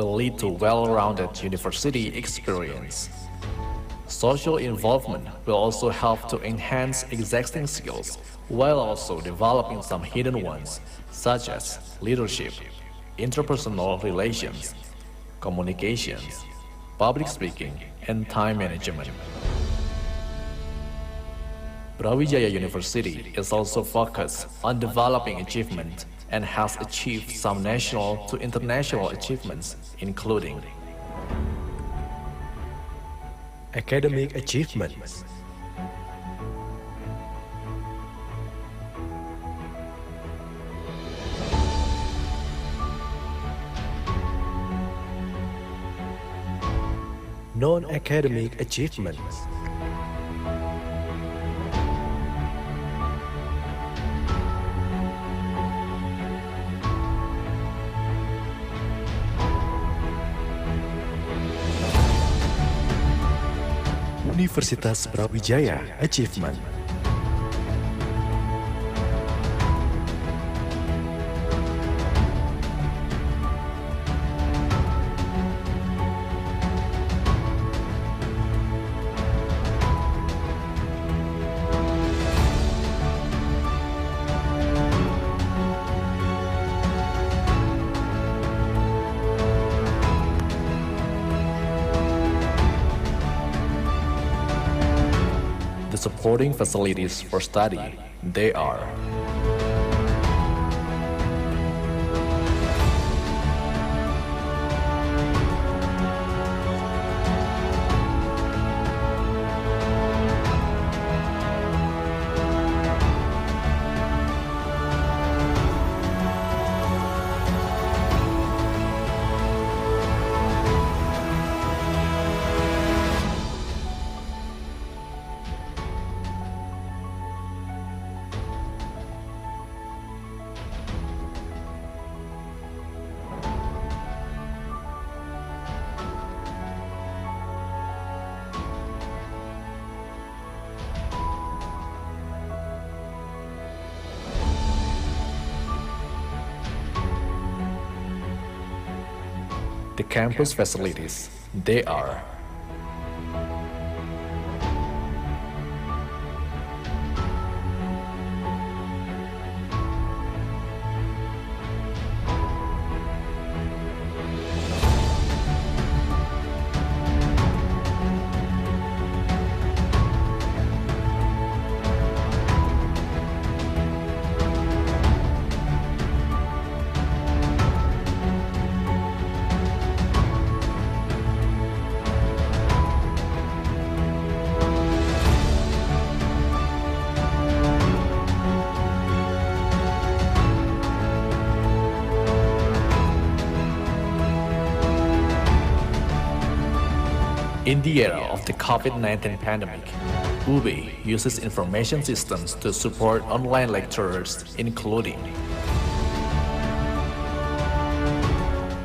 will lead to well-rounded university experience. Social involvement will also help to enhance existing skills while also developing some hidden ones, such as leadership, interpersonal relations, communications, public speaking, and time management. Brawijaya University is also focused on developing achievement and has achieved some national to international achievements, including academic achievements, non-academic achievements, Universitas Brawijaya Achievement. the supporting facilities for study. They are the campus facilities. They are in the era of the COVID-19 pandemic. UB uses information systems to support online lecturers, including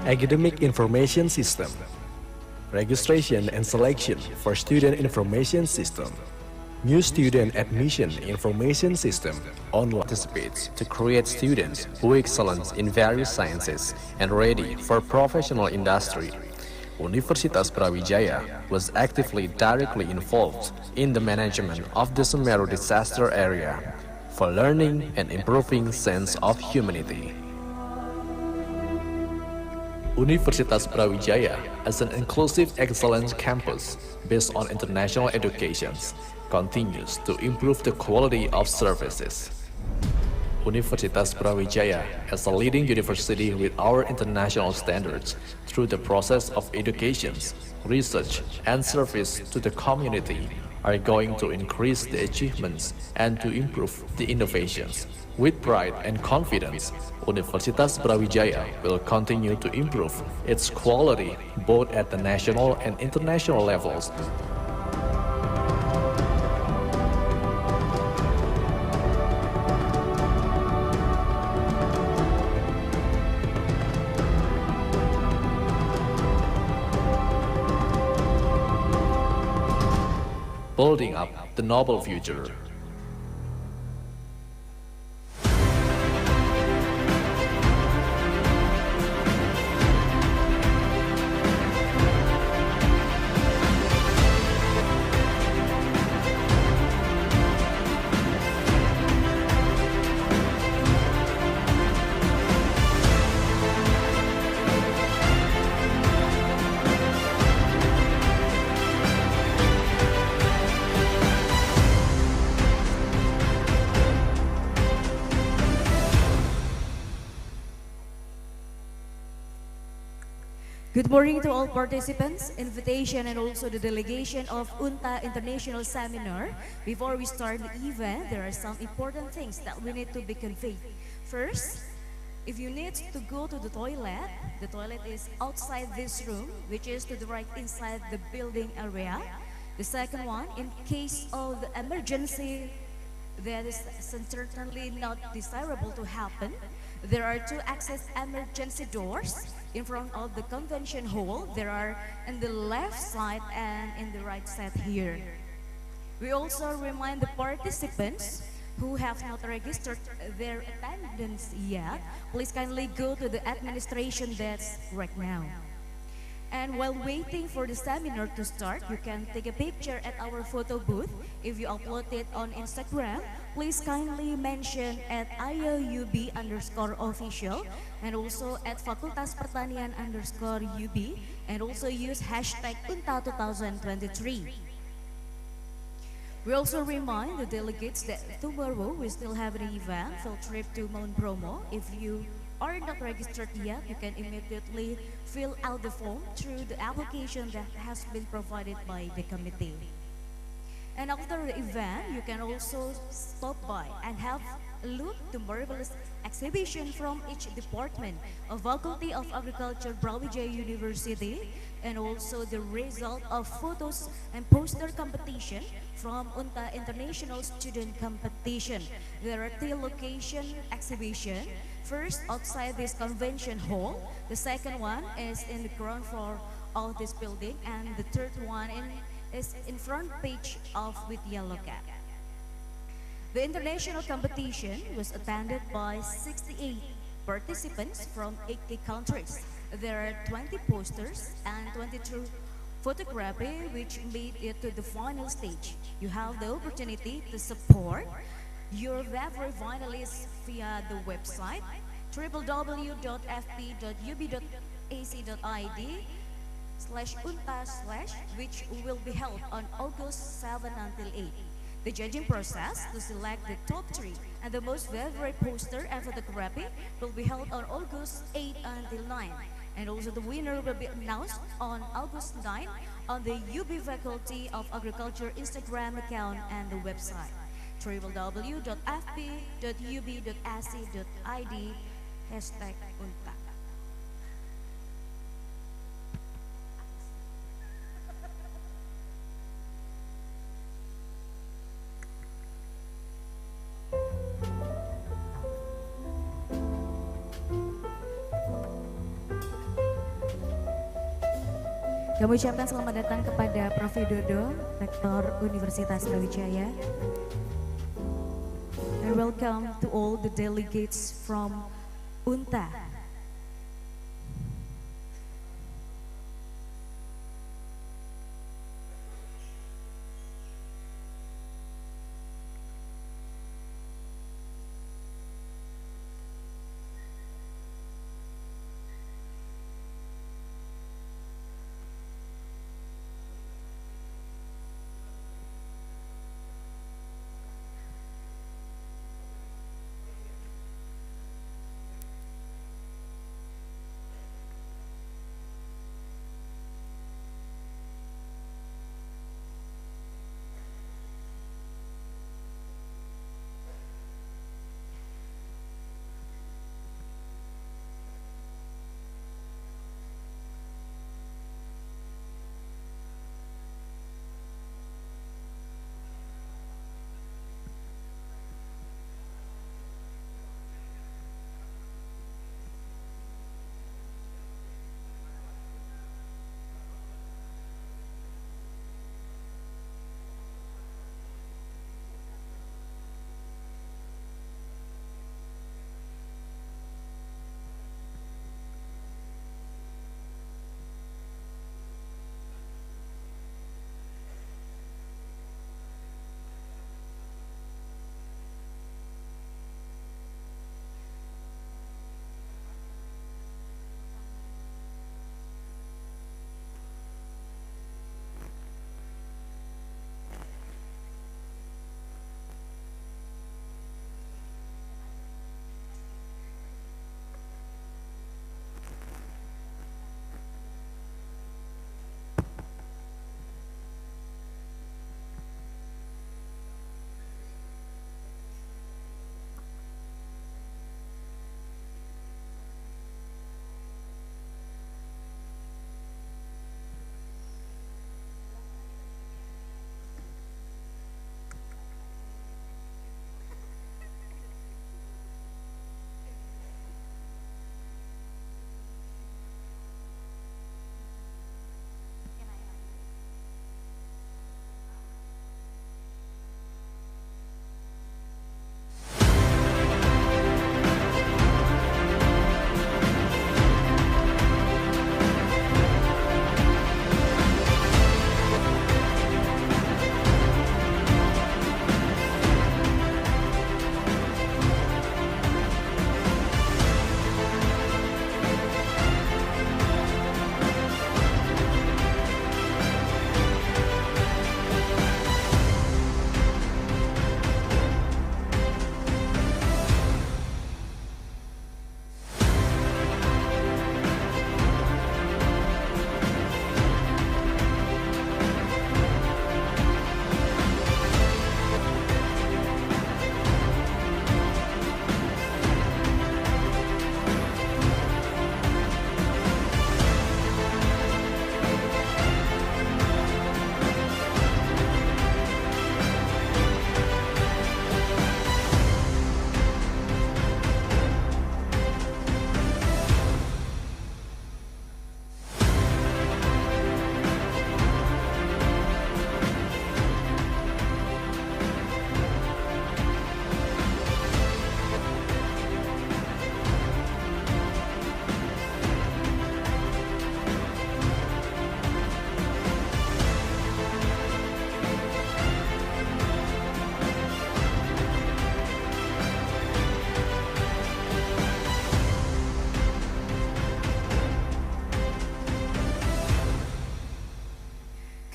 Academic Information System, Registration and Selection for Student Information System, New Student Admission Information System, online participates to create students who excel in various sciences and ready for professional industry. Universitas Brawijaya was actively directly involved in the management of the Semeru disaster area for learning and improving sense of humanity. Universitas Brawijaya as an inclusive excellence campus based on international education continues to improve the quality of services. Universitas Brawijaya as a leading university with our international standards through the process of education, research, and service to the community are going to increase the achievements and to improve the innovations. With pride and confidence, Universitas Brawijaya will continue to improve its quality both at the national and international levels. Building up the noble future. Good morning to all participants, invitation and also the delegation of UNTA International Seminar. Before we start the event, there are some important things that we need to be conveyed. First, if you need to go to the toilet is outside this room, which is to the right inside the building area. The second one, in case of the emergency that is certainly not desirable to happen, there are two access emergency doors in front of the convention hall. There are in the left side and in the right side here. We also remind the participants who have not registered their attendance yet, please kindly go to the administration desk right now. And while waiting for the seminar to start, you can take a picture at our photo booth. If you upload it on Instagram, please kindly mention at IOUB_official and also at Fakultas Pertanian _UB and also use hashtag UNTA 2023. We also remind the delegates that tomorrow we still have an event, field trip to Mount Bromo. If you are not registered yet, you can immediately fill out the form through the application that has been provided by the committee. And after the event, you can also stop by and have a look to marvelous exhibition from each department of Faculty of Agriculture, Brawijaya University, and also the result of photos and poster competition from UNTA International Student Competition. There are three location exhibition. First, outside this convention hall. The second one is in the ground floor of this building. And the third one is in front page of Vidya Loka. The international competition was attended by 68 participants from 80 countries. There are 20 posters and 22 photography which made it to the final stage. You have the opportunity to support your favorite finalists via the website www.fp.ub.ac.id/unta/ which will be held on August 7 until 8. The judging process to select the top 3 and the most favorite poster and photography will be held on August 8 until 9. And also the winner will be announced on August 9 on the UB Faculty of Agriculture Instagram account and the website www.fp.ub.ac.id #UNTA. Kami ucapkan selamat datang kepada Prof. Widodo, Rektor Universitas Brawijaya. And welcome to all the delegates from UNTA.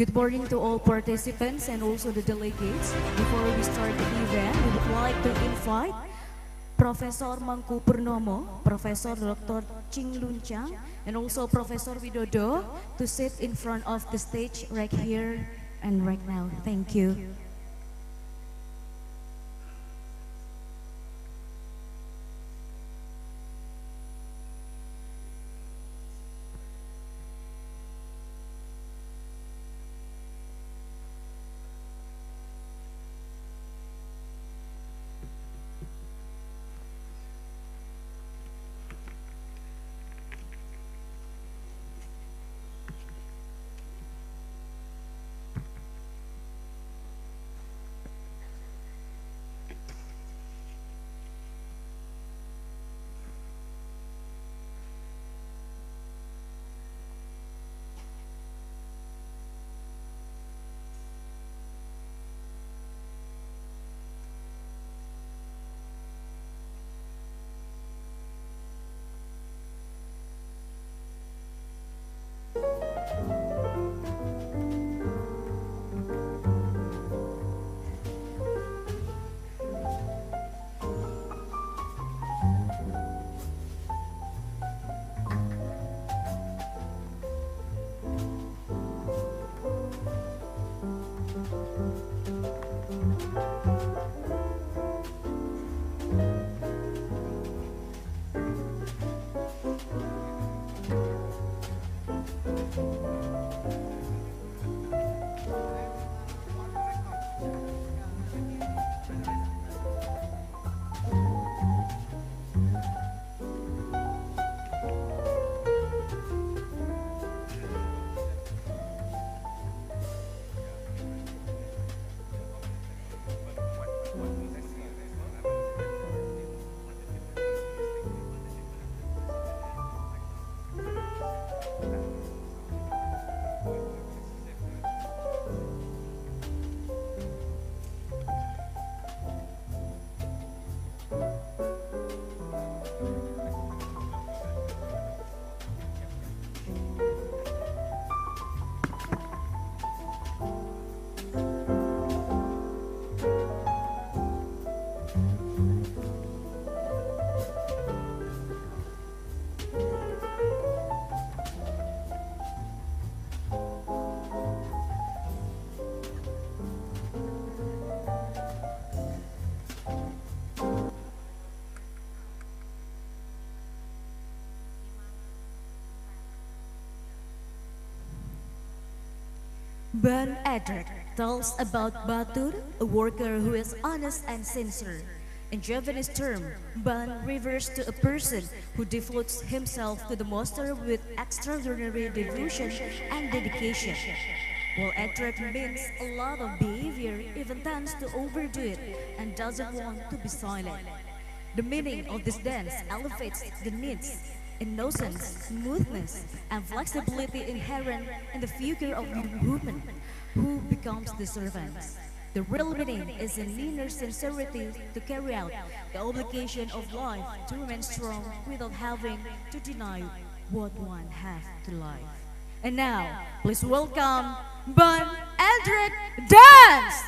Good morning to all participants and also the delegates. Before we start the event, we would like to invite Profesor Mangku Purnomo, Profesor Dr. Ching Luncang, and also Profesor Widodo to sit in front of the stage right here and right now. Thank you. Ban Edric tells about Batur, a worker who is honest and sincere. In Javanese term, Ban refers to a person who devotes himself to the master with extraordinary devotion and dedication. While Edric means a lot of behavior, even tends to overdo it and doesn't want to be silent. The meaning of this dance elevates the needs, innocence, smoothness, and flexibility inherent in the figure of the woman who becomes the servant. The real meaning is an inner sincerity to carry out the obligation of life to remain strong without having to deny what one has to life. And now, please welcome Ban Edric Dance!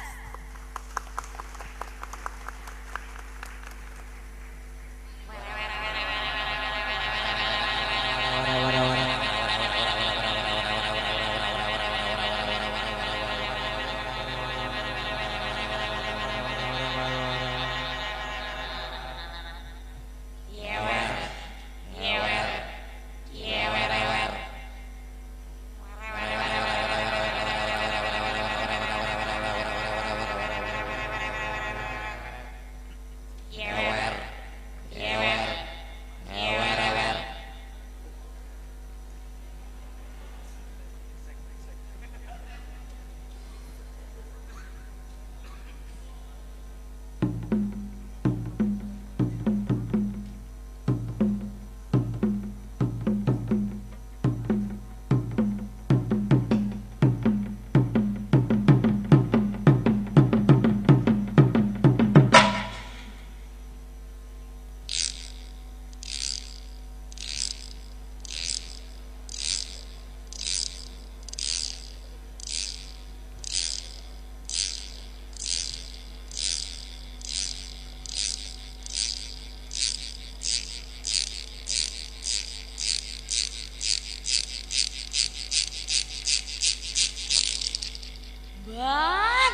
Ban.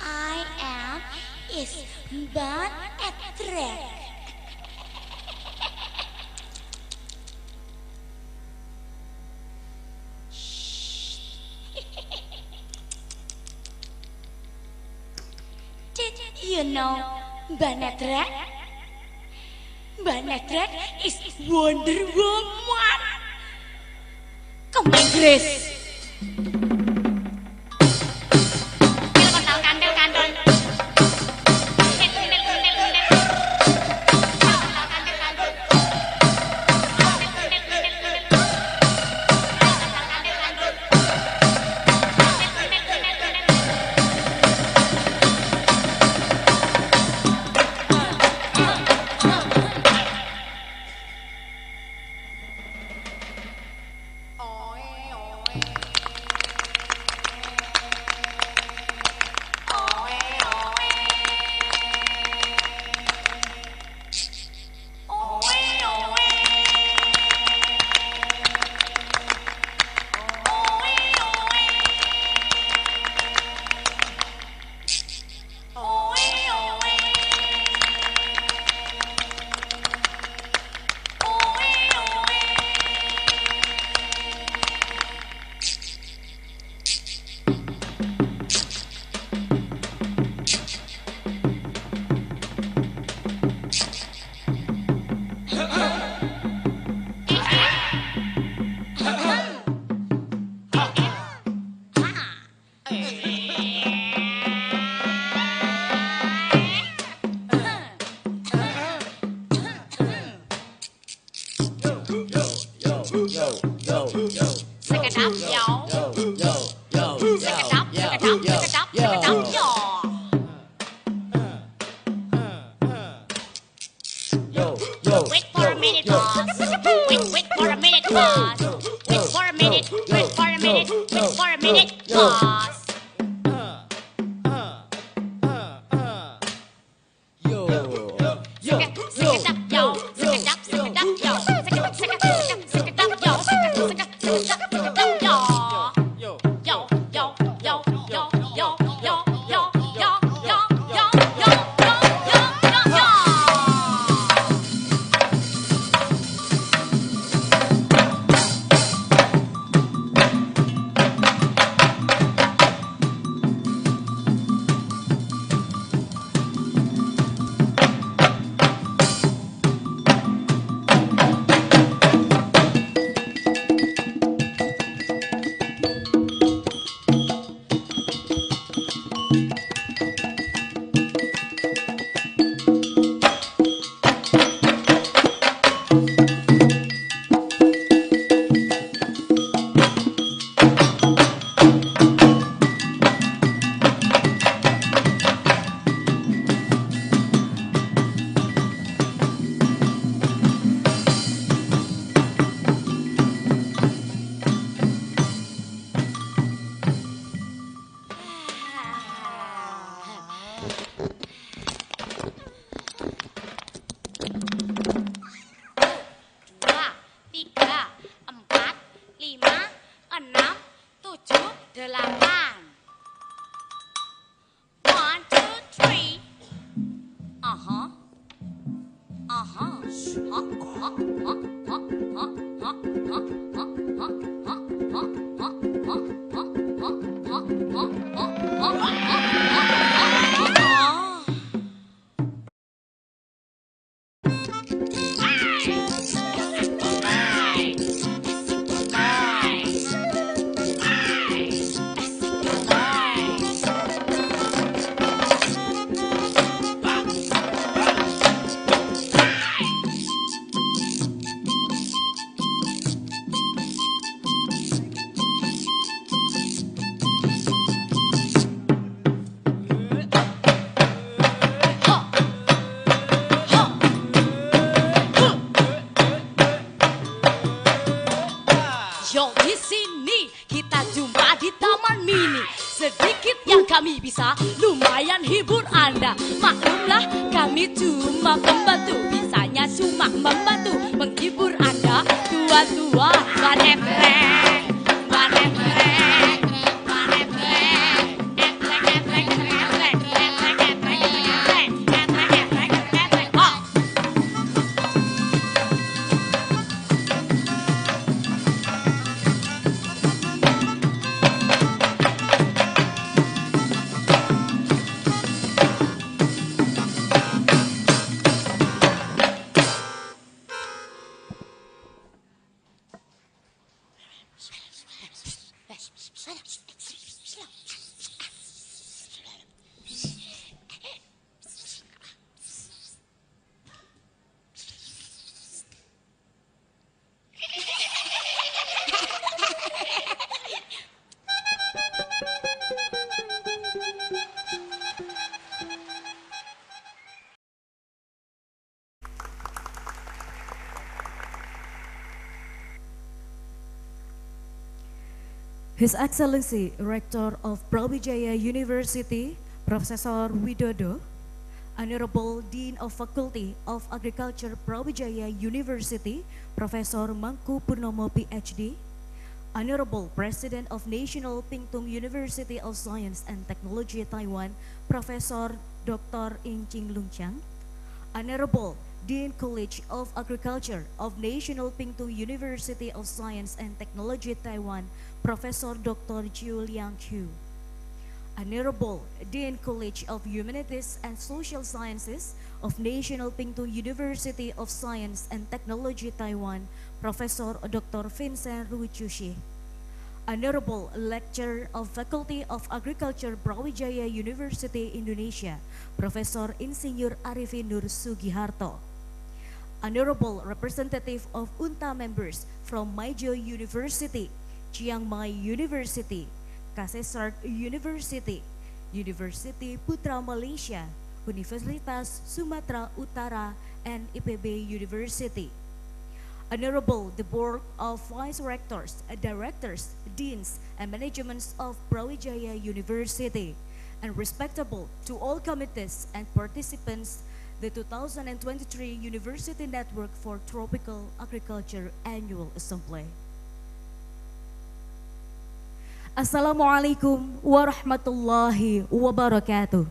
I am is ban at track. Did you know Banetrek? Banetrek is Wonder Woman. Come on, Grace. Wait for a minute, boss. Wait for a minute, boss. Wait for a minute, wait for a minute, wait for a minute, boss. Kami bisa lumayan hibur Anda. Maklumlah kami cuma pembantu, bisanya cuma membantu menghibur Anda tua-tua. His Excellency Rector of Brawijaya University, Professor Widodo, Honorable Dean of Faculty of Agriculture Brawijaya University, Professor Mangku Purnomo PhD, Honorable President of National Pingtung University of Science and Technology Taiwan, Professor Dr. Ing Ching Lung Chang, Honorable Dean College of Agriculture of National Pingtung University of Science and Technology Taiwan, Professor Dr. Jiu Liang Qiu, Honorable Dean College of Humanities and Social Sciences of National Pingtung University of Science and Technology Taiwan, Professor Dr. Vincent Rui Chushi, Honorable Lecturer of Faculty of Agriculture Brawijaya University Indonesia, Professor Insinyur Arifin Nur Sugiharto, Honorable Representative of UNTA members from Maijo University, Chiang Mai University, Kasesart University, University Putra Malaysia, Universitas Sumatera Utara, and IPB University. Honorable the Board of Vice Rectors, Directors, Deans, and Managements of Brawijaya University, and respectable to all committees and participants, the 2023 University Network for Tropical Agriculture Annual Assembly. Assalamualaikum warahmatullahi wabarakatuh.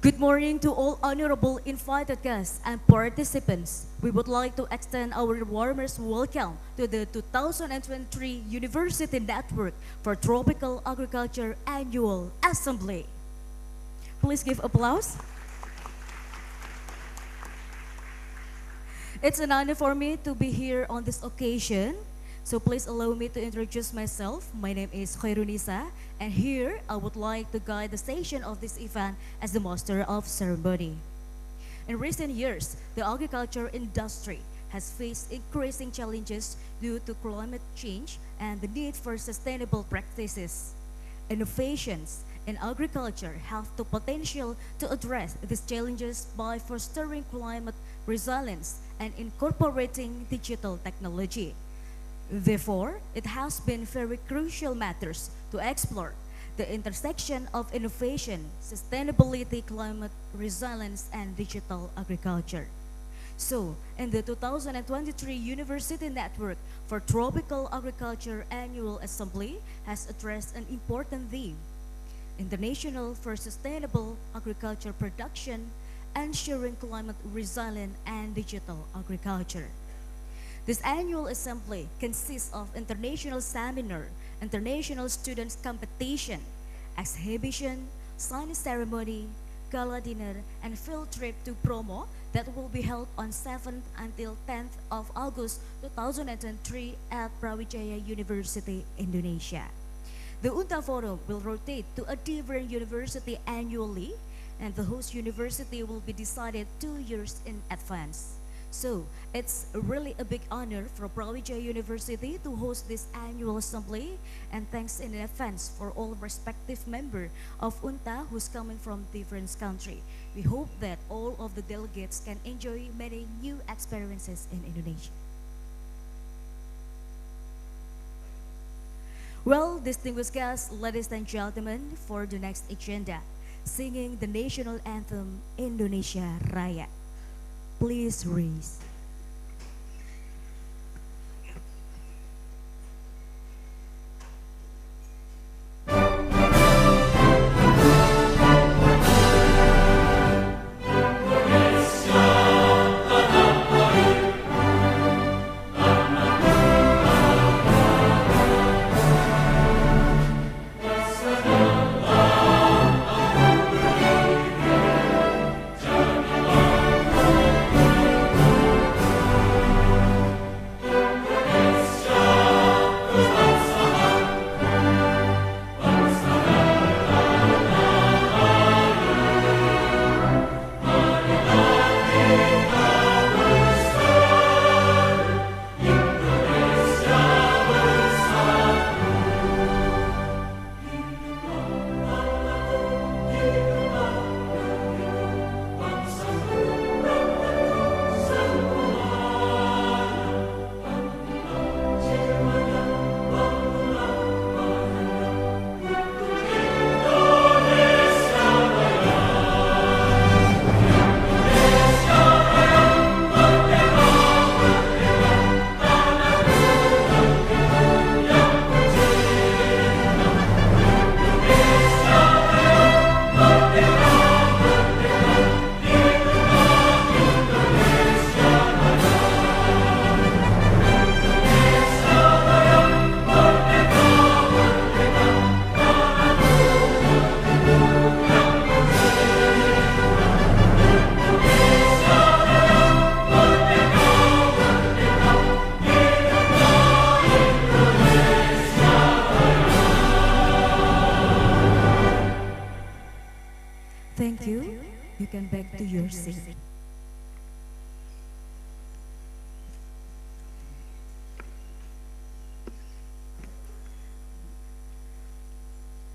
Good morning to all honorable invited guests and participants. We would like to extend our warmest welcome to the 2023 University Network for Tropical Agriculture Annual Assembly. Please give applause. It's an honor for me to be here on this occasion. So please allow me to introduce myself. My name is Khairunisa, and here I would like to guide the station of this event as the master of ceremony. In recent years, the agriculture industry has faced increasing challenges due to climate change and the need for sustainable practices. Innovations in agriculture have the potential to address these challenges by fostering climate resilience and incorporating digital technology. Therefore, it has been very crucial matters to explore the intersection of innovation, sustainability, climate resilience, and digital agriculture. So, in the 2023 University Network for Tropical Agriculture Annual Assembly has addressed an important theme: International for Sustainable Agriculture Production, Ensuring Climate Resilient and Digital Agriculture. This annual assembly consists of international seminar, international students competition, exhibition, signing ceremony, gala dinner, and field trip to Bromo that will be held on 7th until 10th of August 2023 at Brawijaya University, Indonesia. The UNTA Forum will rotate to a different university annually, and the host university will be decided 2 years in advance. So, it's really a big honor for Brawijaya University to host this annual assembly, and thanks in advance for all respective members of UNTA who's coming from different countries. We hope that all of the delegates can enjoy many new experiences in Indonesia. Well, distinguished guests, ladies and gentlemen, for the next agenda, singing the national anthem Indonesia Raya. Please raise.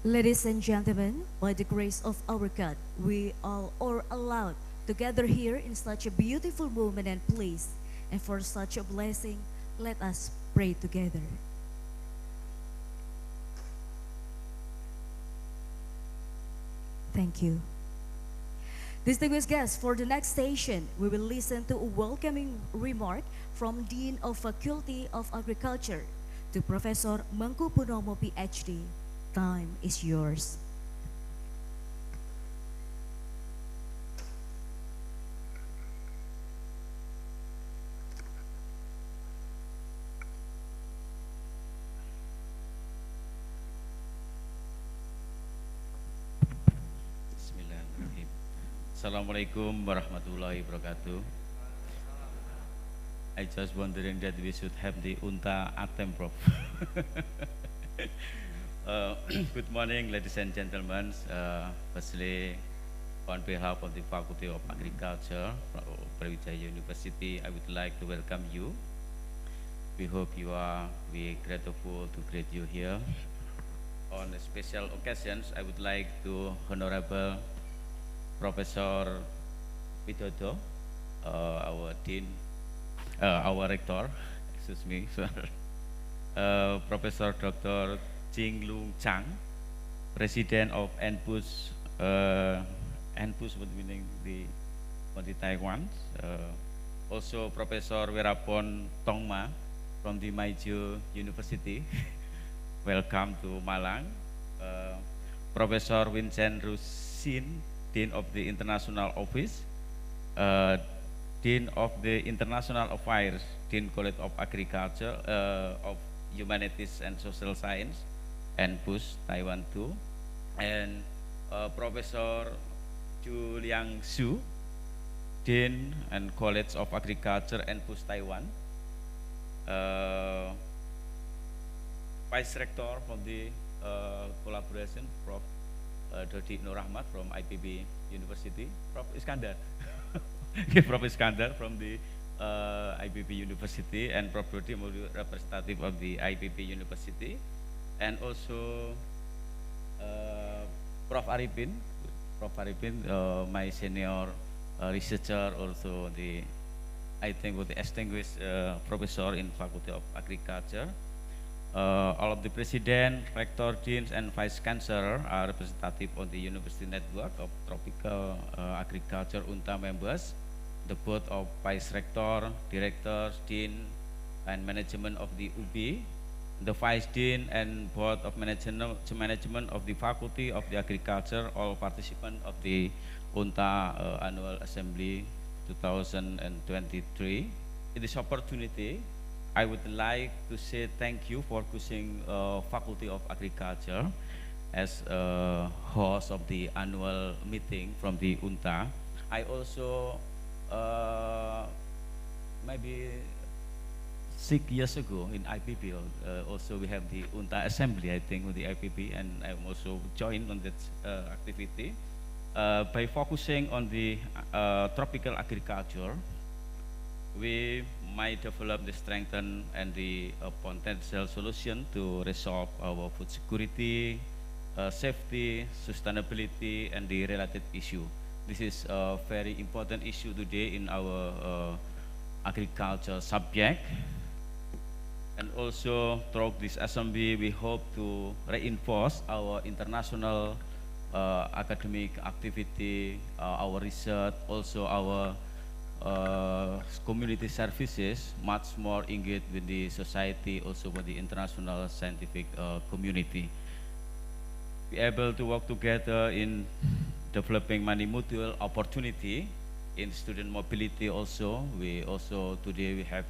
Ladies and gentlemen, by the grace of our God, we all are allowed to gather here in such a beautiful moment and place. And for such a blessing, let us pray together. Thank you. Distinguished guests, for the next station, we will listen to a welcoming remark from Dean of Faculty of Agriculture to Professor Mangku Punomo, PhD. Time is yours. Bismillahirrahmanirrahim. Assalamualaikum warahmatullahi wabarakatuh. I just wondering that we should have the UNTA atem, Prof. Good morning, ladies and gentlemen. Firstly, on behalf of the Faculty of Agriculture, Brawijaya University, I would like to welcome you. We hope we grateful to greet you here. On special occasions, I would like to Honorable Professor Widodo, our Dean, our Rector, excuse me, sir. Professor Dr. Jing Lung Chang, President of NPUS, NPUS what meaning the Taiwan. Also Professor Werapon Tongma from the Maiju University. Welcome to Malang. Professor Vincent Rusin, Dean of the International Office, Dean of the International Affairs, Dean College of Agriculture, of Humanities and Social Science, and PUS Taiwan too, and Professor Chu Liang Su, Dean and College of Agriculture and PUS Taiwan, Vice Rector from the collaboration, Prof. Dodi Nur Rahmat from IPB University, Prof. Iskandar, Prof. Iskandar from the IPB University, and Prof. Dodi, representative of the IPB University, and also Prof. Arifin, my senior researcher, also I think the distinguished professor in Faculty of Agriculture. All of the president, rector, deans, and vice chancellor are representative on the university network of tropical agriculture UNTA members, the board of vice rector, directors, dean, and management of the UB, the vice dean and board of management of the faculty of the agriculture, all participants of the UNTA annual assembly 2023. In this opportunity, I would like to say thank you for choosing Faculty of Agriculture as host of the annual meeting from the UNTA. I also maybe 6 years ago in IPB, also we have the UNTA assembly, I think, with the IPB, and I'm also joined on that activity. By focusing on the tropical agriculture, we might develop the strengthen and the potential solution to resolve our food security, safety, sustainability, and the related issue. This is a very important issue today in our agriculture subject. And also through this assembly, we hope to reinforce our international academic activity, our research, also our community services, much more engaged with the society, also with the international scientific community. Be able to work together in developing many mutual opportunity in student mobility also. We also today we have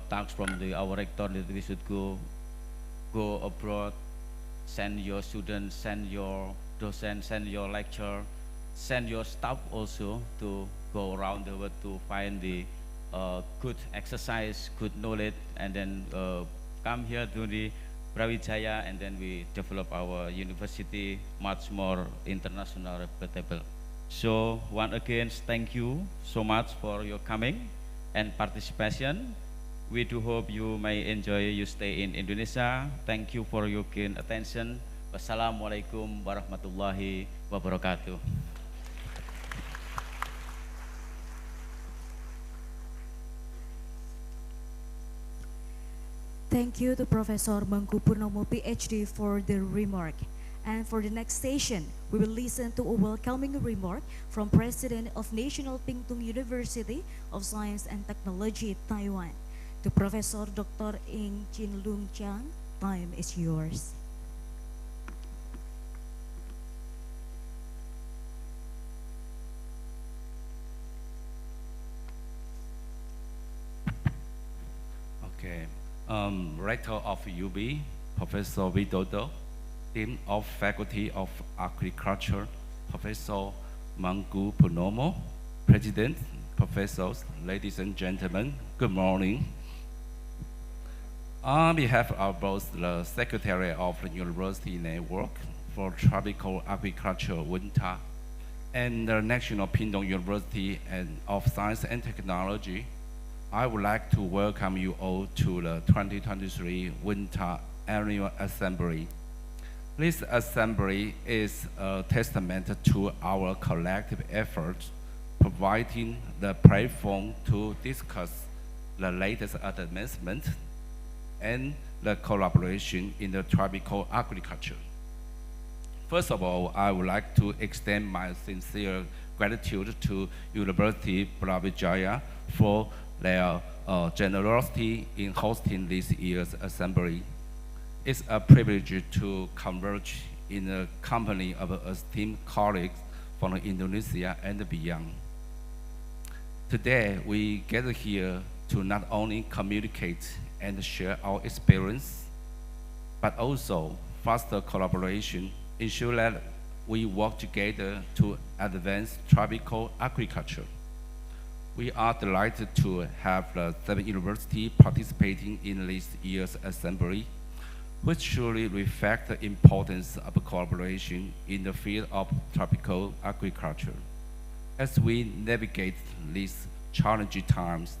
talks from our rector that we should go abroad, send your students, send your docents, send your lecturer, send your staff also to go around the world to find the good exercise, good knowledge, and then come here to the Brawijaya, and then we develop our university much more international reputable. So once again, thank you so much for your coming and participation. We do hope you may enjoy your stay in Indonesia. Thank you for your keen attention. Wassalamualaikum warahmatullahi wabarakatuh. Thank you to Professor Mangku Purnomo, PhD, for the remark. And for the next session, we will listen to a welcoming remark from President of National Pingtung University of Science and Technology, Taiwan. To Professor Dr. Ing Chin Lung Chang, time is yours. Okay. Rector of UB, Professor Widodo, Dean of Faculty of Agriculture, Professor Mangku Purnomo, President, Professors, ladies and gentlemen, good morning. On behalf of both the Secretary of the University Network for Tropical Agriculture, UNTA, and the National Pingtung University of Science and Technology, I would like to welcome you all to the 2023 UNTA Annual Assembly. This assembly is a testament to our collective efforts, providing the platform to discuss the latest advancements and the collaboration in the tropical agriculture. First of all, I would like to extend my sincere gratitude to University Brawijaya for their generosity in hosting this year's assembly. It's a privilege to converge in the company of esteemed colleagues from Indonesia and beyond. Today, we gather here to not only communicate and share our experience, but also foster collaboration, ensure that we work together to advance tropical agriculture. We are delighted to have the 7 universities participating in this year's assembly, which surely reflect the importance of collaboration in the field of tropical agriculture. As we navigate these challenging times,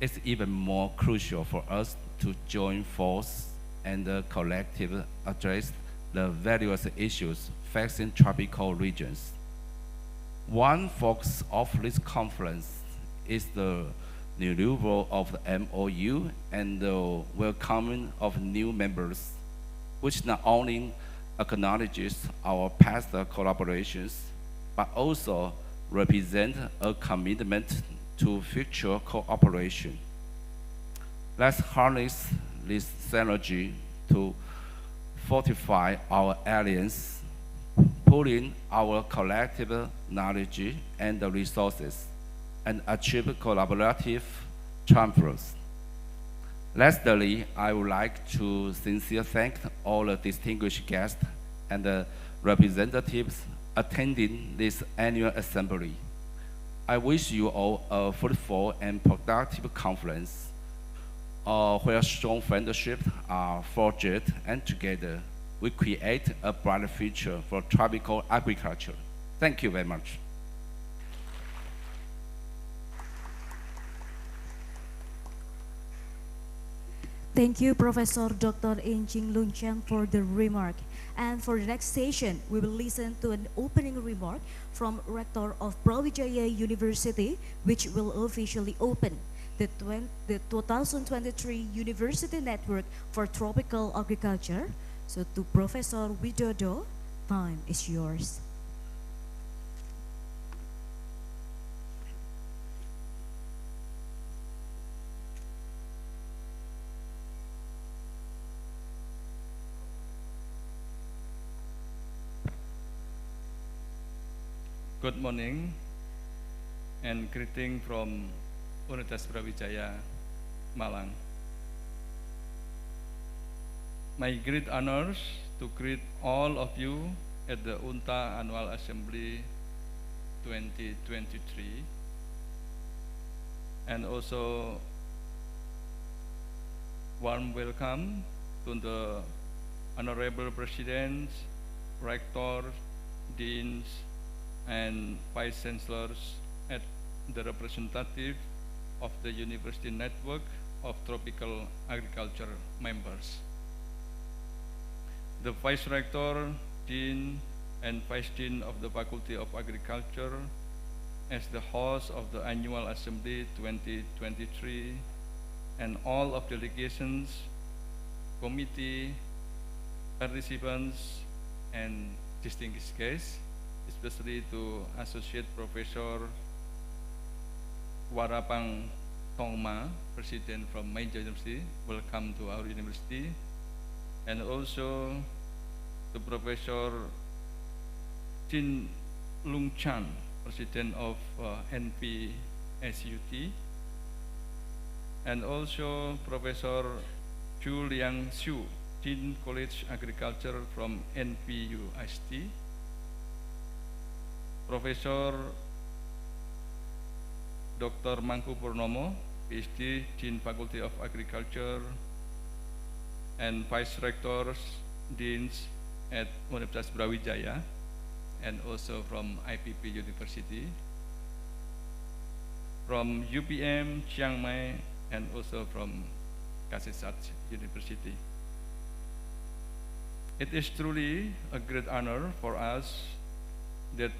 it's even more crucial for us to join forces and collectively address the various issues facing tropical regions. One focus of this conference is the renewal of the MOU and the welcoming of new members, which not only acknowledges our past collaborations, but also represent a commitment to future cooperation. Let's harness this synergy to fortify our alliance, pooling our collective knowledge and resources, and achieve collaborative triumphs. Lastly, I would like to sincerely thank all the distinguished guests and the representatives attending this annual assembly. I wish you all a fruitful and productive conference where strong friendships are forged, and together we create a brighter future for tropical agriculture. Thank you very much. Thank you, Professor Dr. Ing Ching Lung Chang, for the remark. And for the next session, we will listen to an opening remark from Rector of Brawijaya University, which will officially open the 2023 University Network for Tropical Agriculture. So to Professor Widodo, time is yours. Good morning and greeting from Universitas Brawijaya, Malang. My great honors to greet all of you at the UNTA Annual Assembly 2023, and also warm welcome to the Honorable Presidents, Rectors, Deans, and Vice Chancellors at the representative of the University Network of Tropical Agriculture members. the Vice Rector, Dean, and Vice Dean of the Faculty of Agriculture, as the host of the Annual Assembly 2023, and all of delegations, committee, participants, and distinguished guests, especially to Associate Professor Warapang Tongma, President from Bio-Industri, welcome to our university, and also to Professor Chin Lung Chan, President of NP-SUT, and also Professor Chu Liang Xiu, Dean College Agriculture from NPUIST, Professor Dr. Mangku Purnomo, PhD, Dean Faculty of Agriculture, and Vice Rectors, Deans at Universitas Brawijaya, and also from IPP University, from UPM, Chiang Mai, and also from Kasetsat University. It is truly a great honor for us that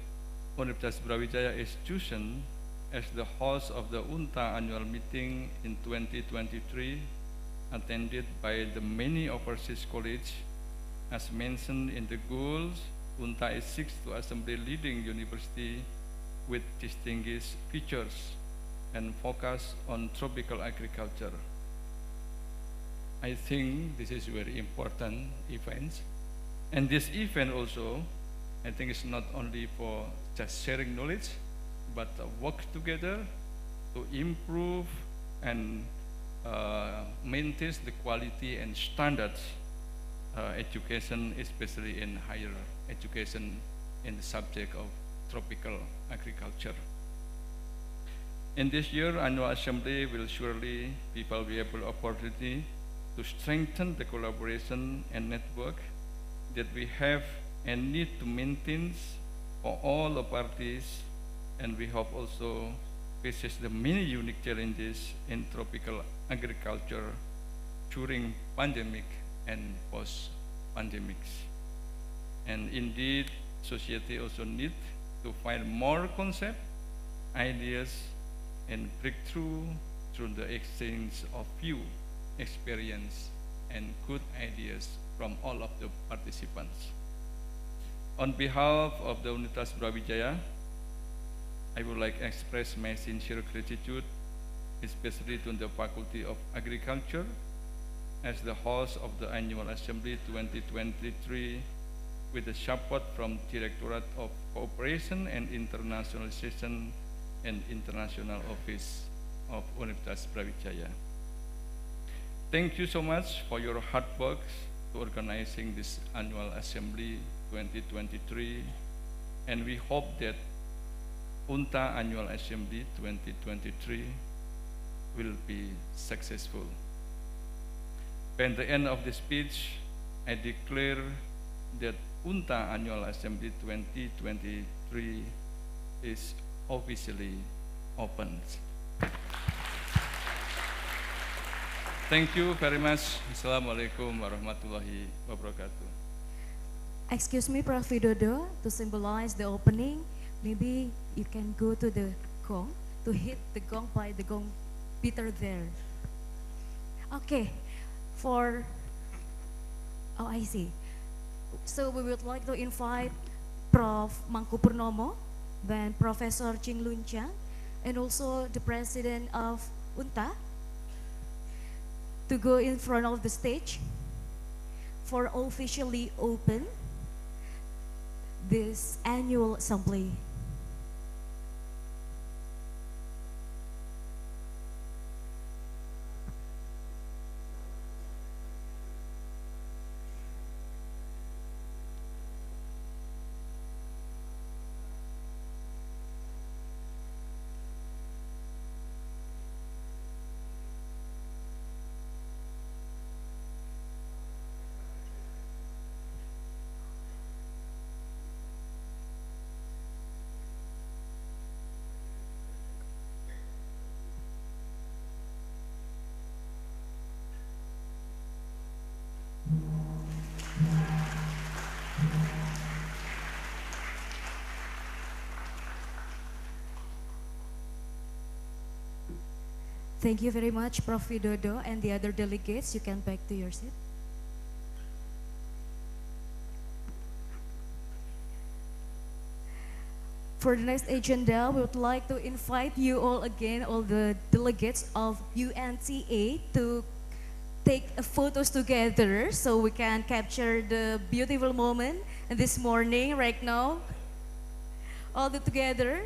Universitas Brawijaya is chosen as the host of the UNTA annual meeting in 2023, attended by the many overseas colleges. As mentioned in the goals, UNTA is seeks to assemble leading university with distinguished features and focus on tropical agriculture. I think this is very important event. And this event also, I think it's not only for just sharing knowledge, but work together to improve and maintain the quality and standards education, especially in higher education in the subject of tropical agriculture. In this year, annual assembly will surely be a valuable opportunity to strengthen the collaboration and network that we have and need to maintain for all the parties, and we hope also faces the many unique challenges in tropical agriculture during pandemic and post-pandemics. And indeed, society also needs to find more concepts, ideas, and breakthrough through the exchange of view, experience, and good ideas from all of the participants. On behalf of the Universitas Brawijaya, I would like to express my sincere gratitude, especially to the Faculty of Agriculture, as the host of the Annual Assembly 2023, with the support from Directorate of Cooperation and Internationalization and International Office of Universitas Brawijaya. Thank you so much for your hard work to organizing this Annual Assembly 2023, and we hope that UNTA Annual Assembly 2023 will be successful. By the end of the speech, I declare that UNTA Annual Assembly 2023 is officially opened. Thank you very much. Assalamualaikum warahmatullahi wabarakatuh. Excuse me, Prof. Widodo, to symbolize the opening, maybe you can go to the gong, to hit the gong by the gong beater there. Okay, I see. So we would like to invite Prof. Mangku Purnomo, then Professor Chin Lung Chan, and also the President of UNTA to go in front of the stage for officially open this annual assembly. Thank you very much, Prof. Widodo, and the other delegates. You can back to your seat. For the next agenda, we would like to invite you all again, all the delegates of UNTA, to take photos together so we can capture the beautiful moment this morning, right now. All together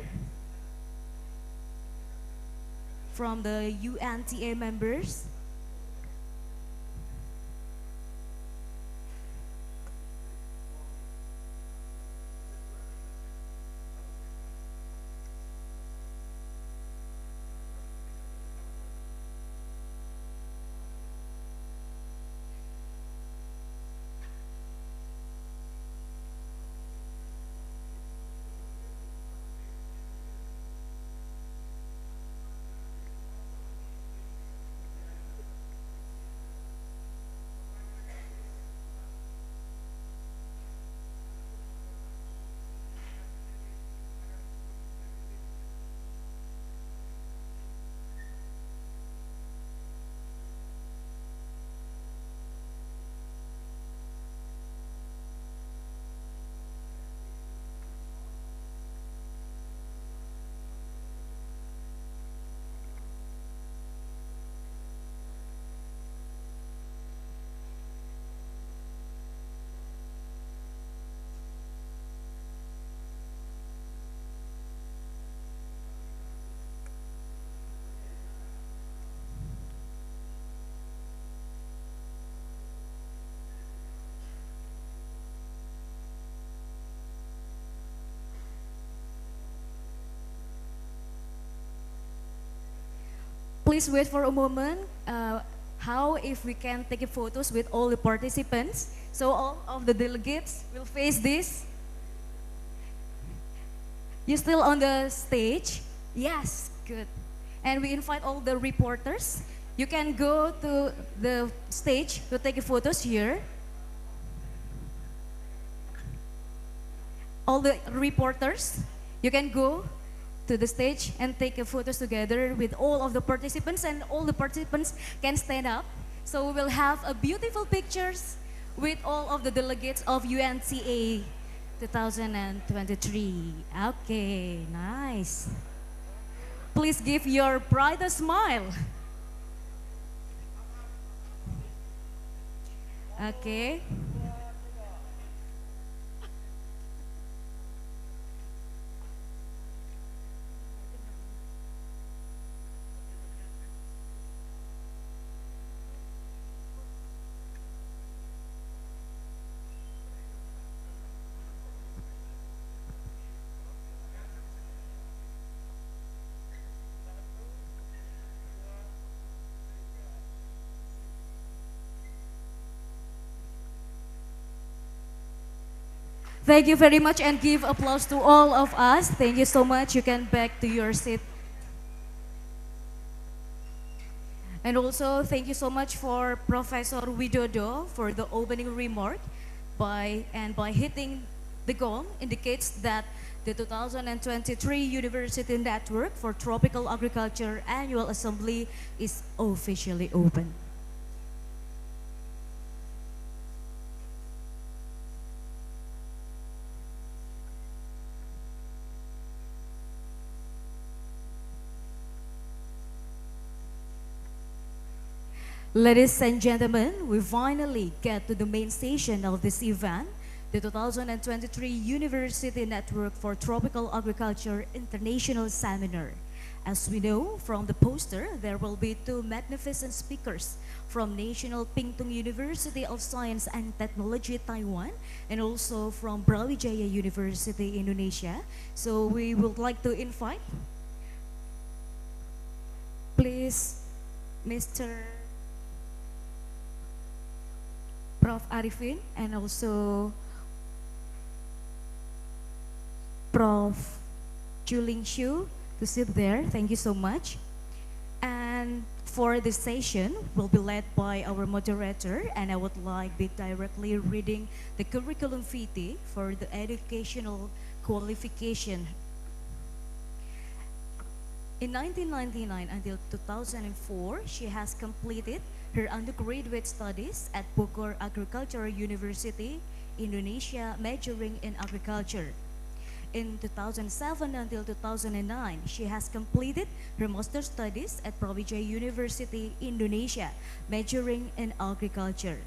from the UNTA members. Please wait for a moment. How if we can take photos with all the participants? So all of the delegates will face this. You still on the stage? Yes, good. And we invite all the reporters. You can go to the stage to take photos here. All the reporters, you can go to the stage and take photos together with all of the participants, and all the participants can stand up. So we will have a beautiful pictures with all of the delegates of UNTA 2023. Okay, nice. Please give your brightest smile. Okay. Thank you very much, and give applause to all of us. Thank you so much. You can back to your seat. And also, thank you so much for Professor Widodo for the opening remark. By hitting the gong indicates that the 2023 University Network for Tropical Agriculture Annual Assembly is officially open. Ladies and gentlemen, we finally get to the main station of this event, the 2023 University Network for Tropical Agriculture International Seminar. As we know from the poster, there will be two magnificent speakers from National Pingtung University of Science and Technology, Taiwan, and also from Brawijaya University, Indonesia. So we would like to invite, please, Mr. Prof. Arifin, and also Prof. Juling Xu to sit there. Thank you so much. And for this session will be led by our moderator, and I would like to be directly reading the curriculum vitae for the educational qualification. In 1999 until 2004, she has completed her undergraduate studies at Bogor Agricultural University, Indonesia, majoring in agriculture. In 2007 until 2009, she has completed her master's studies at Brawijaya University, Indonesia, majoring in agriculture.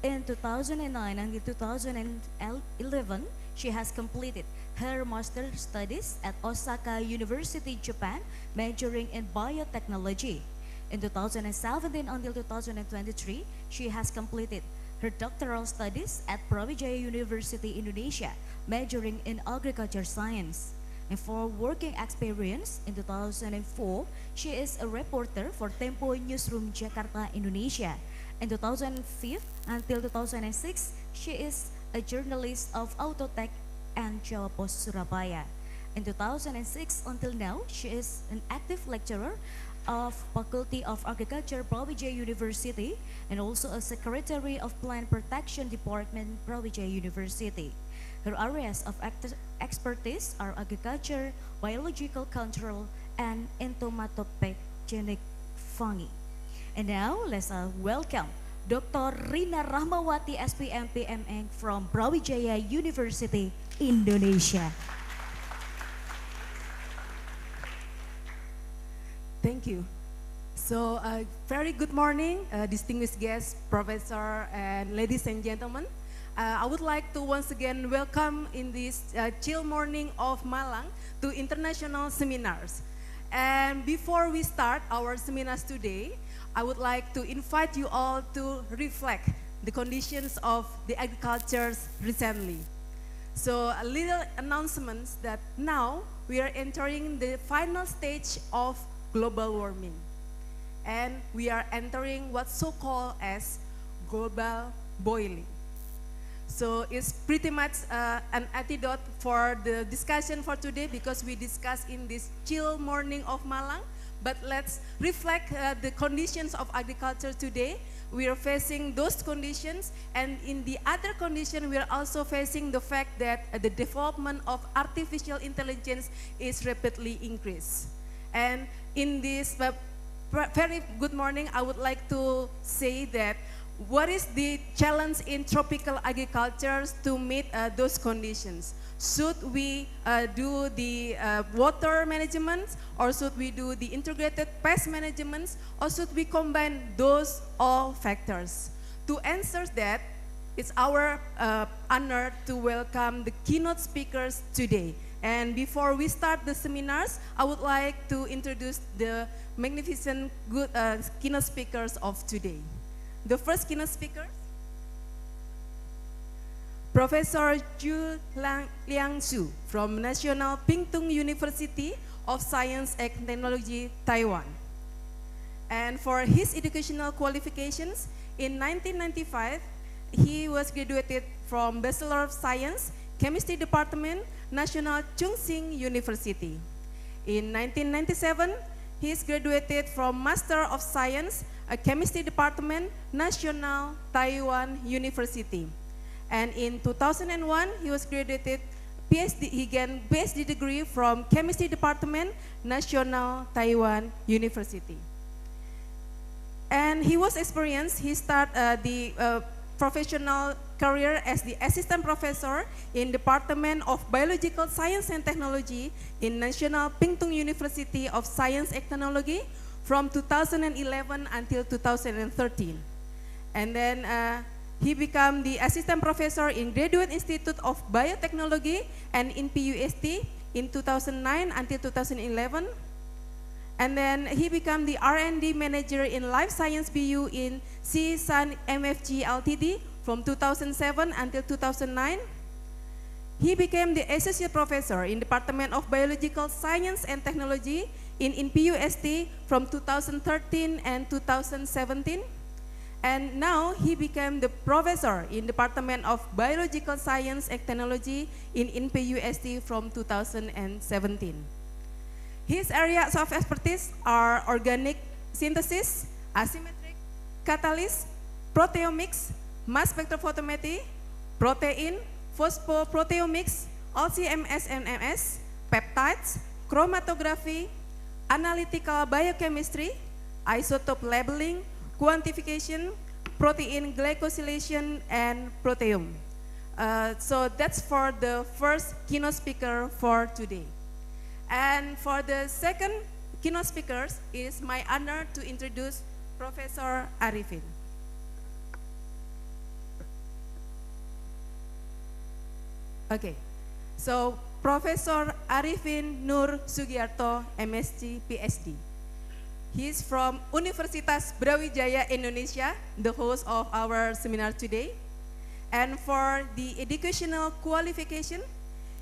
In 2009 until 2011, she has completed her master's studies at Osaka University, Japan, majoring in biotechnology. In 2017 until 2023, she has completed her doctoral studies at Brawijaya University, Indonesia, majoring in agriculture science. And for working experience, in 2004, she is a reporter for Tempo Newsroom Jakarta, Indonesia. In 2005 until 2006, she is a journalist of Autotech and Jawa Post Surabaya. In 2006 until now, she is an active lecturer of Faculty of Agriculture, Brawijaya University, and also a Secretary of Plant Protection Department, Brawijaya University. Her areas of expertise are agriculture, biological control, and entomopathogenic fungi. And now, let's welcome Dr. Rina Rahmawati, SPM PMN from Brawijaya University, Indonesia. Thank you. So, very good morning, distinguished guests, professor, and ladies and gentlemen. I would like to once again welcome in this chill morning of Malang to international seminars. And before we start our seminars today, I would like to invite you all to reflect the conditions of the agricultures recently. So a little announcements that now we are entering the final stage of global warming. And we are entering what's so-called as global boiling. So it's pretty much an antidote for the discussion for today because we discuss in this chill morning of Malang. But let's reflect the conditions of agriculture today. We are facing those conditions, and in the other condition, we are also facing the fact that the development of artificial intelligence is rapidly increased. And in this very good morning, I would like to say that what is the challenge in tropical agriculture to meet those conditions? Should we do the water management, or should we do the integrated pest management, or should we combine those all factors? To answer that, it's our honor to welcome the keynote speakers today. And before we start the seminars, I would like to introduce the magnificent good keynote speakers of today. The first keynote speaker, Professor Zhu Liangxu from National Pingtung University of Science and Technology, Taiwan. And for his educational qualifications, in 1995, he was graduated from Bachelor of Science, Chemistry Department, National Chongqing University. In 1997, he is graduated from Master of Science, Chemistry Department, National Taiwan University. And in 2001, he was graduated PhD, he gained PhD degree from Chemistry Department, National Taiwan University. And he was experienced, he started the professional career as the assistant professor in Department of Biological Science and Technology in National Pingtung University of Science and Technology from 2011 until 2013. And then he became the assistant professor in Graduate Institute of Biotechnology and in PUST in 2009 until 2011. And then he became the R&D manager in Life Science BU in CSUN MFG Ltd from 2007 until 2009. He became the associate professor in Department of Biological Science and Technology in PUST from 2013 and 2017. And now he became the professor in Department of Biological Science and Technology in PUST from 2017. His areas of expertise are organic synthesis, asymmetric catalyst, proteomics, mass spectrophotometry, protein, phosphoproteomics, LC-MS and MS, peptides, chromatography, analytical biochemistry, isotope labeling, quantification, protein glycosylation, and proteome. So that's for the first keynote speaker for today. And for the second keynote speakers, it is my honor to introduce Professor Arifin. Okay, so Professor Arifin Nur Sugiarto, MSc, PhD. He is from Universitas Brawijaya, Indonesia, the host of our seminar today. And for the educational qualification,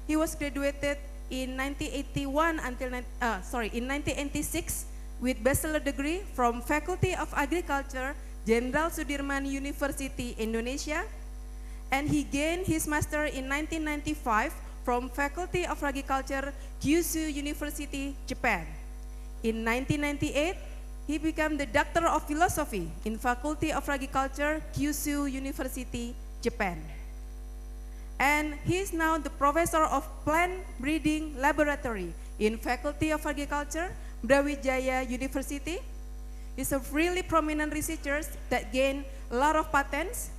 he was graduated in 1981 in 1986 with bachelor degree from Faculty of Agriculture, Jenderal Sudirman University, Indonesia. And he gained his master in 1995 from Faculty of Agriculture, Kyushu University, Japan. In 1998, he became the Doctor of Philosophy in Faculty of Agriculture, Kyushu University, Japan. And he is now the Professor of Plant Breeding Laboratory in Faculty of Agriculture, Brawijaya University. He's a really prominent researcher that gained a lot of patents.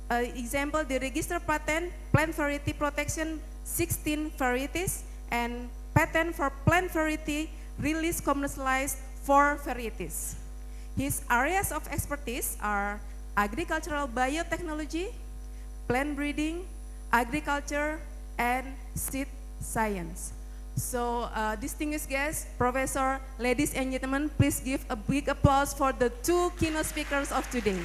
Example, the registered patent, plant variety protection, 16 varieties, and patent for plant variety release commercialized 4 varieties. His areas of expertise are agricultural biotechnology, plant breeding, agriculture, and seed science. So, distinguished guests, professor, ladies and gentlemen, please give a big applause for the 2 keynote speakers of today.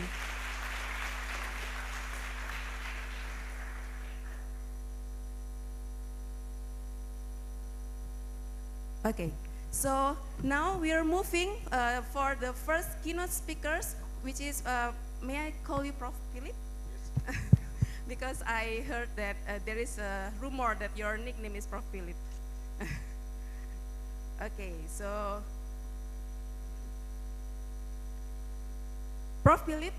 Okay, so now we are moving for the first keynote speakers, which is, may I call you Prof. Philip? Yes. Because I heard that there is a rumor that your nickname is Prof. Philip. Okay, so Prof. Philip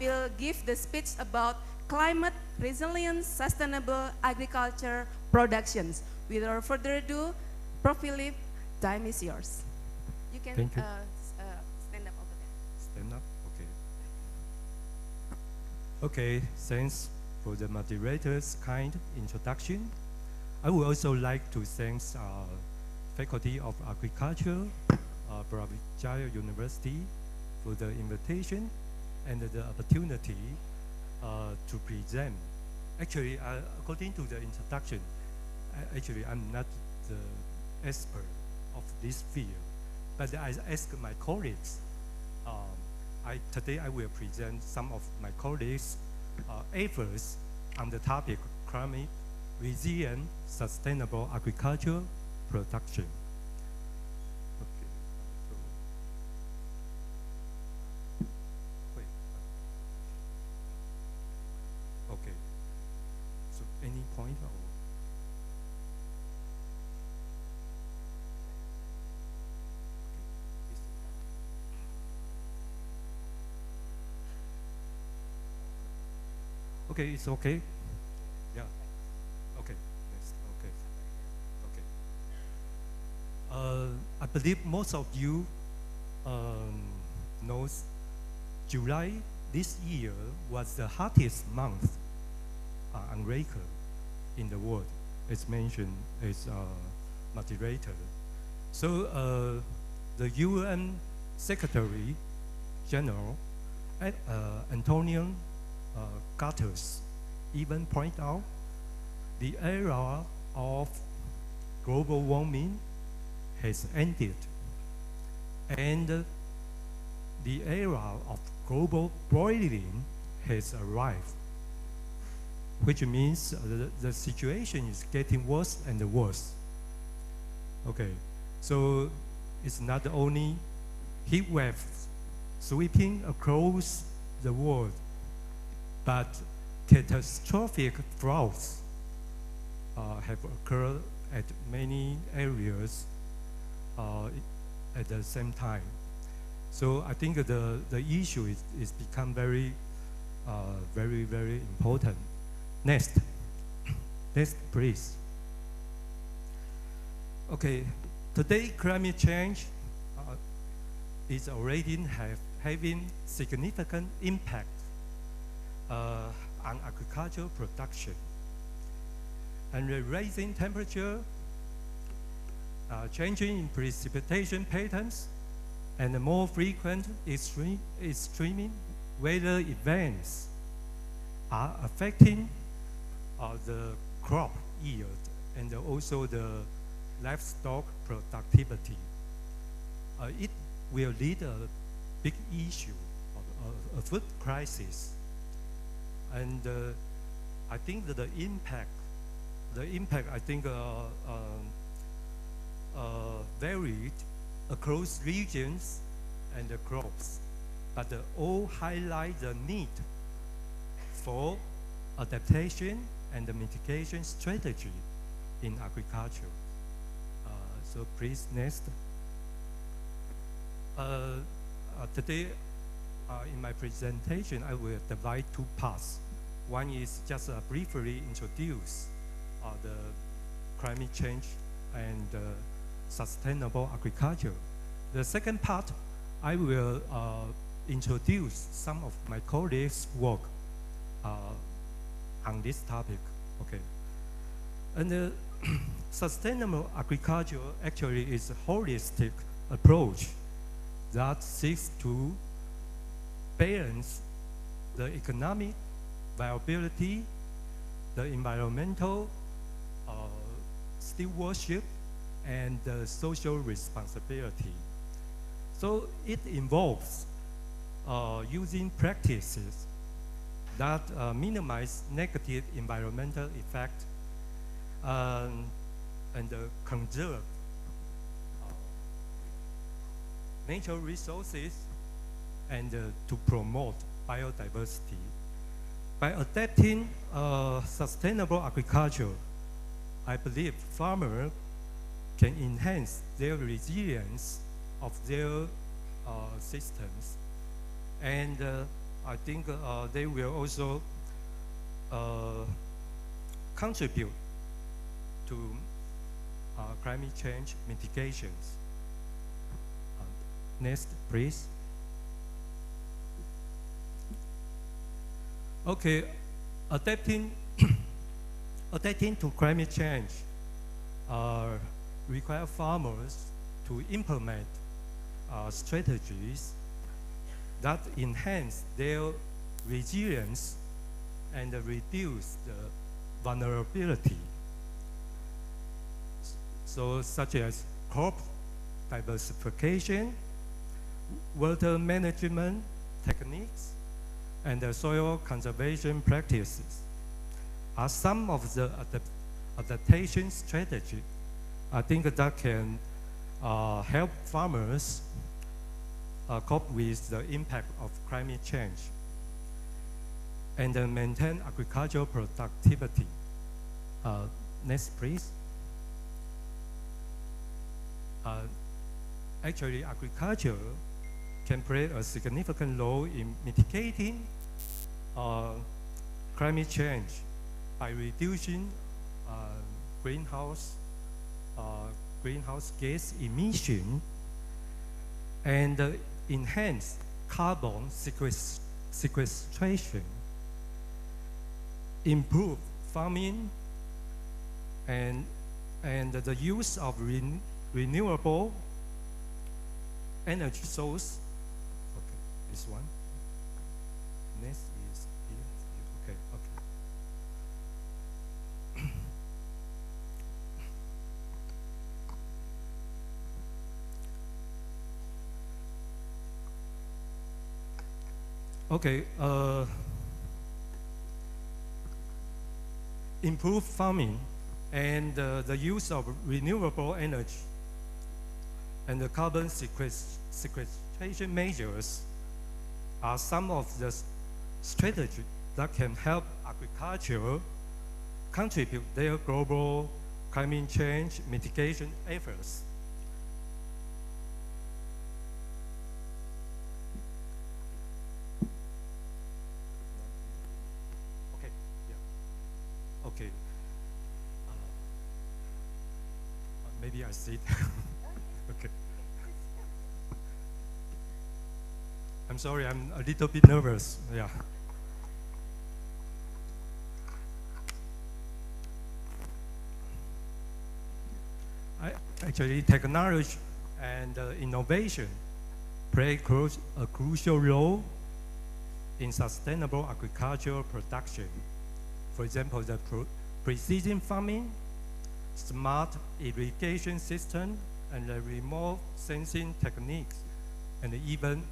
will give the speech about climate resilient sustainable agriculture productions. Without further ado, Prof. Philip, time is yours. You can Thank you. Stand up over there. Stand up, okay. Okay, thanks for the moderator's kind introduction. I would also like to thank Faculty of Agriculture, Brawijaya University for the invitation and the opportunity to present. Actually, according to the introduction, actually I'm not the expert of this field, but I asked my colleagues. Today I will present some of my colleagues' efforts on the topic climate resilient sustainable agriculture production. Okay. Wait. Okay. So any point or? Okay, it's okay. Yeah. Okay. Yes. Okay. Okay. I believe most of you knows July this year was the hottest month on record in the world. It's mentioned as moderator. So the UN Secretary General Antonio Guterres even point out the era of global warming has ended, and the era of global boiling has arrived, which means the situation is getting worse and worse. Okay, so it's not only heat waves sweeping across the world, but catastrophic droughts have occurred at many areas at the same time. So I think the issue is become very, very important. Next, please. Okay, today climate change is already having significant impact on agricultural production. And the rising temperature, changing in precipitation patterns, and the more frequent extreme weather events are affecting the crop yield and also the livestock productivity. It will lead a big issue of a food crisis. And I think that the impact I think varied across regions and the crops, but all highlight the need for adaptation and the mitigation strategy in agriculture. So please next. Today in my presentation I will divide two parts. One is just briefly introduce the climate change and sustainable agriculture. The second part, I will introduce some of my colleagues' work on this topic. Okay. And sustainable agriculture actually is a holistic approach that seeks to balance the economic viability, the environmental stewardship, and the social responsibility. So it involves using practices that minimize negative environmental effect and conserve natural resources and to promote biodiversity. By adapting sustainable agriculture, I believe farmers can enhance their resilience of their systems. And I think they will also contribute to climate change mitigations. Next, please. Okay, adapting to climate change require farmers to implement strategies that enhance their resilience and reduce the vulnerability. So such as crop diversification, water management techniques, and the soil conservation practices are some of the adaptation strategies I think that can help farmers cope with the impact of climate change and maintain agricultural productivity. Next, please. Actually, agriculture can play a significant role in mitigating climate change by reducing greenhouse gas emission and enhance carbon sequestration, improve farming, and the use of renewable energy source. Okay, this one. Next is here. Okay, okay. Okay. Improve farming and the use of renewable energy and the carbon sequestration measures are some of the strategies that can help agriculture contribute their global climate change mitigation efforts. Okay, yeah. Okay. Maybe I sit. I'm sorry, I'm a little bit nervous. Yeah. Actually, technology and innovation play a crucial role in sustainable agricultural production. For example, the precision farming, smart irrigation system, and the remote sensing techniques, and even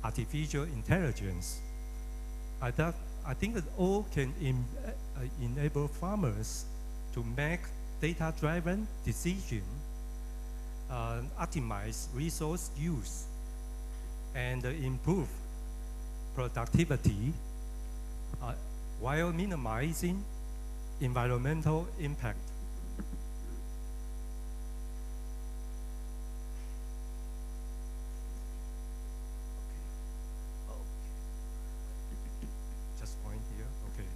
artificial intelligence. I think that all can enable farmers to make data-driven decisions, optimize resource use, and improve productivity while minimizing environmental impact. Just point here. Okay.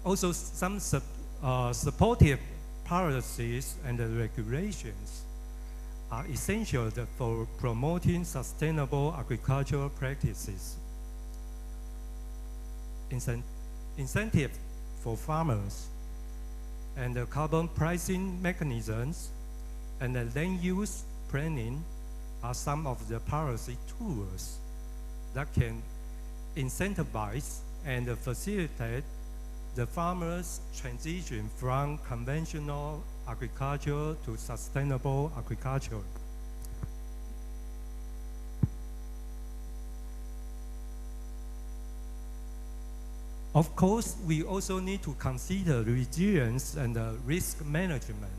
Also some supportive policies and regulations are essential for promoting sustainable agricultural practices. Incentive for farmers and the carbon pricing mechanisms and the land use planning are some of the policy tools that can incentivize and facilitate the farmers' transition from conventional agriculture to sustainable agriculture. Of course, we also need to consider resilience and risk management.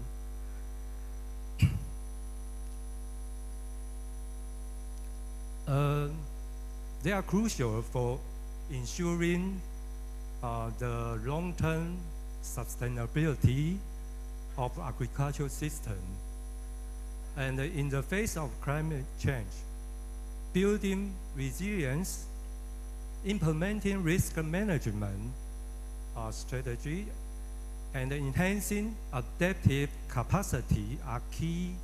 They are crucial for ensuring the long-term sustainability of agricultural system. And in the face of climate change, building resilience, implementing risk management strategy, and enhancing adaptive capacity are key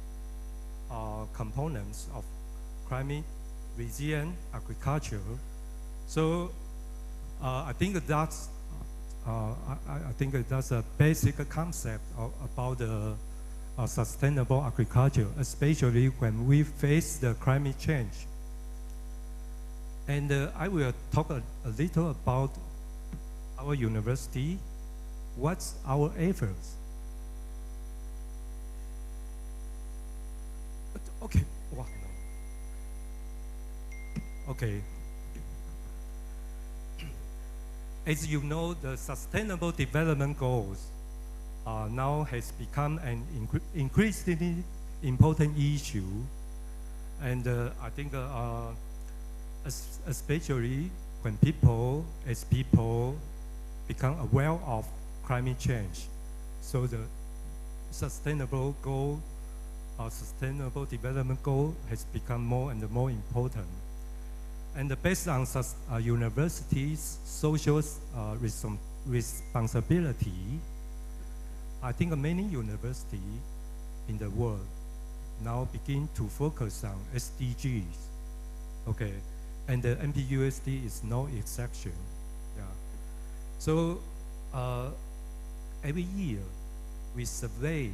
components of climate resilient agriculture. So I think that's a basic concept about the sustainable agriculture, especially when we face the climate change. And I will talk a little about our university. What's our efforts? Okay. Wow, no. Okay. As you know, the Sustainable Development Goals now has become an increasingly important issue. And I think especially when people become aware of climate change. So the sustainable development goal has become more and more important. And based on universities' social responsibility, I think many universities in the world now begin to focus on SDGs. Okay, and the NPUSD is no exception. Yeah. So every year we survey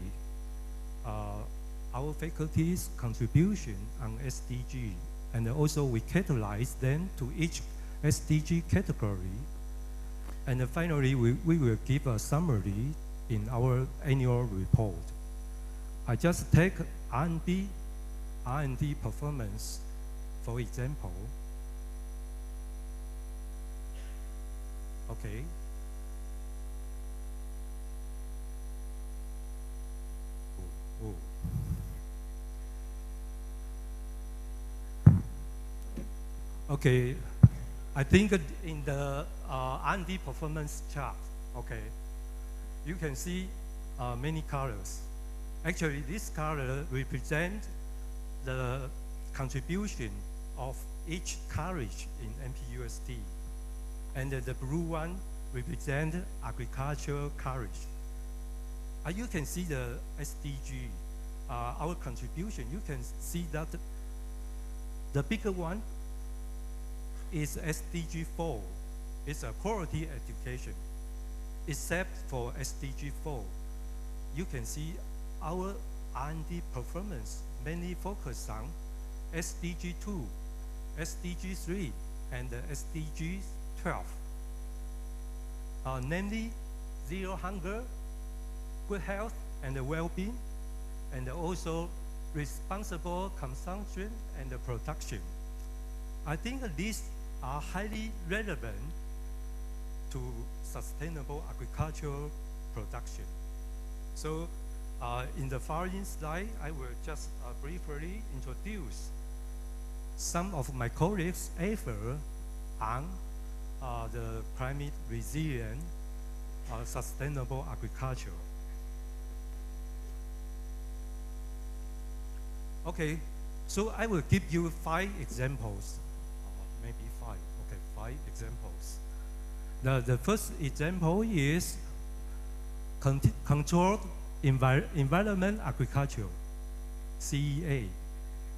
our faculty's contribution on SDG, and also we categorize them to each SDG category. And finally, we will give a summary in our annual report. I just take R&D performance, for example. Okay. Oh. Okay, I think in the R&D performance chart, okay, you can see many colors. Actually, this color represents the contribution of each college in NPUSD. And the blue one represents agricultural college. You can see the SDG our contribution, you can see that the bigger one is SDG 4. It's a quality education. Except for SDG 4, you can see our R&D performance mainly focused on SDG 2, SDG 3, and SDG 12. Namely, zero hunger, good health and well-being, and also responsible consumption and production. I think these are highly relevant to sustainable agricultural production. So in the following slide, I will just briefly introduce some of my colleagues' effort on the climate resilient sustainable agriculture. Okay, so I will give you 5 examples, maybe 5, okay, 5 examples. The first example is controlled environment agriculture, CEA.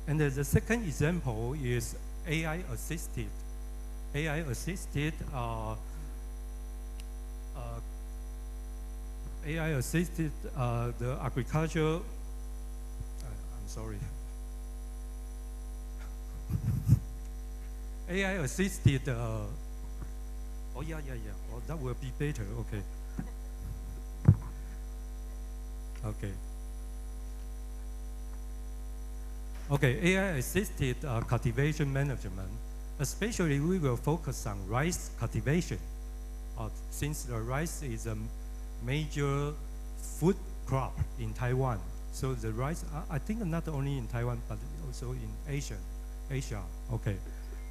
And the second example is AI-assisted the agriculture. I'm sorry. AI-assisted. Oh yeah. Oh, that will be better. Okay. Okay. Okay. AI-assisted cultivation management. Especially, we will focus on rice cultivation, since the rice is a major food crop in Taiwan. So the rice, I think not only in Taiwan, but also in Asia. Okay.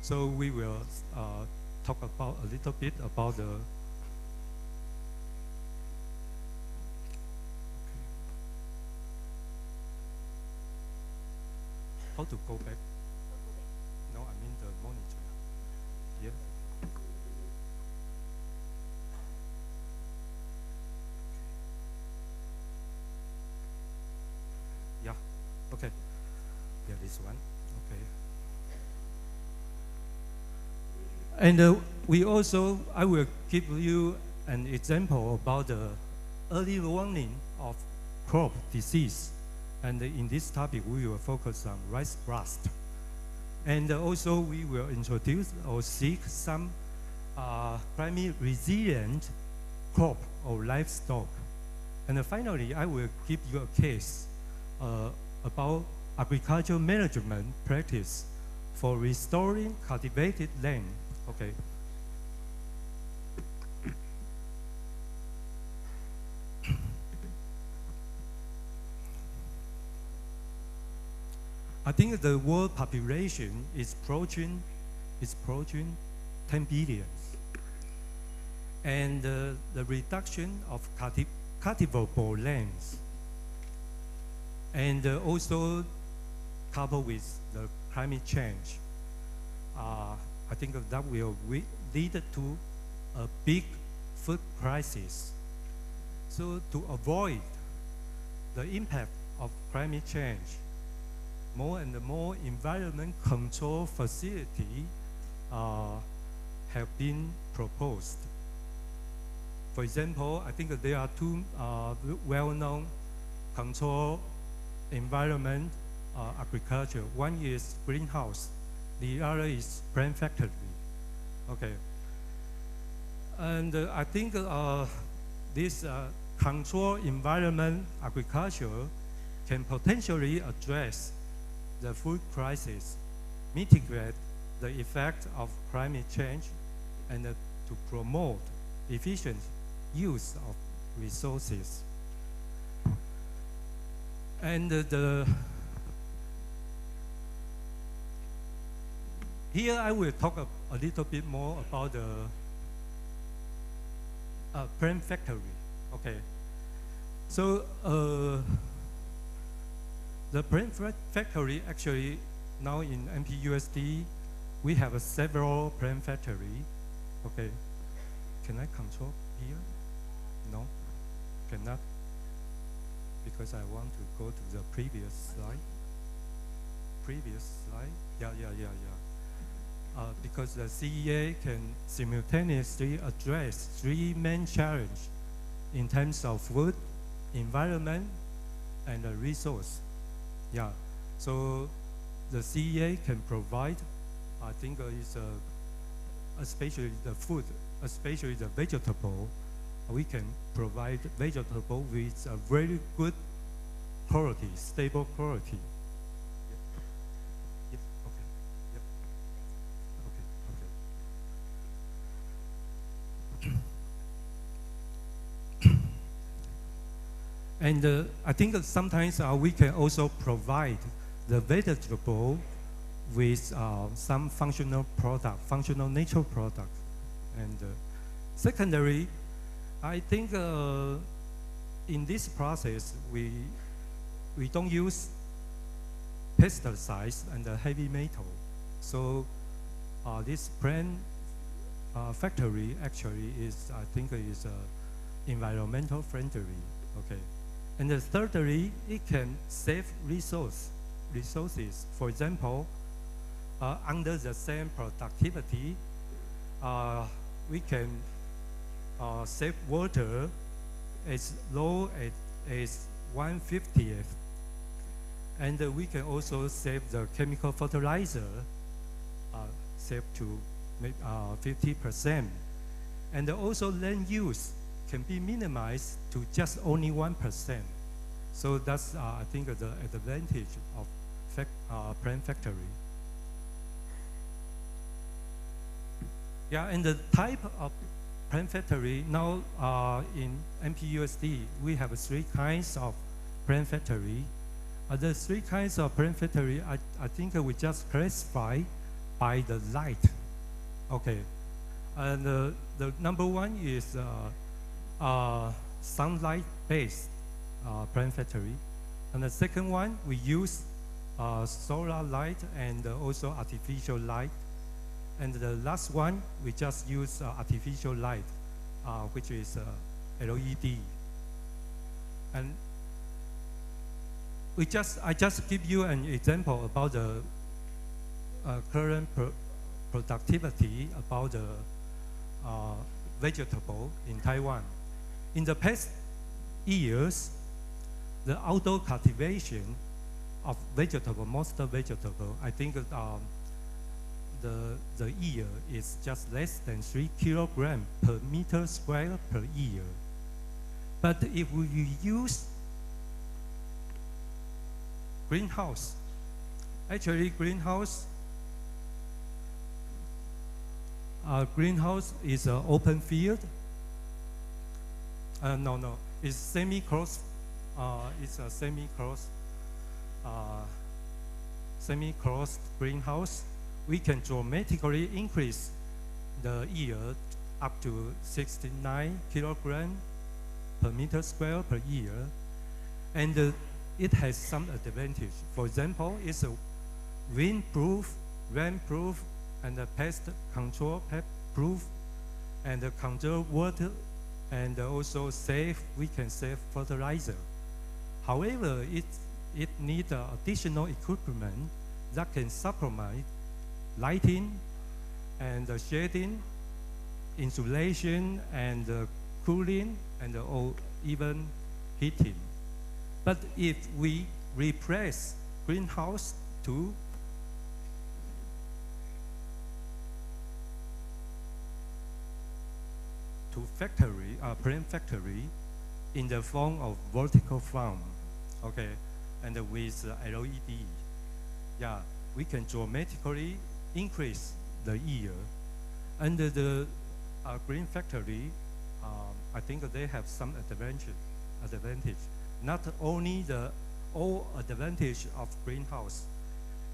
So we will talk about a little bit about the. How to go back? No, I mean the monitor. Yeah. Yeah. Okay. Yeah, this one. Okay. And we also, I will give you an example about the early warning of crop disease. And in this topic, we will focus on rice blast. And also, we will introduce or seek some climate resilient crop or livestock. And finally, I will give you a case about agricultural management practice for restoring cultivated land. Okay. I think the world population is approaching 10 billion. And the reduction of cultivable lands, and also coupled with the climate change, I think that will lead to a big food crisis. So to avoid the impact of climate change, more and more environment control facilities have been proposed. For example, I think there are 2 well-known control environment agriculture. One is greenhouse, the other is plant factory. Okay. And I think this control environment agriculture can potentially address the food crisis, mitigate the effect of climate change, and to promote efficient use of resources. And here I will talk a little bit more about the plant factory. Okay. So the plant factory, actually now in MPUSD, we have several plant factory. Okay. Can I control here? No, cannot. because I want to go to the previous slide. Previous slide. Yeah. Because the CEA can simultaneously address three main challenges in terms of food, environment, and resource. Yeah, so the CEA can provide, I think is especially the food, especially the vegetable. We can provide vegetable with a very good quality, stable quality. Yes, okay, yep. Okay. And I think that sometimes we can also provide the vegetable with some functional product, functional natural product. And secondary, I think in this process, we don't use pesticides and heavy metal. So this plant factory actually is, I think, is environmental friendly. Okay. And thirdly, it can save resources. For example, under the same productivity, we can save water as low as 1/50th. And we can also save the chemical fertilizer, save to 50%. And also land use can be minimized to just only 1%. So that's, I think, the advantage of plant factory. Yeah, and the type of plant factory, now in MPUSD, we have three kinds of plant factory. The three kinds of plant factory, I think we just classify by the light. Okay, and the number one is sunlight-based plant factory. And the second one, we use solar light and also artificial light. And the last one, we just use artificial light, which is LED. And I just give you an example about the current productivity about the vegetable in Taiwan. In the past years, the outdoor cultivation of vegetable, most vegetable, I think the year is just less than 3 kilograms per meter square per year. But if we use greenhouse, actually greenhouse is an open field. No, it's semi-closed. It's a semi-closed greenhouse. We can dramatically increase the yield up to 69 kilograms per meter square per year. And it has some advantage. For example, it's a wind-proof, rain-proof, and pest control proof, and control water, and also we can save fertilizer. However, it needs additional equipment that can supplement lighting and shading, insulation and cooling, and even heating. But if we replace greenhouse to factory, plant factory, in the form of vertical farm, okay, and with LED, yeah, we can dramatically increase the yield. And the green factory, I think they have some advantage. Not only the advantage of greenhouse,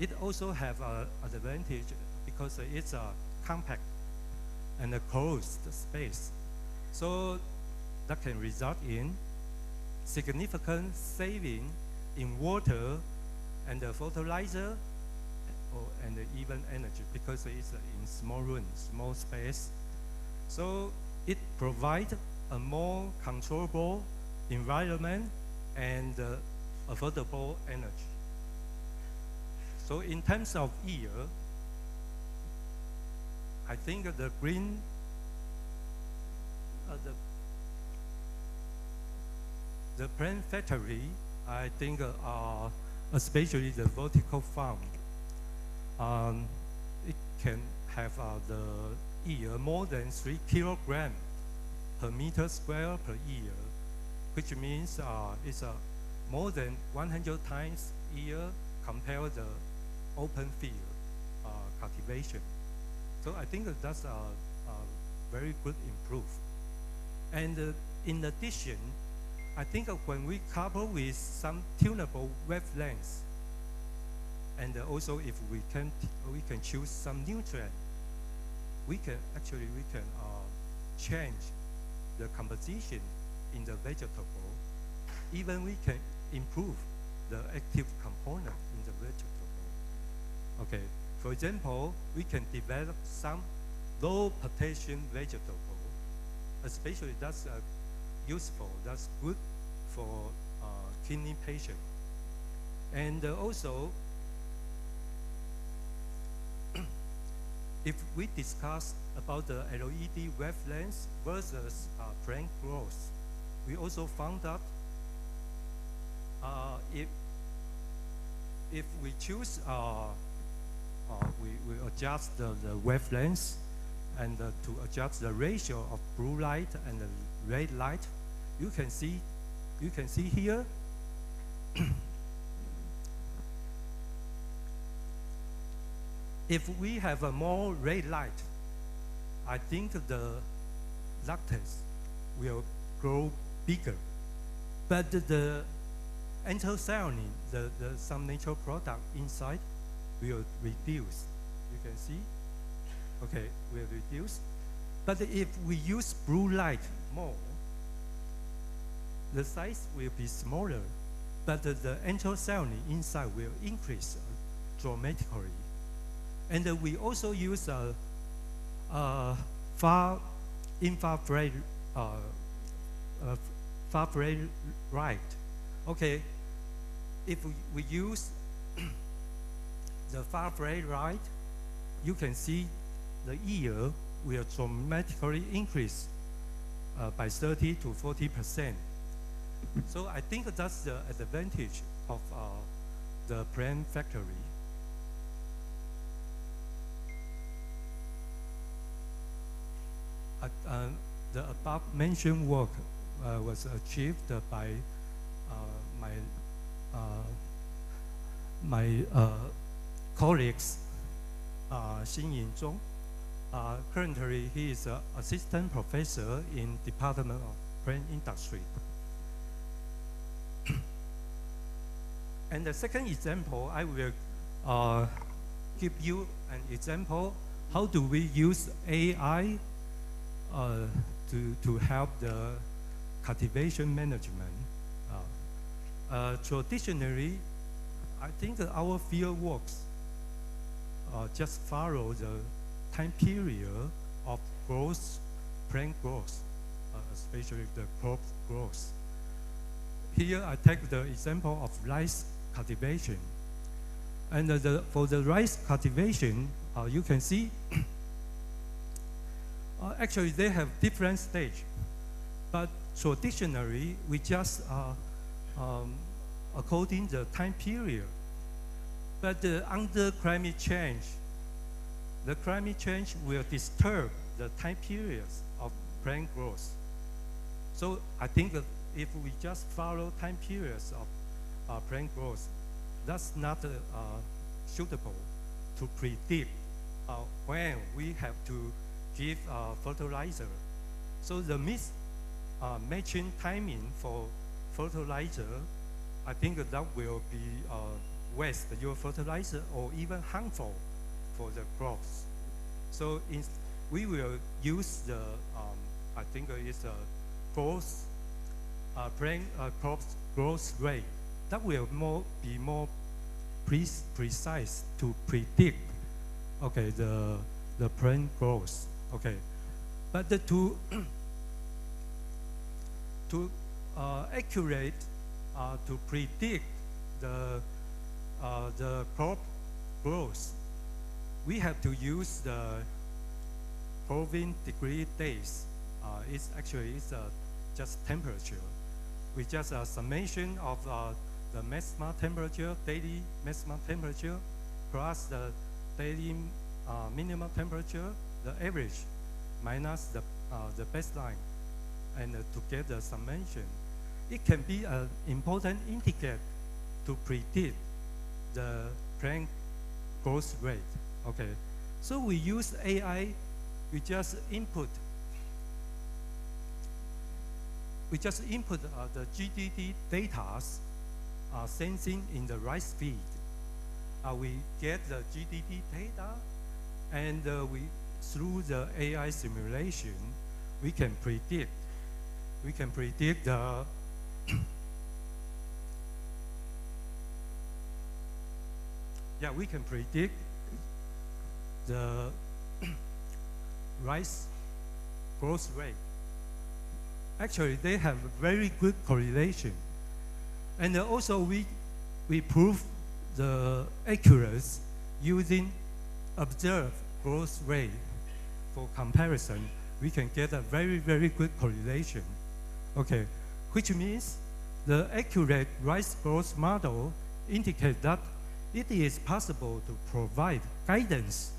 it also have an advantage because it's a compact and a closed space. So that can result in significant saving in water and fertilizer and even energy because it's in small room, small space. So it provides a more controllable environment and affordable energy. So in terms of yield, I think the green, the plant factory, I think especially the vertical farm, it can have the yield more than 3 kilograms per meter square per year, which means it's more than 100 times yield compared to the open field cultivation. So I think that's a very good improve. And in addition, I think when we couple with some tunable wavelengths, and also if we can choose some nutrient, we can change the composition in the vegetable. Even we can improve the active component in the vegetable. Okay, for example, we can develop some low potassium vegetable, especially that's useful, that's good for kidney patient. And also, if we discuss about the LED wavelengths versus plant growth, we also found that if we choose, we adjust the wavelengths and to adjust the ratio of blue light and the red light, you can see here. If we have a more red light, I think the lactase will grow bigger. But the anthocyanin, some natural product inside, will reduce. You can see, okay, will reduce. But if we use blue light more, the size will be smaller, but the anthocyanin inside will increase dramatically. And we also use far infrared light. Okay, if we use the far infrared light, you can see the yield will dramatically increase by 30 to 40%. So I think that's the advantage of the plant factory. The above mentioned work was achieved by my colleagues, Xin Yinzhong. Currently, he is an assistant professor in Department of Plant Industry. And the second example, I will give you an example. How do we use AI to help the cultivation management? Traditionally, I think that our field works just follow the time period of growth, plant growth, especially the crop growth. Here I take the example of rice cultivation. And for the rice cultivation, you can see actually they have different stage, but traditionally we just according the time period. But under climate change, the climate change will disturb the time periods of plant growth. So I think that if we just follow time periods of plant growth, that's not suitable to predict when we have to give fertilizer. So the matching timing for fertilizer, I think that will be waste your fertilizer or even harmful for the crops. So we will use the, I think it's a growth, plant crops growth rate. That will be more precise to predict, okay, the plant growth. Okay, but to accurate to predict the crop growth, we have to use the Kelvin degree days. It's actually just temperature. We just a summation of the maximum temperature, daily maximum temperature, plus the daily minimum temperature, the average, minus the baseline, and to get the summation. It can be an important indicator to predict the plant growth rate. Okay, so we use AI. We just input the GDT data sensing in the rice field. We get the GDT data, and through the AI simulation, we can predict the we can predict the rice growth rate. Actually, they have very good correlation. And also we prove the accuracy using observed growth rate. For comparison, we can get a very, very good correlation. Okay, which means the accurate rice growth model indicates that it is possible to provide guidance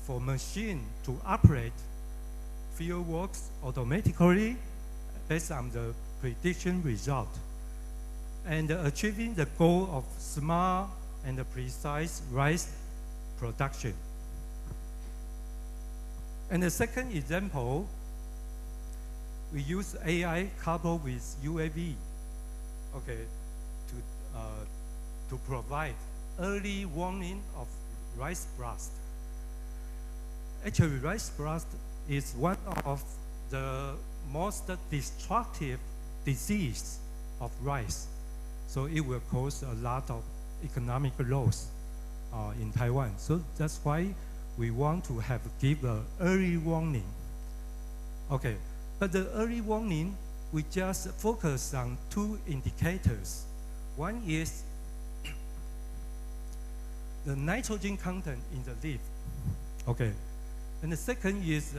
for machine to operate field works automatically based on the prediction result, and achieving the goal of smart and precise rice production. And the second example, we use AI coupled with UAV, okay, to provide early warning of rice blast. Actually, rice blast is one of the most destructive disease of rice. So it will cause a lot of economic loss in Taiwan. So that's why we want to give an early warning. Okay, but the early warning, we just focus on two indicators. One is the nitrogen content in the leaf. Okay, and the second is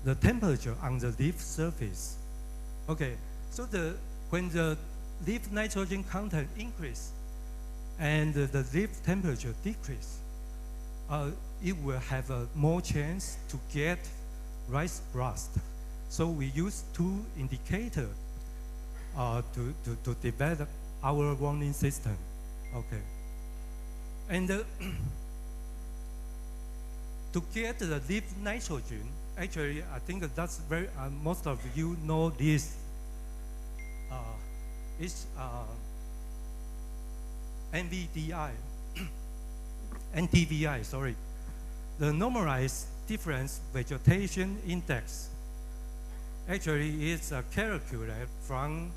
the temperature on the leaf surface. Okay, so when the leaf nitrogen content increase and the leaf temperature decrease, it will have a more chance to get rice blast. So we use two indicators to develop our warning system. Okay, and to get the leaf nitrogen, actually, I think that's very, most of you know this. It's NTVI, sorry. The normalized difference vegetation index actually is calculated from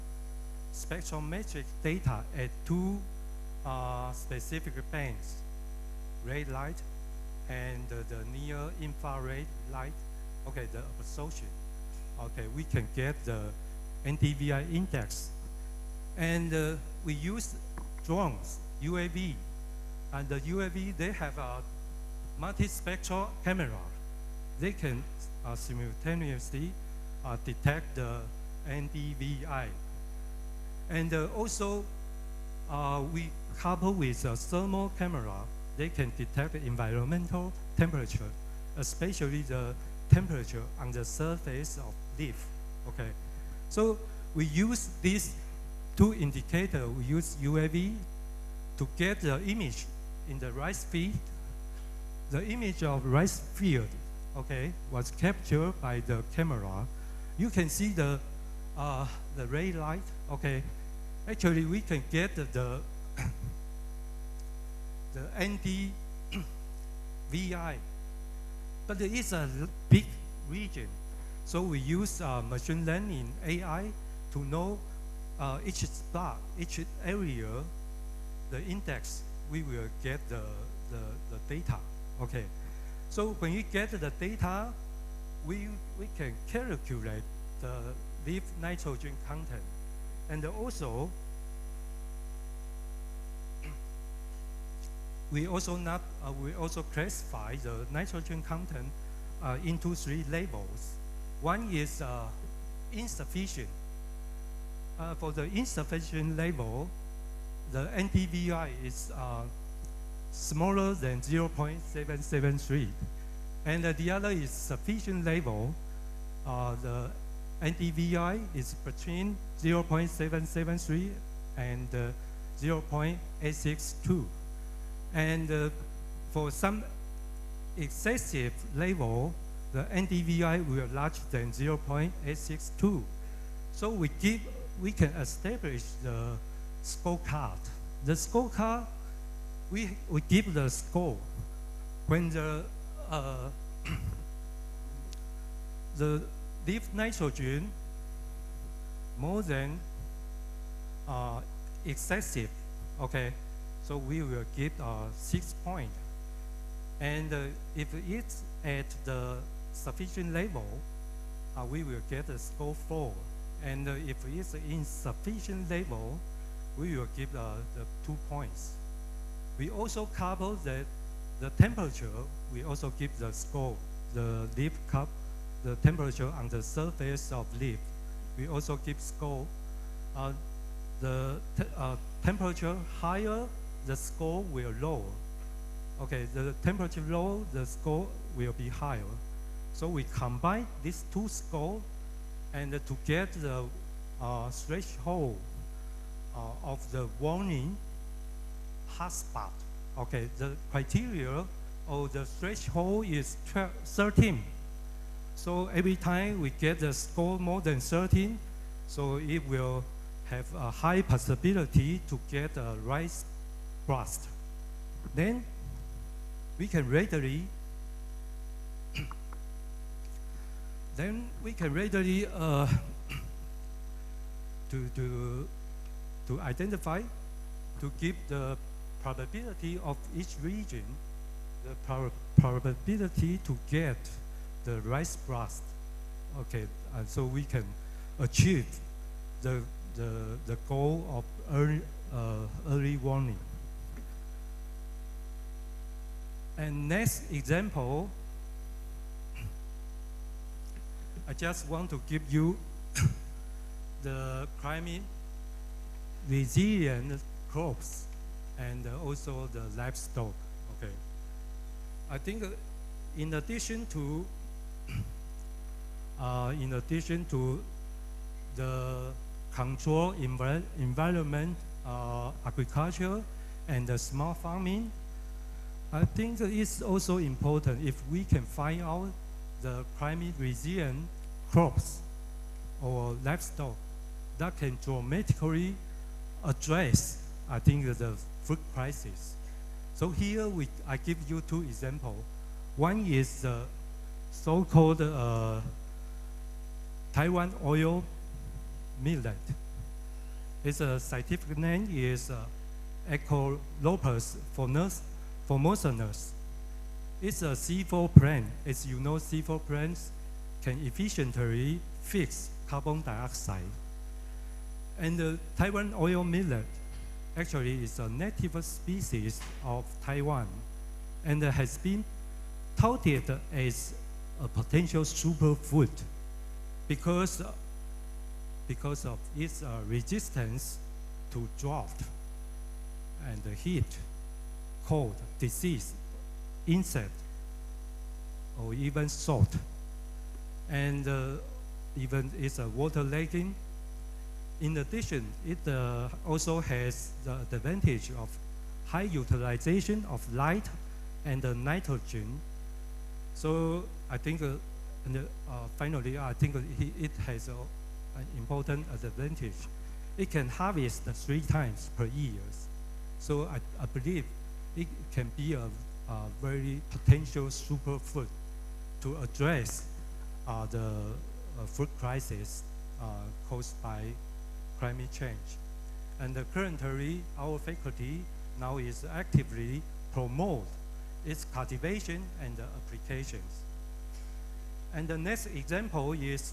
spectrometric data at two specific bands, red light and the near infrared light. Okay, the absorption. Okay, we can get the NTVI index. And we use drones, UAV. And the UAV, they have a multispectral camera. They can simultaneously detect the NTVI. And also, we couple with a thermal camera. They can detect environmental temperature, especially the temperature on the surface of leaf. Okay, so we use these two indicators. We use UAV to get the image in the rice field. The image of rice field, okay, was captured by the camera. You can see the red light. Okay, actually we can get the NTVI, but it is a big region. So we use machine learning AI to know each spot, each area, the index, we will get the data. Okay, so when you get the data, we can calculate the leaf nitrogen content And also, we also classify the nitrogen content into 3 levels. One is insufficient. For the insufficient level, the NDVI is smaller than 0.773. And the other is sufficient level. The NDVI is between 0.773 and 0.862. And for some excessive level, the NDVI will larger than 0.862. So we can establish the scorecard. The scorecard, we give the score when the leaf nitrogen more than excessive, okay? So we will give 6 points. And if it's at the sufficient level, we will get a score 4. And if it's insufficient level, we will give the 2 points. We also cover the temperature. We also give the score, the leaf cup, the temperature on the surface of leaf. We also give score. The temperature higher, the score will lower. Okay, the temperature low, the score will be higher. So we combine these 2 scores and to get the threshold of the warning hotspot. Okay, the criteria or the threshold is 13. So every time we get the score more than 13, so it will have a high possibility to get a rice rust. Then we can readily to identify, to give the probability of each region, the probability to get the rice rust. Okay, so we can achieve the goal of early warning. And next example, I just want to give you the climate resilient crops and also the livestock. Okay, I think in addition to the control environment agriculture and the smart farming, I think it's also important if we can find out the climate resilient crops or livestock that can dramatically address, I think, the food crisis. So here I give you 2 examples. One is the so-called Taiwan oil millet. Its scientific name is Echolopus formosanus. It's a C4 plant. As you know, C4 plants can efficiently fix carbon dioxide. And the Taiwan oil millet actually is a native species of Taiwan and has been touted as a potential superfood because of its resistance to drought and heat, cold, disease, insect, or even salt. And even it's a water lagging. In addition, it also has the advantage of high utilization of light and nitrogen. So I think, finally, I think it has an important advantage. It can harvest 3 times per year. So I believe it can be a very potential superfood to address the food crisis caused by climate change. And currently, our faculty now is actively promote its cultivation and applications. And the next example is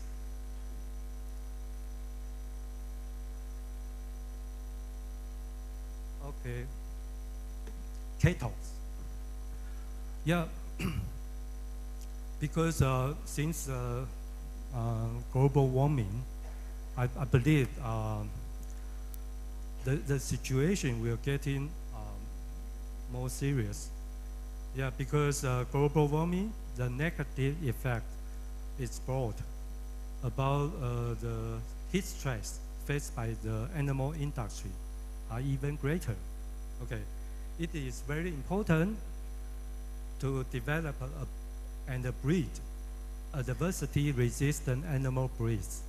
okay, cattle. Yeah, because since global warming, I believe the situation will getting more serious. Yeah, because global warming, the negative effect is broad about the heat stress faced by the animal industry are even greater. Okay, it is very important to develop and breed a diversity-resistant animal breeds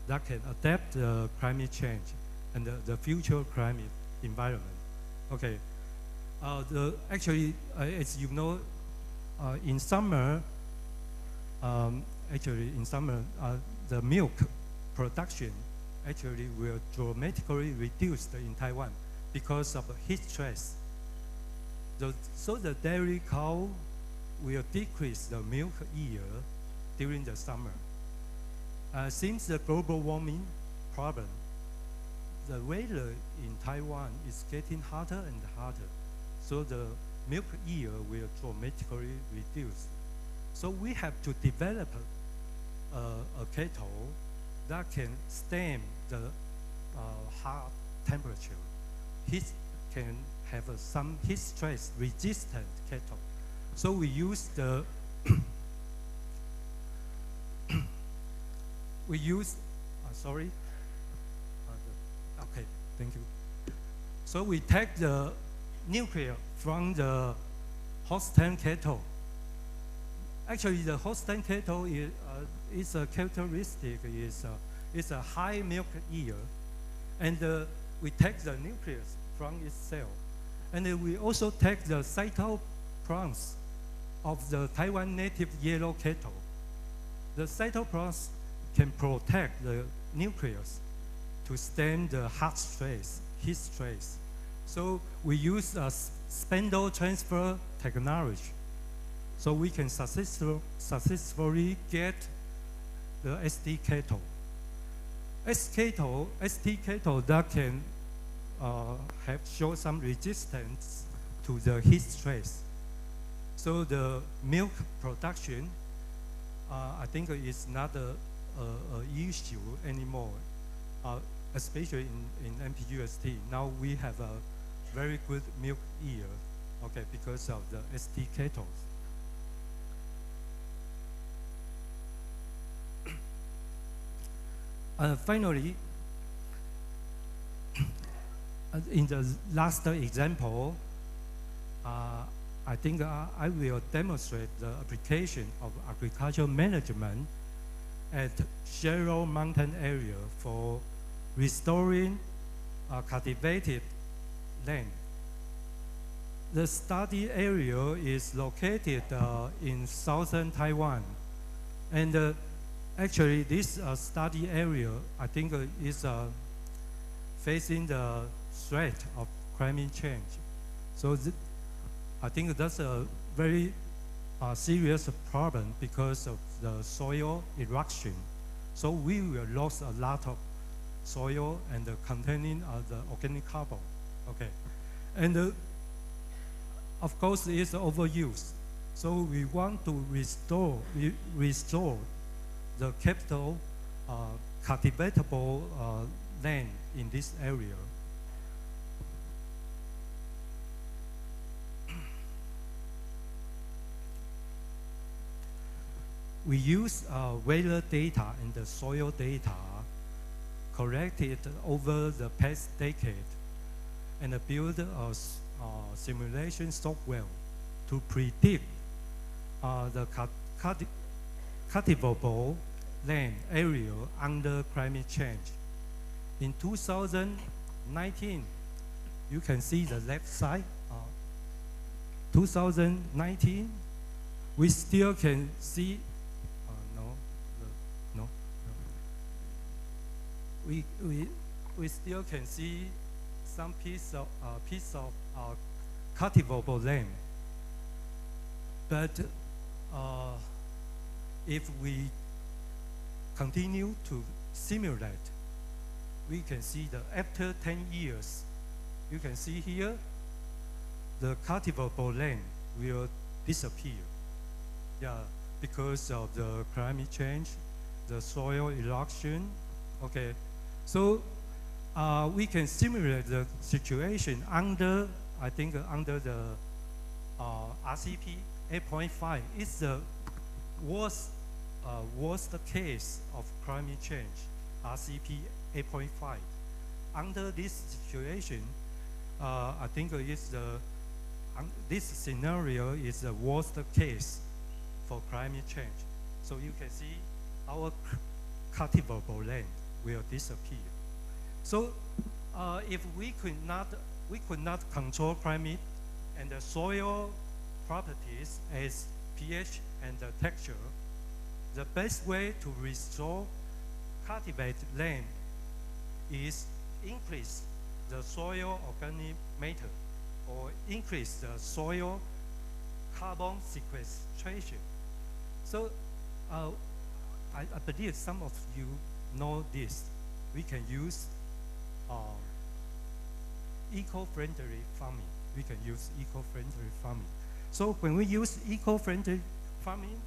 that can adapt to climate change and the future climate environment. Okay, actually, as you know, in summer, the milk production actually will dramatically reduce in Taiwan because of heat stress. So the dairy cow will decrease the milk yield during the summer. Since the global warming problem, the weather in Taiwan is getting hotter and hotter. So the milk yield will dramatically reduce. So we have to develop a cattle that can stand the hot temperature. Heat can have some heat stress resistant cattle. So we use the okay, thank you. So we take the nuclear from the Holstein cattle. Actually, the Holstein cattle is a characteristic is a high milk yield, and we take the nucleus from its cell, and we also take the cytoplasm of the Taiwan native yellow cattle. The cytoplasm can protect the nucleus to stand the heat stress. So we use a spindle transfer technology, so we can successfully get the ST cattle. ST cattle that can show some resistance to the heat stress. So the milk production, I think is not a issue anymore, especially in MPUST. Now we have a very good milk yield, okay, because of the ST cattle. Finally, in the last example, I think I will demonstrate the application of agricultural management at shallow mountain area for restoring cultivated land. The study area is located in southern Taiwan, and actually this study area, I think, is facing the threat of climate change. So I think that's a very serious problem because of the soil erosion. So we will lose a lot of soil and containing the organic carbon. Okay, and of course it's overuse. So we want to restore the capital cultivatable land in this area. We use weather data and the soil data collected over the past decade and build a simulation software to predict the cultivable land area under climate change. In 2019, you can see the left side. 2019, we still can see. We still can see some piece of cultivable land, but if we continue to simulate, we can see that after 10 years, you can see here, the cultivable land will disappear. Yeah, because of the climate change, the soil erosion. Okay, so we can simulate the situation under, I think, under the RCP 8.5. It's the worst case of climate change, RCP 8.5. Under this situation, I think this scenario is the worst case for climate change. So you can see our cultivable land will disappear. So if we could not control climate and the soil properties as pH and the texture, the best way to restore cultivated land is increase the soil organic matter or increase the soil carbon sequestration. So I believe some of you know this. We can use eco-friendly farming. We can use eco-friendly farming. So when we use eco-friendly farming,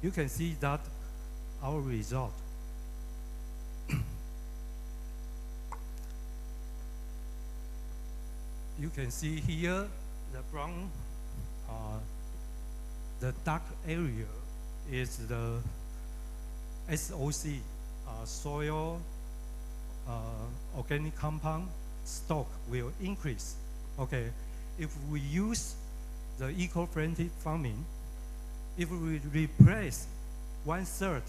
you can see that our result. You can see here the brown, the dark area is the SOC, soil organic compound stock will increase. Okay, if we use the eco-friendly farming, if we replace 1/3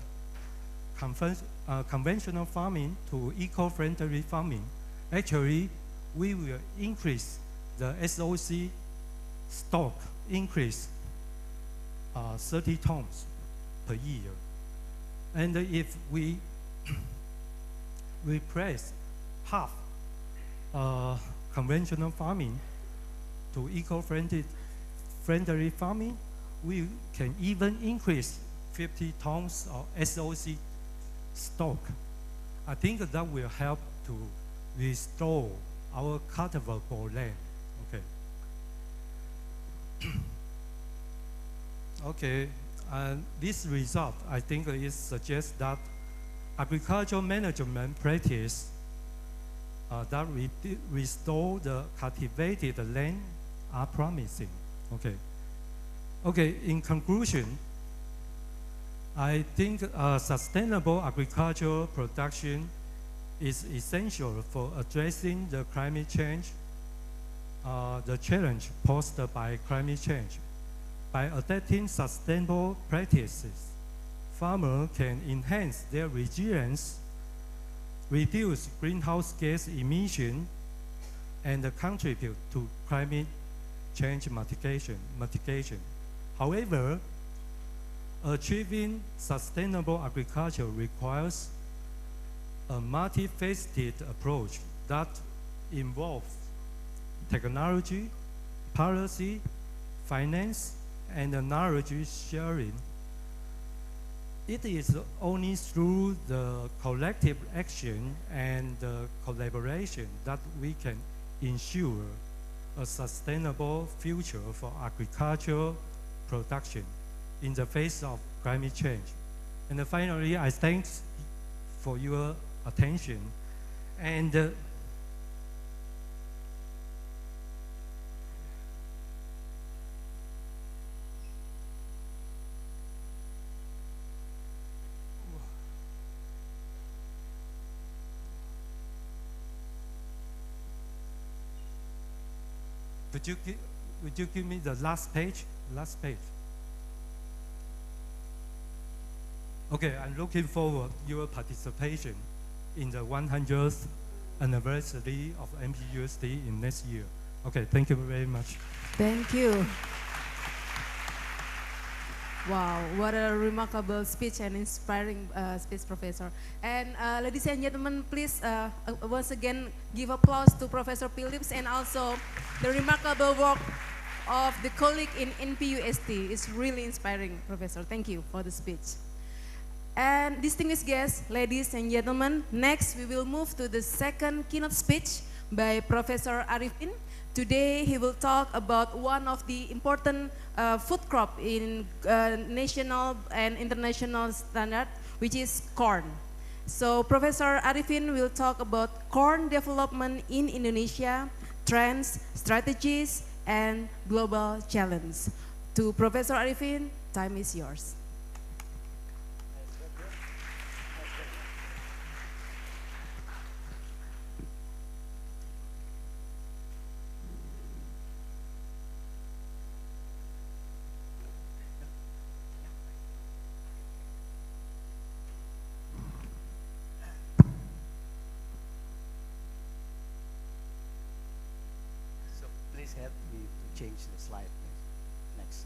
conventional farming to eco-friendly farming, actually we will increase the SOC stock increase 30 tons per year. And if we replace half conventional farming to eco-friendly farming, we can even increase 50 tons of SOC stock. I think that will help to restore our cultivable land. Okay. Okay, and this result, I think, suggests that agricultural management practice that restore the cultivated land are promising. Okay. Okay, in conclusion, I think sustainable agricultural production is essential for addressing the climate change, the challenge posed by climate change. By adapting sustainable practices, farmers can enhance their resilience, reduce greenhouse gas emission, and contribute to climate change mitigation. However, achieving sustainable agriculture requires a multifaceted approach that involves technology, policy, finance, and knowledge sharing. It is only through the collective action and collaboration that we can ensure a sustainable future for agricultural production in the face of climate change. And finally, I thank for your attention. And would you give me the last page? Last page. Okay, I'm looking forward to your participation in the 100th anniversary of MPUSD in next year. Okay, thank you very much. Thank you. Wow, what a remarkable speech and inspiring speech, Professor. And ladies and gentlemen, please once again give applause to Professor Phillips and also the remarkable work of the colleague in NPUSD. It's really inspiring, Professor. Thank you for the speech. And distinguished guests, ladies and gentlemen, next we will move to the second keynote speech by Professor Arifin. Today he will talk about one of the important food crop in national and international standard, which is corn. So Professor Arifin will talk about corn development in Indonesia, trends, strategies, and global challenge. To Professor Arifin, time is yours. Please help me to change the slide. Next.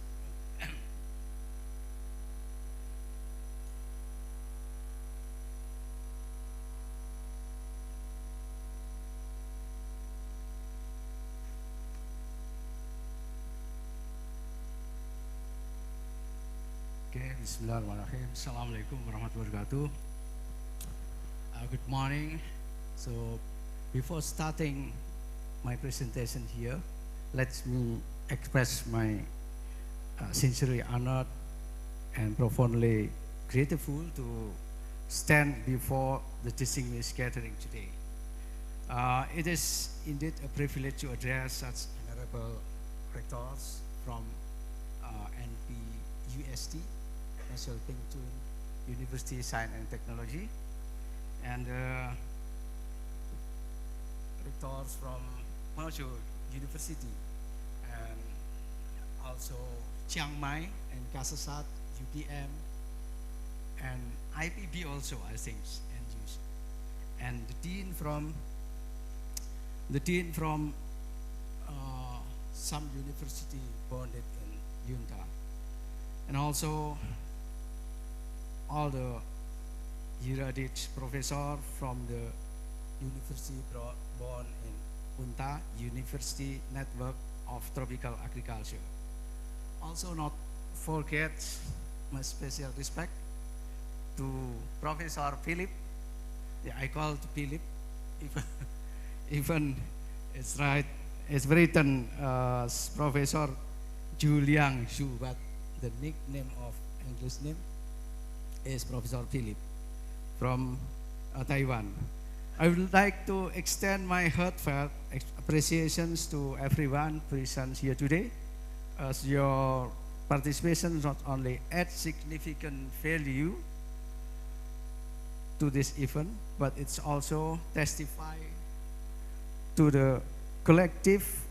Okay, Bismillahirrahmanirrahim. Assalamualaikum warahmatullahi wabarakatuh. Good morning. So, before starting my presentation here, let me express my sincerely honored and profoundly grateful to stand before the distinguished gathering today. It is indeed a privilege to address such honorable rectors from NPUST, National Pingtun University Science and Technology, and rectors from Malaysia University, and also Chiang Mai and Kasasat, UPM, and IPB also, I think, and the dean from some university bonded in UNTA, and also all the erudite professor from the university born in UNTA, University Network of Tropical Agriculture. Also not forget my special respect to Professor Philip. Yeah, I called Philip, even it's right, it's written as Professor Juliang Xu, but the nickname of English name is Professor Philip from Taiwan. I would like to extend my heartfelt appreciations to everyone present here today, as your participation not only adds significant value to this event, but it's also testify to the collective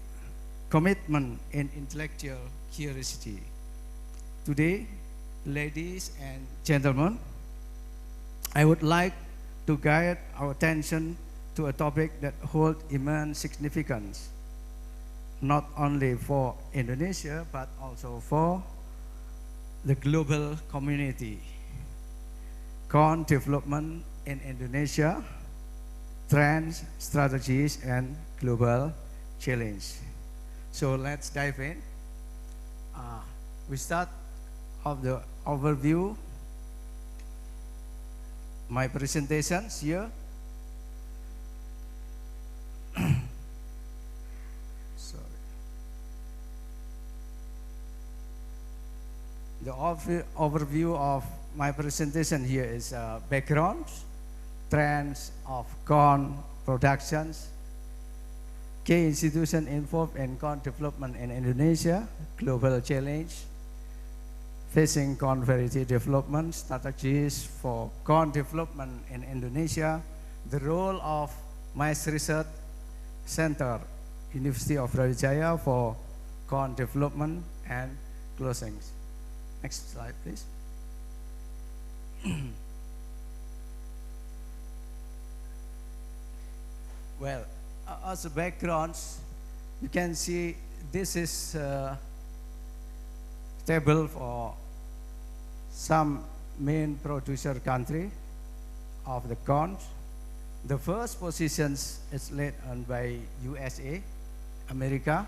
commitment and intellectual curiosity. Today, ladies and gentlemen, I would like to guide our attention to a topic that holds immense significance, not only for Indonesia, but also for the global community. Corn development in Indonesia, trends, strategies, and global challenge. So let's dive in. We start of the overview my presentations here. Sorry. The overview of my presentation here is background, trends of corn productions, key institutions involved in corn development in Indonesia, global challenge, facing corn variety development, strategies for corn development in Indonesia, the role of my research center, University of Brawijaya for corn development, and closings. Next slide, please. Well, as a background, you can see this is a table for some main producer country of the corn. The first positions is led on by USA, America.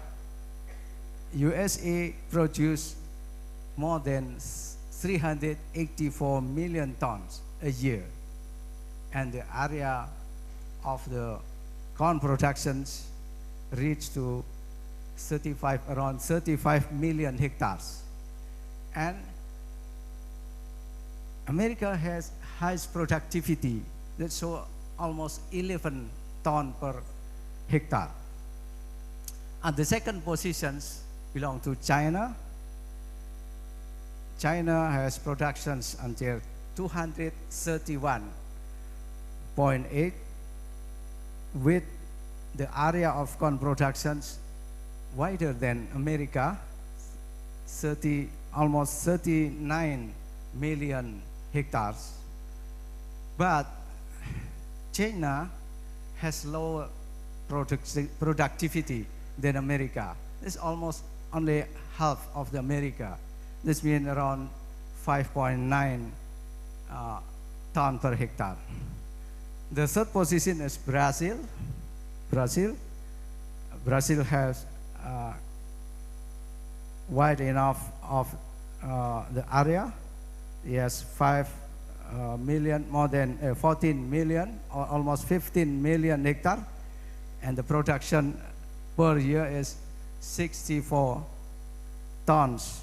USA produced more than 384 million tons a year, and the area of the corn productions reach to around 35 million hectares. And America has highest productivity, that's so almost 11 ton per hectare. And the second positions belong to China. China has productions until 231.8, with the area of corn productions wider than America, almost 39 million hectares. But China has lower productivity than America. It's almost only half of the America. This means around 5.9 ton per hectare. The third position is Brazil. Brazil has wide enough of the area. It has 5 million, more than 14 million, or almost 15 million hectare, and the production per year is 64 tons.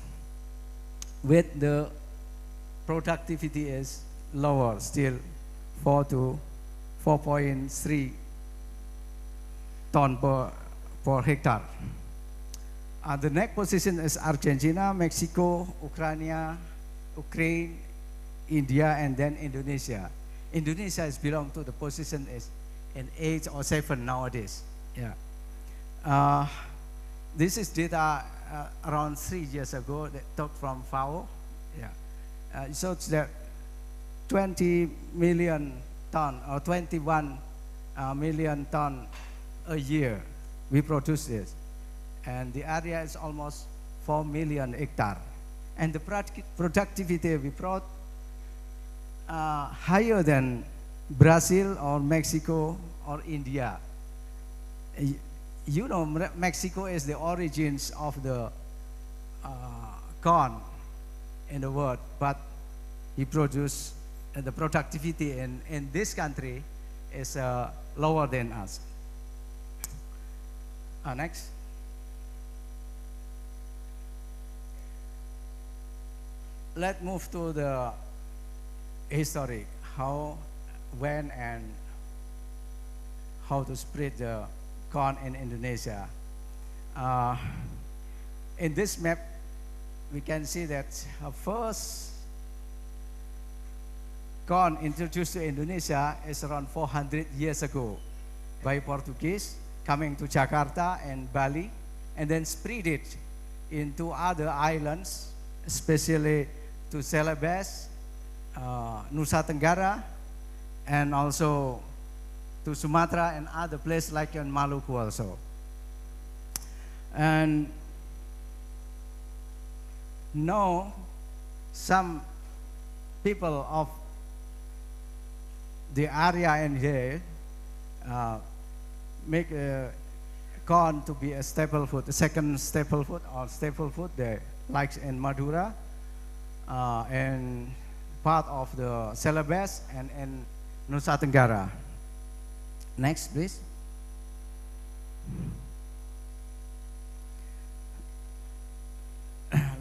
With the productivity is lower, still 4.3 ton per hectare. The next position is Argentina, Mexico, Ukraine, India, and then Indonesia. Indonesia has belonged to the position is in 8 or 7 nowadays. Yeah. This is data around 3 years ago that took from FAO. Yeah. It shows that 20 million ton or 21 million ton a year we produce this, and the area is almost 4 million hectare, and the productivity we brought higher than Brazil or Mexico or India. You know, Mexico is the origins of the corn in the world, but he produce the productivity in this country is lower than us. Next. Let's move to the history, how, when, and how to spread the corn in Indonesia. In this map, we can see that first corn introduced to Indonesia is around 400 years ago by Portuguese, coming to Jakarta and Bali, and then spread it into other islands, especially to Celebes, Nusa Tenggara, and also to Sumatra and other places like in Maluku also. And now some people of the area in here make corn to be a staple food, the second staple food or staple food there, like in Madura, and part of the Celebes and in Nusa Tenggara. Next, please.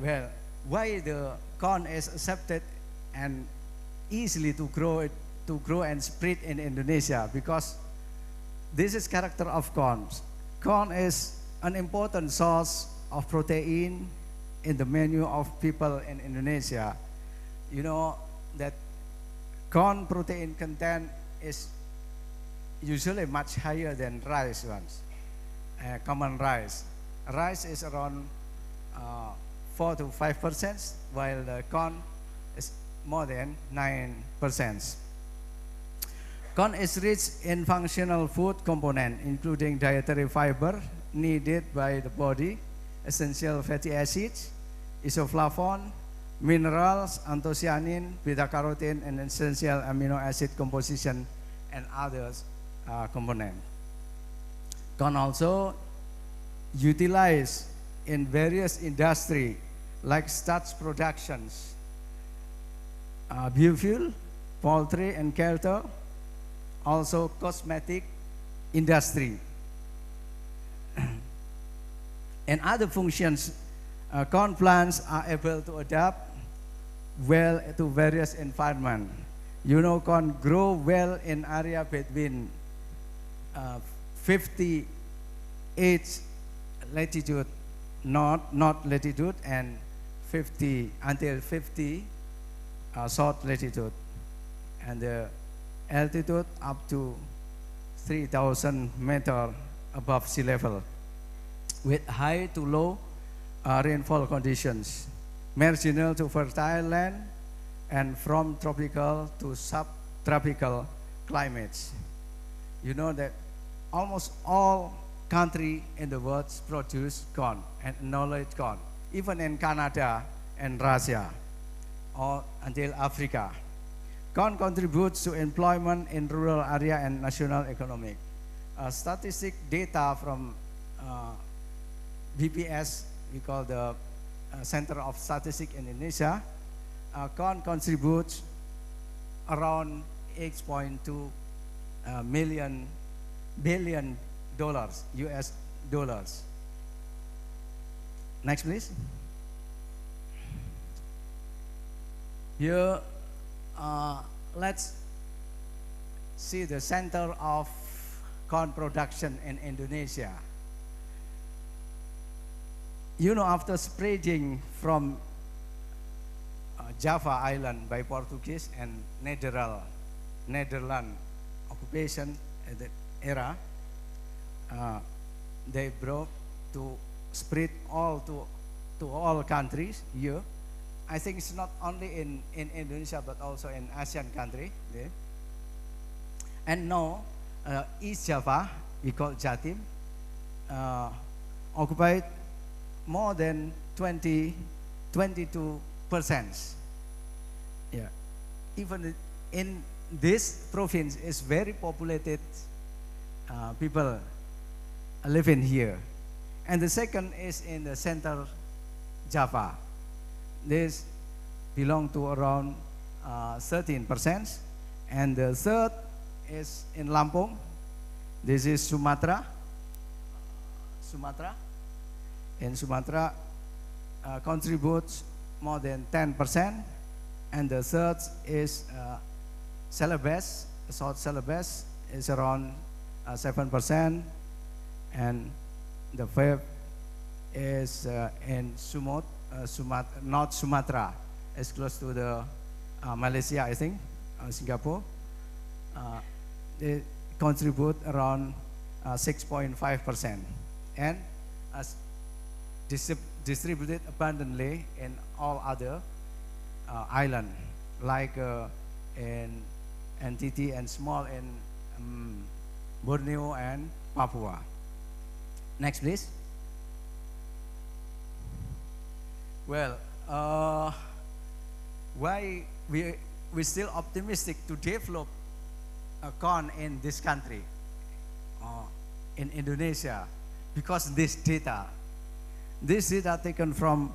Well, why the corn is accepted and easily to grow and spread in Indonesia? Because this is character of corn. Corn is an important source of protein in the menu of people in Indonesia. You know that corn protein content is usually much higher than rice ones, common rice. Rice is around 4 to 5%, while the corn is more than 9%. Corn is rich in functional food component, including dietary fiber needed by the body, essential fatty acids, isoflavone, minerals, anthocyanin, beta-carotene, and essential amino acid composition, and others components. Corn also utilized in various industry like starch productions, biofuel, poultry and cattle, also cosmetic industry. And other functions, corn plants are able to adapt well to various environments. You know, corn grow well in area between 58 latitude north latitude and 50 until 50 south latitude, and the altitude up to 3,000 meters above sea level, with high to low rainfall conditions, marginal to fertile land, and from tropical to subtropical climates. You know that almost all countries in the world produce corn and acknowledge corn, even in Canada and Russia, or until Africa. Corn contributes to employment in rural area and national economic. Statistic data from BPS, we call the Center of Statistics in Indonesia, corn contributes around 8.2 billion dollars, US dollars. Next, please. Here, let's see the center of corn production in Indonesia. You know, after spreading from Java Island by Portuguese and Netherlands occupation at that era, they brought to spread all to all countries here. I think it's not only in Indonesia but also in ASEAN country there. And now East Java, we call Jatim, occupied more than 22%. Yeah, even in this province is very populated. People living here, and the second is in the center Java. This belong to around 13%, and the third is in Lampung. This is Sumatra. In Sumatra contributes more than 10%, and the third is Celebes. South Celebes is around 7%, and the fifth is in North Sumatra. It's close to the Malaysia, I think, Singapore. They contribute around 6.5%, and distributed abundantly in all other islands, like in NTT and small in Borneo and Papua. Next, please. Well, why we still optimistic to develop corn in this country, in Indonesia? Because this data taken from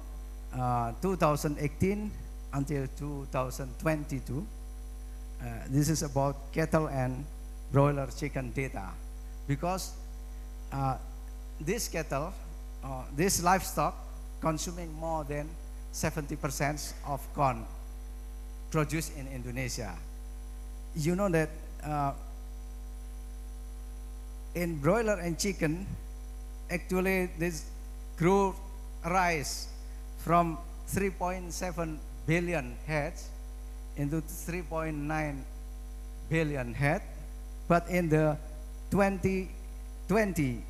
2018 until 2022. This is about cattle and broiler chicken data, because this cattle, this livestock consuming more than 70% of corn produced in Indonesia. You know that in broiler and chicken, actually this grew rise from 3.7 billion heads into 3.9 billion head, but in the 2020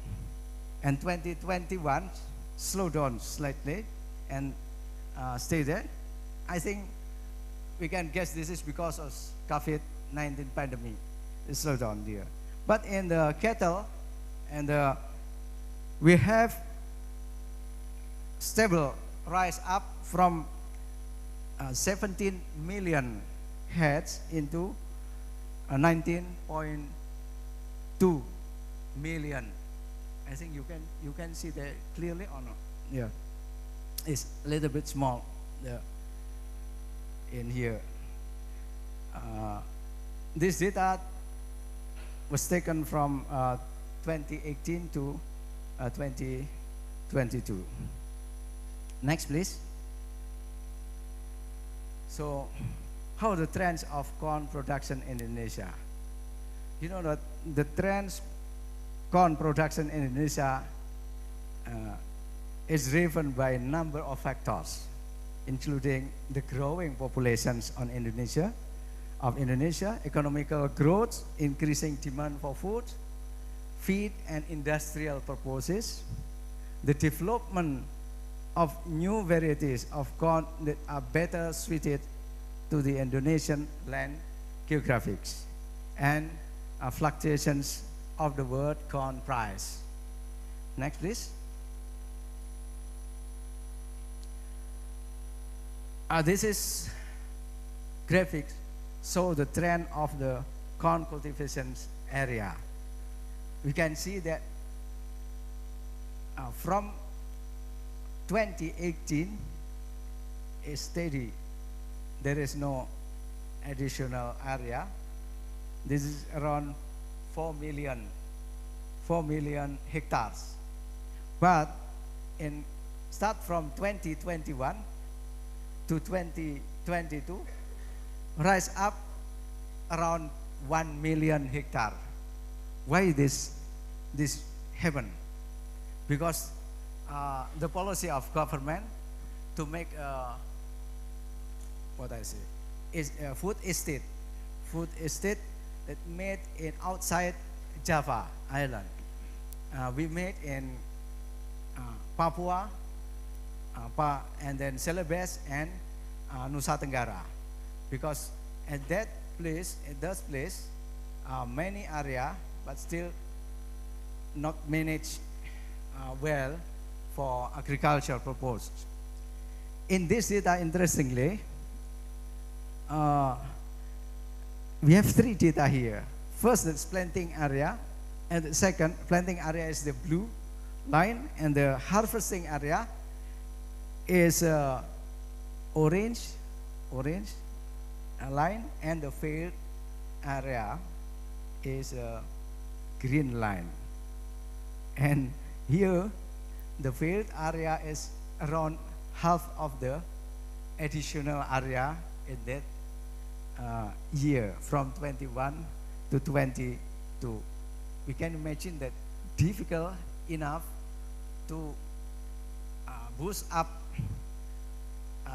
and 2021 slowed down slightly and stay there. I think we can guess this is because of COVID-19 pandemic. It slowed down there. But in the cattle, and we have stable rise up from 17 million heads into 19.2 million. I think you can see that clearly or not? Yeah, it's a little bit small in here. This data was taken from 2018 to 2022. Next, please. So, how the trends of corn production in Indonesia? You know that the trends corn production in Indonesia is driven by a number of factors, including the growing populations of Indonesia, economical growth, increasing demand for food, feed and industrial purposes, the development of new varieties of corn that are better suited to the Indonesian land geographics, and fluctuations of the world corn price. Next, please. This is graphics show the trend of the corn cultivation area. We can see that from 2018 is steady. There is no additional area. This is around 4 million hectares. But in start from 2021 to 2022, rise up around 1 million hectare. Why this happen? Because the policy of government to make what I say is food estate that made in outside Java Island. We made in Papua, and then Celebes and Nusa Tenggara, because at that place, many area, but still not managed well for agricultural purposes. In this data, interestingly, we have 3 data here. First, it's planting area, and the second, planting area is the blue line, and the harvesting area is orange line, and the field area is a green line. And here, the field area is around half of the additional area in that year, from 21 to 22. We can imagine that difficult enough to boost up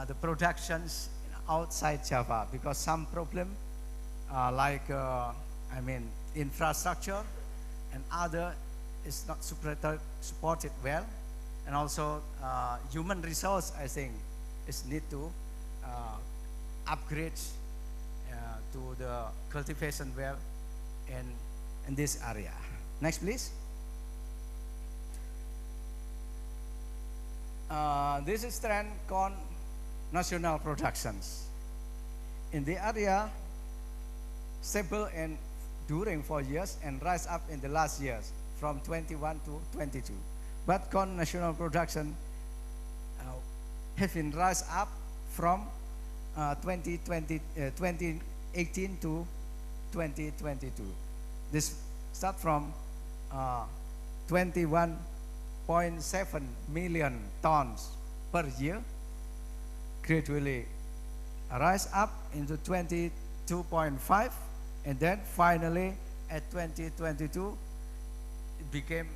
the productions outside Java, because some problem like infrastructure and other is not supported well, and also human resource, I think, is need to upgrade to the cultivation well in this area. Next, please. This is trend corn national productions. In the area, stable and during 4 years and rise up in the last years from 21 to 22. But corn national production has been rise up from 2018 to 2022. This start from 21.7 million tons per year, gradually rise up into 22.5, and then finally at 2022 it became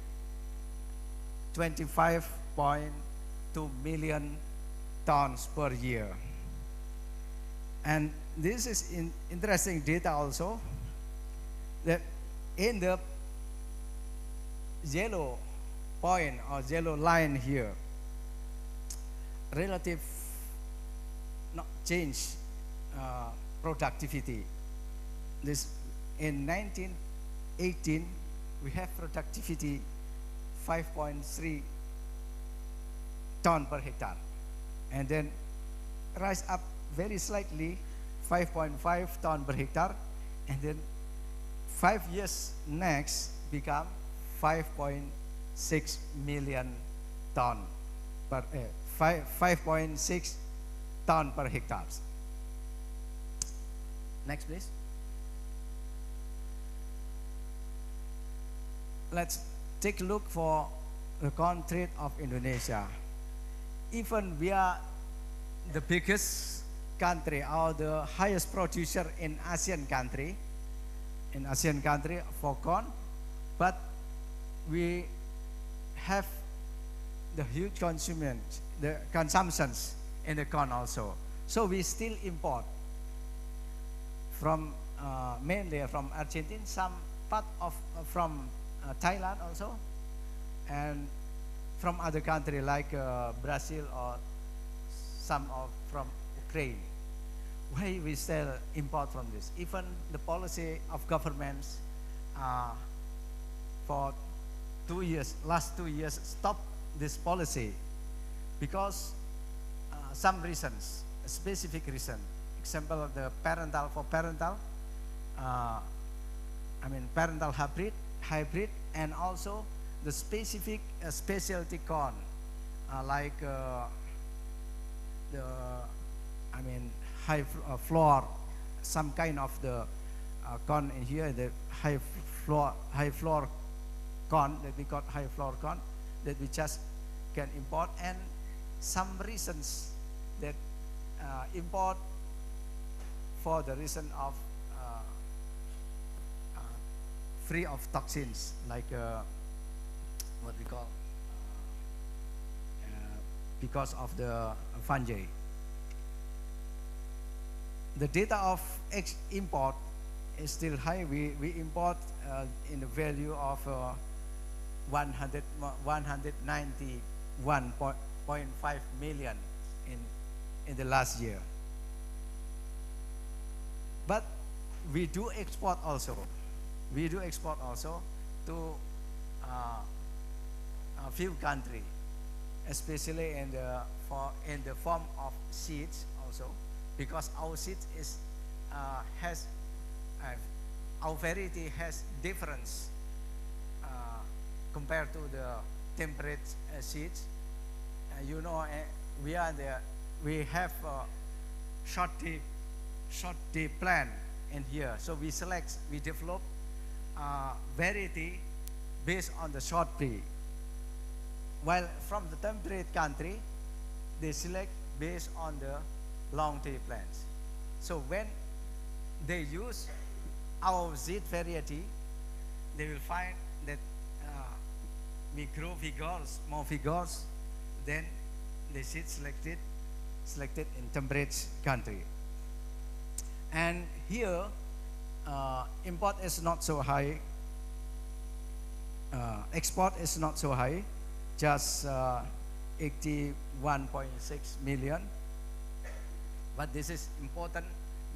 25.2 million tons per year. And this is interesting data also, that in the yellow point or yellow line here, relative not change productivity. This in 1918 we have productivity 5.3 ton per hectare, and then rise up very slightly 5.5 ton per hectare, and then 5 years next become 5.6 million ton per 5.6 ton per hectare. Next, please. let's take a look for the corn trade of Indonesia. Even we are the biggest country or the highest producer in ASEAN country, for corn, but we have the huge the consumptions in the corn also. So we still import from mainly from Argentina, some part of from Thailand also, and from other countries like Brazil or some of from Ukraine. Why we still import from this? Even the policy of governments for 2 years, last 2 years, stop this policy because some reasons, a specific reason. Example of the parental hybrid, and also the specific specialty corn, like high floor, some kind of the corn in here, the high floor corn that we got high floor corn that we just can import, and some reasons that import for the reason of free of toxins, like what we call because of the fungi. The data of import is still high. We import in the value of 191.5 million in the last year. But we do export also. We do export also to a few countries, especially in the form of seeds also, because our seeds is our variety has difference compared to the temperate seeds. You know, we have short day plant in here, so we develop variety based on the short tree, while from the temperate country they select based on the long tree plants. So when they use our seed variety, they will find that we grow more vigorous than the seed selected in temperate country. And here import is not so high, export is not so high, just 81.6 million. But this is important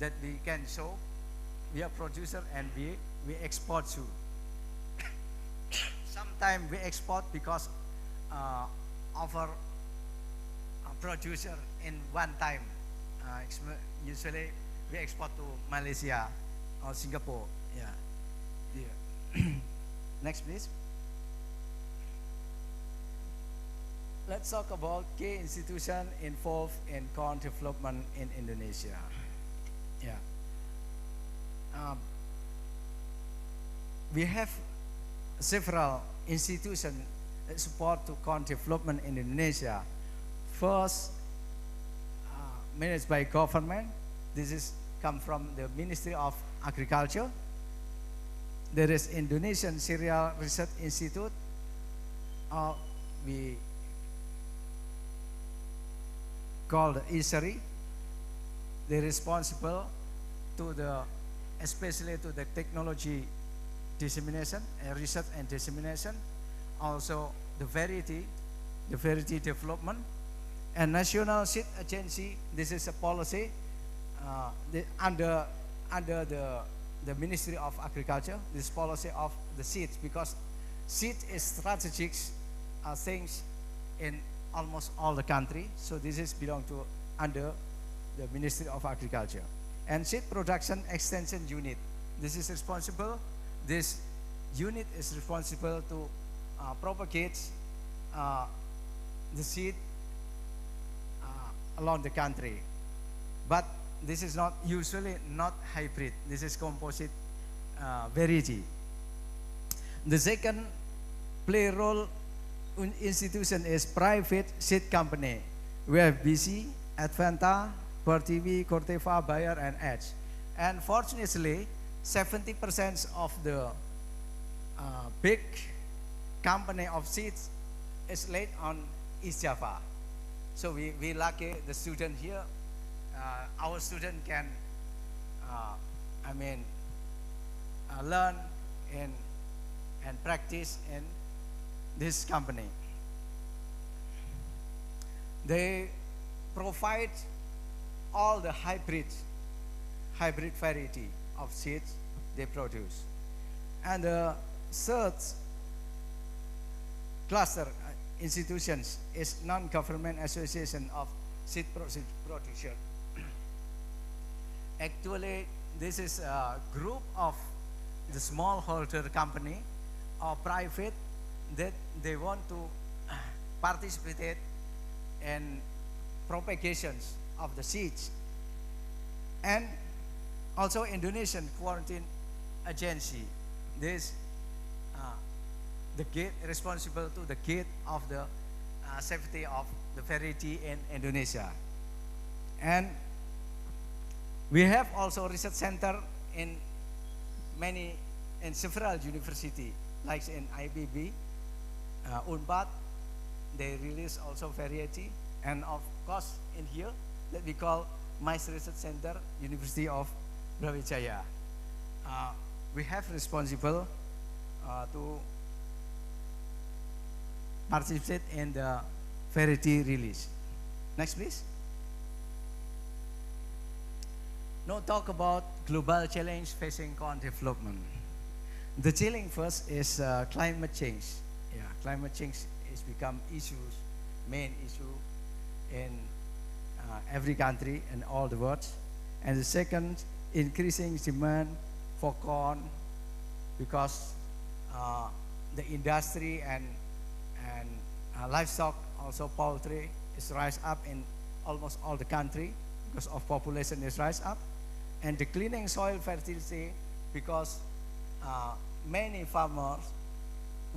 that we can show we are producer and we export too. Sometimes we export because of our producer in one time. Usually we export to Malaysia or Singapore. Yeah. Next, please. Let's talk about key institutions involved in corn development in Indonesia. Yeah. We have several institutions that support to corn development in Indonesia. First, managed by government. This is come from the Ministry of Agriculture. There is Indonesian Cereal Research Institute. We called ISRI. They're responsible to especially to the technology dissemination, research and dissemination, also the variety development, and National Seed Agency. This is a policy under the Ministry of Agriculture. This policy of the seeds, because seed is strategic things in almost all the country. So this is belong to under the Ministry of Agriculture. And Seed Production Extension Unit. This is responsible. This unit is responsible to propagate the seed along the country. But this is not usually not hybrid. This is composite variety. The second play role institution is private seed company. We have BC, Advanta, PerTV, Corteva, Bayer, and Edge. And fortunately, 70% of the big company of seeds is laid on East Java. So we lucky the student here. Our student can, learn and practice in this company. They provide all the hybrid variety of seeds they produce. And the third cluster institutions is non-government association of seed producer. Actually, this is a group of the smallholder company or private that they want to participate in propagations of the seeds. And also Indonesian Quarantine Agency. This the gate responsible to the gate of the safety of the variety in Indonesia. And we have also research center in several university, like in IBB, UNPA, they release also variety, and of course in here that we call MICE Research Center, University of Brawijaya. We have responsible to participate in the variety release. Next, please. Now talk about global challenge facing corn development. The challenge first is climate change. Yeah, climate change is become main issue in every country and all the world. And the second, increasing demand for corn because the industry and livestock, also poultry, is rise up in almost all the country because of population is rise up. And declining soil fertility because many farmers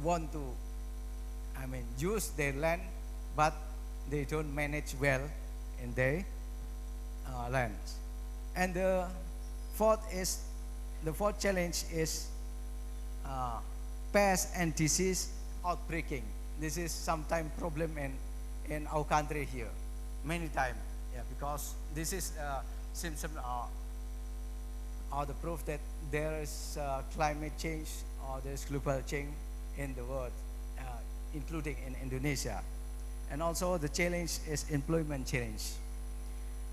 want to use their land, but they don't manage well in their lands. And the fourth challenge is pest and disease outbreaking. This is sometimes problem in our country here, many times. Yeah, because this is symptom or the proof that there is climate change or there is global change in the world, including in Indonesia. And also the challenge is employment challenge.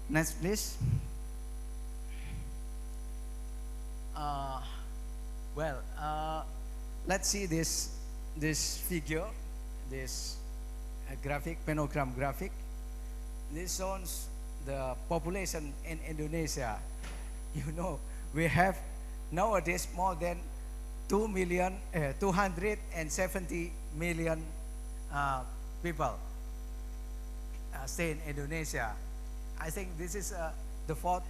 Next, please. Let's see this figure, this graphic, panogram graphic. This shows the population in Indonesia. You know, we have nowadays more than 270 million people stay in Indonesia. I think this is the fourth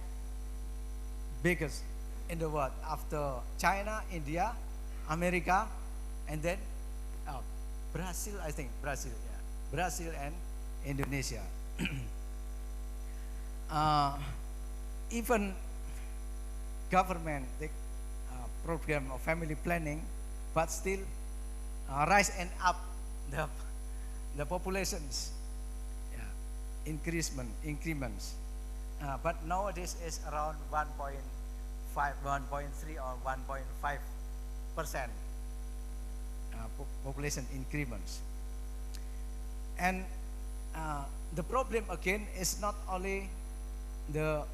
biggest in the world after China, India, America, and then Brazil. I think Brazil, yeah, Brazil and Indonesia. Even government program of family planning, but still rise and up the populations, yeah, increments. But nowadays is around 1.5, 1.3 or 1.5% population increments. And the problem again is not only the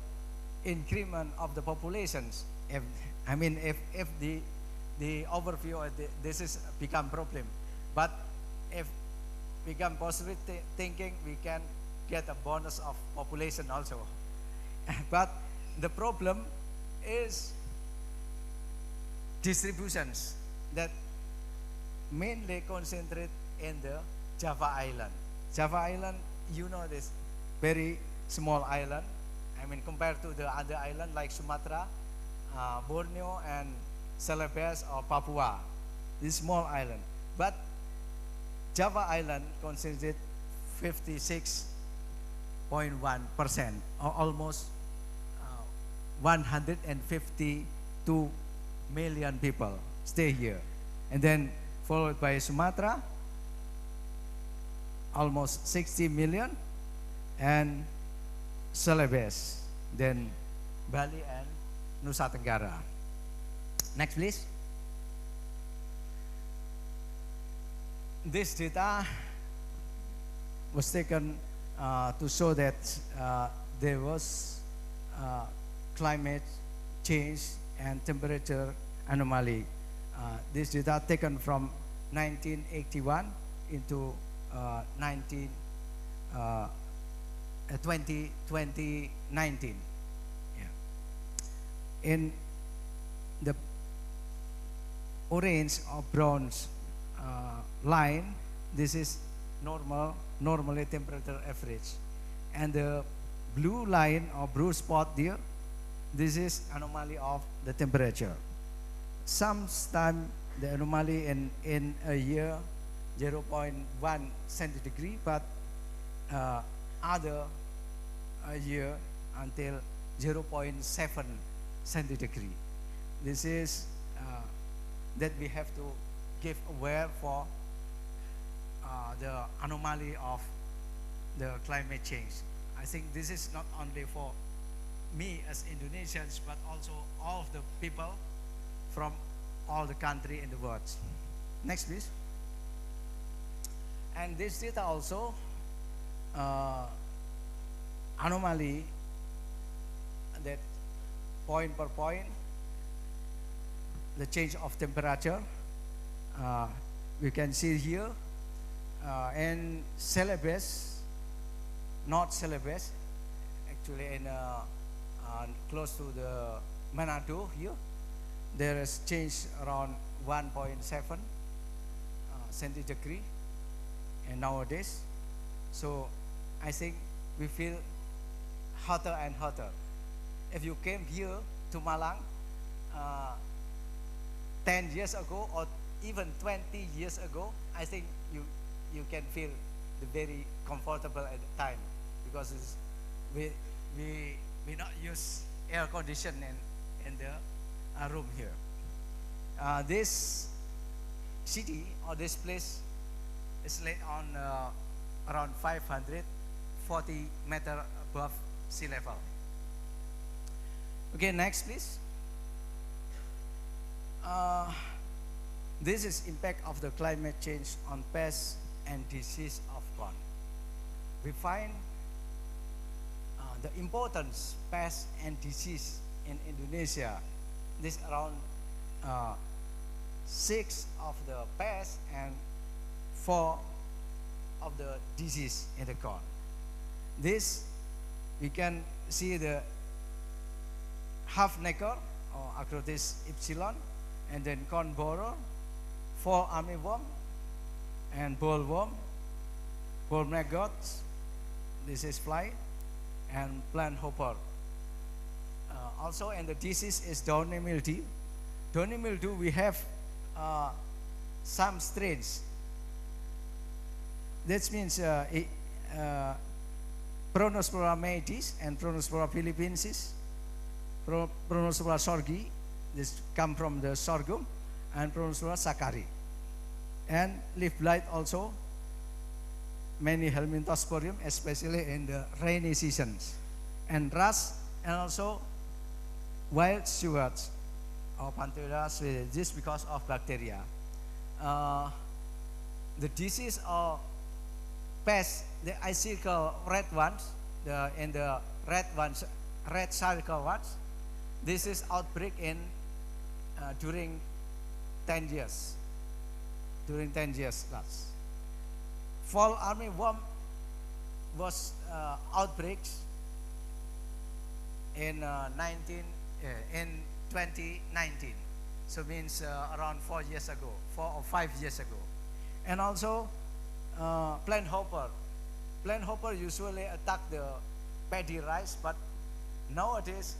increment of the populations. If the overview of this is become problem, but if become positive thinking, we can get a bonus of population also. But the problem is distributions that mainly concentrate in the Java Island. Java Island, you know, this very small island. Compared to the other island like Sumatra, Borneo, and Celebes or Papua, this small island. But Java Island constituted 56.1%, or almost 152 million people stay here. And then followed by Sumatra, almost 60 million, and Celebes, then Bali and Nusa Tenggara. Next, please. This data was taken to show that there was climate change and temperature anomaly. This data taken from 1981 into 2019. Yeah. In the orange or bronze line, this is normally temperature average, and the blue line or blue spot there, this is anomaly of the temperature. Sometimes the anomaly in a year 0.1 centidegree, but other year until 0.7 centidegree. This is that we have to give aware for the anomaly of the climate change. I think this is not only for me as Indonesians, but also all of the people from all the country in the world. Next, please. And this data also anomaly that point per point, the change of temperature. We can see here, and Celebes, not Celebes, actually in close to the Manado here, there is change around 1.7 centidegree, and nowadays, so I think we feel hotter and hotter. If you came here to Malang 10 years ago or even 20 years ago, I think you can feel the very comfortable at the time, because we not use air condition in the room here. This city or this place is laid on around 540 meters above sea level. Okay, next please. This is impact of the climate change on pests and disease of corn. We find the importance pests and disease in Indonesia. This around 6 of the pests and 4 of the disease in the corn. This we can see the half-necker or Acrotis epsilon, and then corn borer, fall armyworm, and bollworm, ball maggots, this is fly, and plant hopper. Also, and the disease is downy mildew. Downy mildew, we have some strains. That means Pronospora maedis and Pronospora philippensis, Pronospora sorgi, this come from the sorghum, and Pronospora sakari. And leaf blight also, many Helminthosporium, especially in the rainy seasons. And rust, and also wild sewage or Pantheras, this because of bacteria. The disease of pests, the icicle red ones, and the red circle ones, this is outbreak in during 10 years. During 10 years last. Fall armyworm was outbreaks in 2019. So means around 4 years ago, 4 or 5 years ago. And also plant hopper. Plant hopper usually attack the paddy rice, but nowadays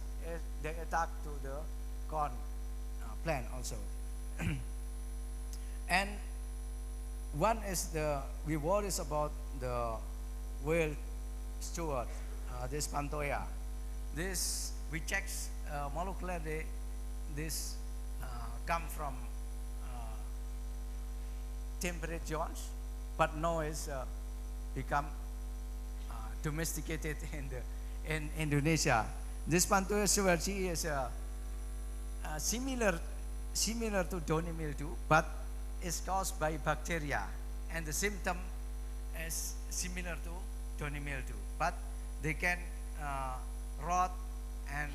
they attack to the corn plant also. And one is we worries about the whale steward, this Pantoya. This, we check molecularly, this come from temperate zones, but now is become domesticated in Indonesia. This Pantoya severity is similar to downy mildew, but is caused by bacteria, and the symptom is similar to downy mildew, but they can rot and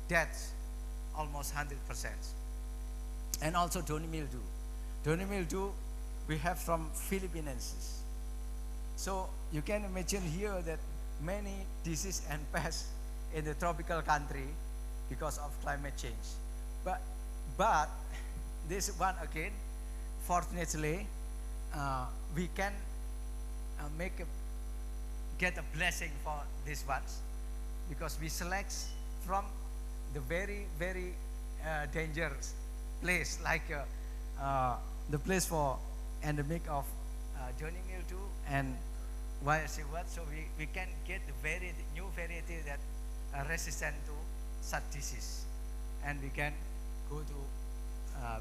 death almost 100%. And also downy mildew. Downy mildew we have from Philippines. So you can imagine here that many diseases and pests in the tropical country because of climate change. But this one again, fortunately, we can get a blessing for these ones, because we select from the very dangerous place, like the place for endemic of downy mildew and wild silver. So we can get the new variety that are resistant to such disease, and we can go to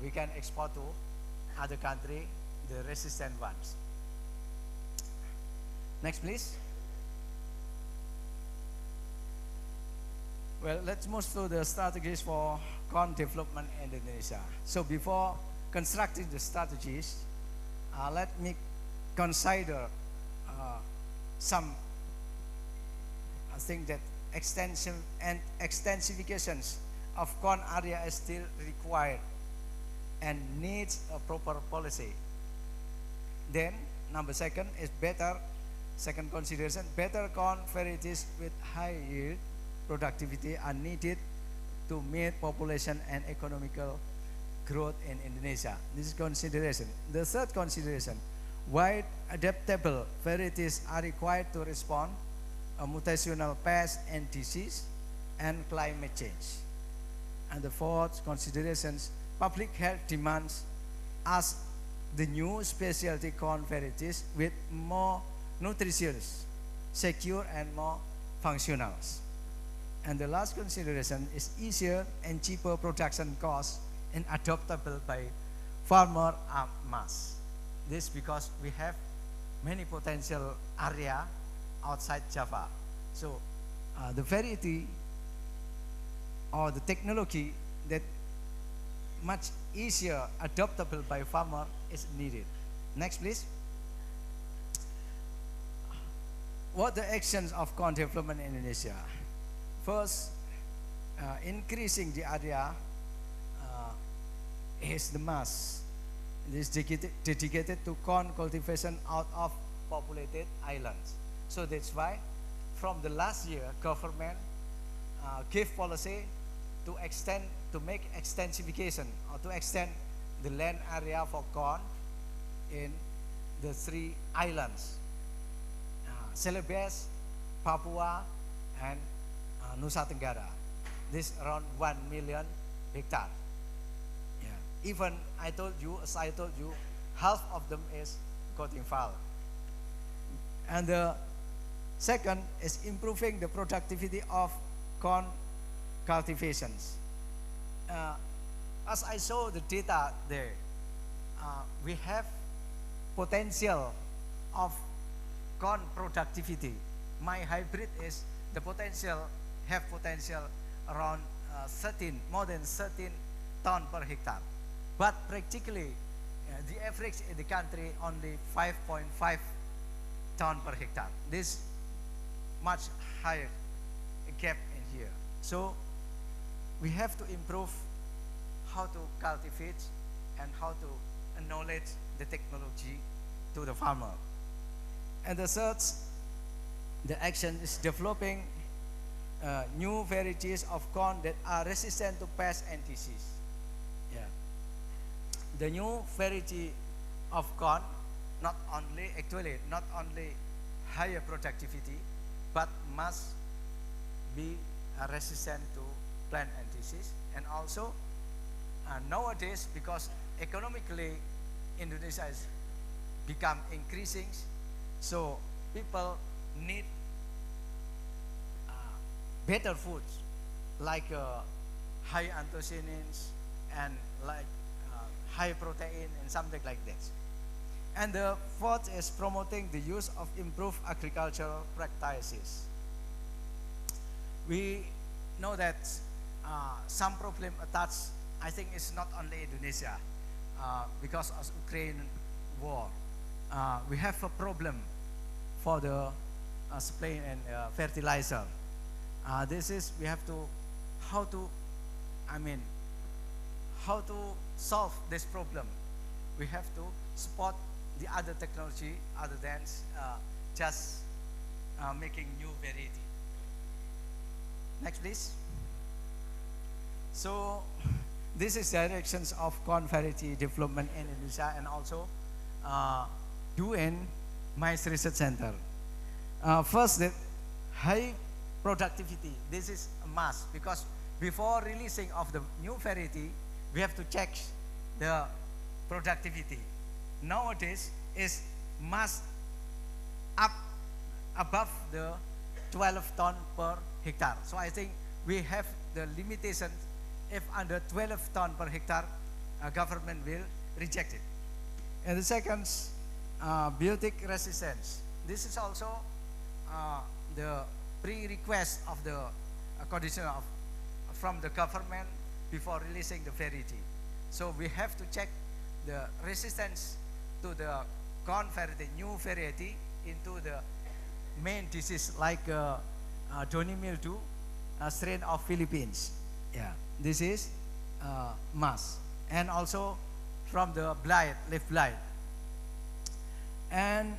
we can export to other country the resistant ones. Next, please. Well, let's move to the strategies for corn development in Indonesia. So before constructing the strategies, let me consider some things that extensifications of corn area is still required and needs a proper policy. Then, number second is second consideration, better corn varieties with high yield productivity are needed to meet population and economical growth in Indonesia. This is consideration. The third consideration, wide adaptable varieties are required to respond to mutational pests and disease and climate change. And the fourth considerations, public health demands as the new specialty corn varieties with more nutritious, secure and more functional. And the last consideration is easier and cheaper production costs and adoptable by farmer mass. This because we have many potential area outside Java. So the variety or the technology that much easier adoptable by farmer is needed. Next, please. What the actions of corn development in Indonesia? First, increasing the area is the mass. It is dedicated to corn cultivation out of populated islands. So that's why from the last year, government gave policy to make extensification or to extend the land area for corn in the 3 islands, Celebes, Papua, and Nusa Tenggara. This around 1 million hectares. Yeah. Even as I told you, half of them is cotton fowl. And the second is improving the productivity of corn cultivations. As I saw the data there, we have potential of corn productivity. My hybrid is the potential around more than 13 ton per hectare. But practically, the average in the country only 5.5 ton per hectare. This much higher gap in here. So we have to improve how to cultivate and how to acknowledge the technology to the farmer. And the third, the action is developing new varieties of corn that are resistant to pests and disease. Yeah. The new variety of corn not only higher productivity, but must be resistant to plant and disease. And also nowadays, because economically Indonesia is become increasing, so people need better foods like high anthocyanins and like high protein and something like this. And the fourth is promoting the use of improved agricultural practices. We know that some problem attached, I think it's not only Indonesia, because of Ukraine war. We have a problem for the supply and fertilizer. This is, we have to, how to solve this problem. We have to support the other technology other than just making new variety. Next, please. So, this is directions of corn variety development in Indonesia and also UN Maize Research Center. First, the high productivity. This is a must because before releasing of the new variety, we have to check the productivity. Nowadays is must up above the 12 ton per hectare. So I think we have the limitation. If under 12 ton per hectare, government will reject it. And the second, biotic resistance. This is also the pre-request of the condition of from the government before releasing the variety. So we have to check the resistance to the corn variety, new variety, into the main disease like Doni mildew, strain of Philippines. Yeah, this is must. And also from the blight, leaf blight. And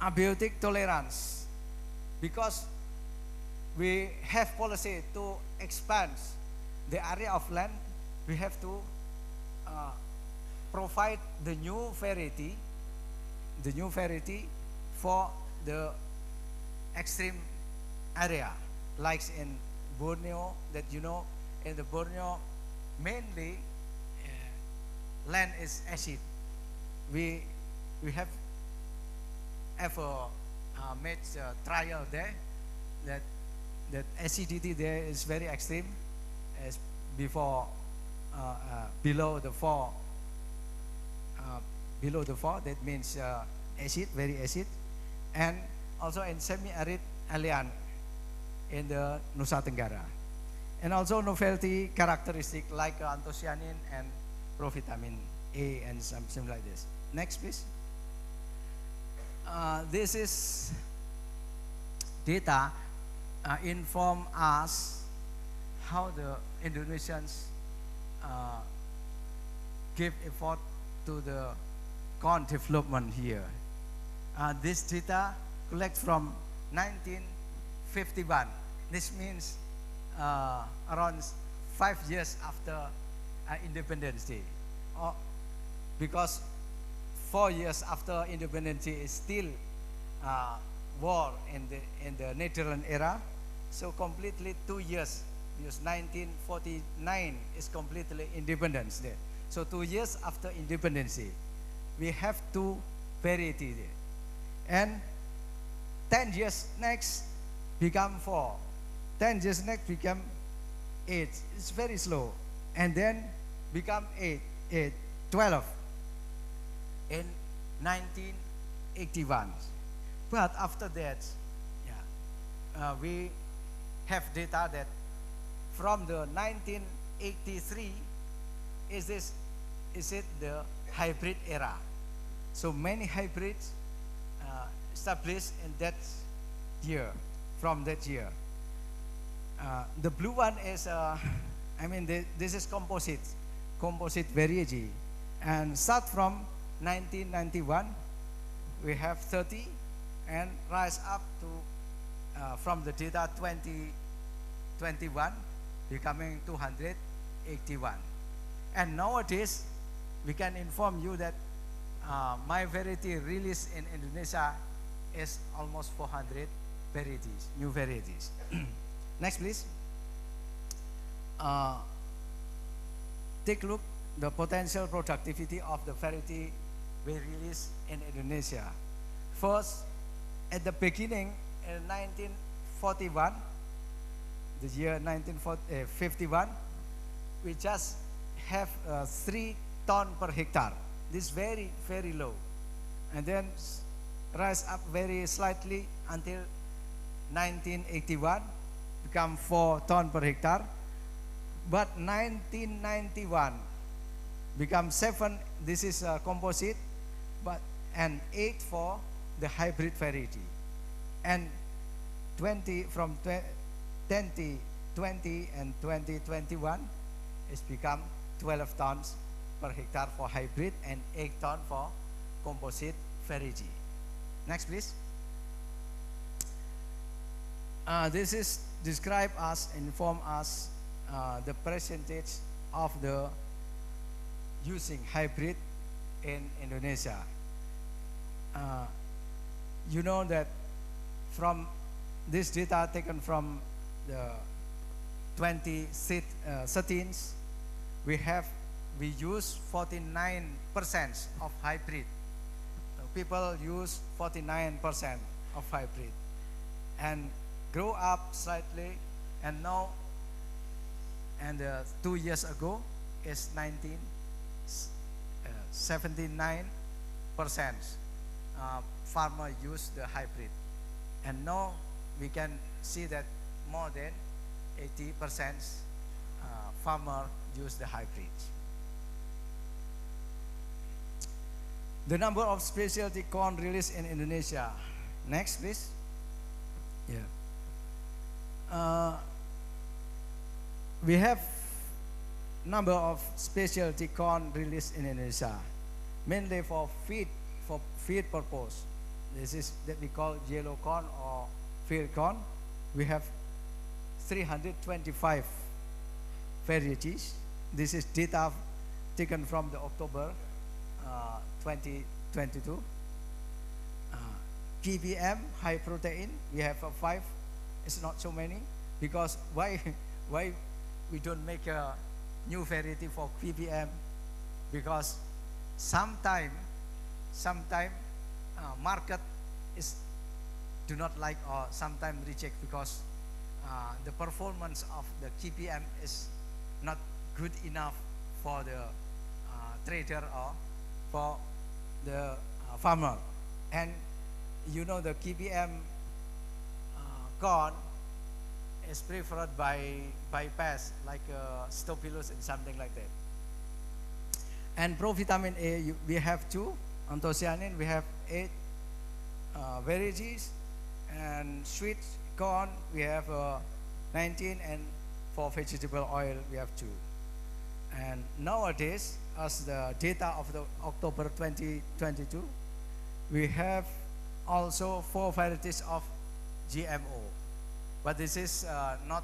abiotic tolerance, because we have policy to expand the area of land, we have to provide the new variety for the extreme area, like in Borneo, that you know, in the Borneo, mainly land is acid. We have ever made a trial there that acidity there is very extreme, as before below the 4. Below the 4, that means acid, very acid, and also in semi-arid alien in the Nusa Tenggara, and also novelty characteristic like anthocyanin and provitamin A and something like this. Next, please. This is data inform us how the Indonesians give effort to the corn development here. This data collect from 1951. This means around 5 years after Independence Day. Because 4 years after Independence Day is still war in the Netherlands era. So completely 2 years, because 1949 is completely Independence Day. So 2 years after Independence Day, we have 2 variety there. And 10 years next become 4. 10 years next become 8. It's very slow. And then become 12 in 1981. But after that, we have data that from the 1983 is it the hybrid era. So many hybrids established in that year, from that year. The blue one is, this is composite variety. And start from 1991, we have 30 and rise up to, from the data 2021, becoming 281. And nowadays, we can inform you that my variety released in Indonesia is almost 400 varieties, new varieties. Next, please. Take a look the potential productivity of the variety we released in Indonesia. First, at the beginning in 1941, the year 1951, we just have 3 tons per hectare. This is very, very low. And then rise up very slightly until 1981, become 4 tons per hectare. But 1991 become 7, this is composite, and 8 for the hybrid variety. And 2020 and 2021, it's become 12 tons per hectare for hybrid and 8 tons for composite variety. Next, please. This is describe us, inform us the percentage of the using hybrid in Indonesia. You know that from this data taken from the 2013, we use 49% of hybrid. People use 49% of hybrid, and grow up slightly, and now, and 2 years ago is 79% farmer use the hybrid, and now we can see that more than 80% farmer use the hybrid. The number of specialty corn released in Indonesia. Next, please. Yeah. We have number of specialty corn released in Indonesia, mainly for feed purpose. This is that we call yellow corn or field corn. We have 325 varieties. This is data taken from the October 2022. PBM, high protein, we have 5. It's not so many, because why we don't make a new variety for PBM? Because sometime market is do not like, or sometimes reject, because the performance of the KPM is not good enough for the trader or for the farmer. And you know, the KPM corn is preferred by pest like Staphylococcus and something like that. And provitamin A, we have 2. Anthocyanin, we have 8 varieties. And sweet corn, we have 19, and for vegetable oil, we have 2. And nowadays, as the data of the October 2022, we have also 4 varieties of GMO. But this is not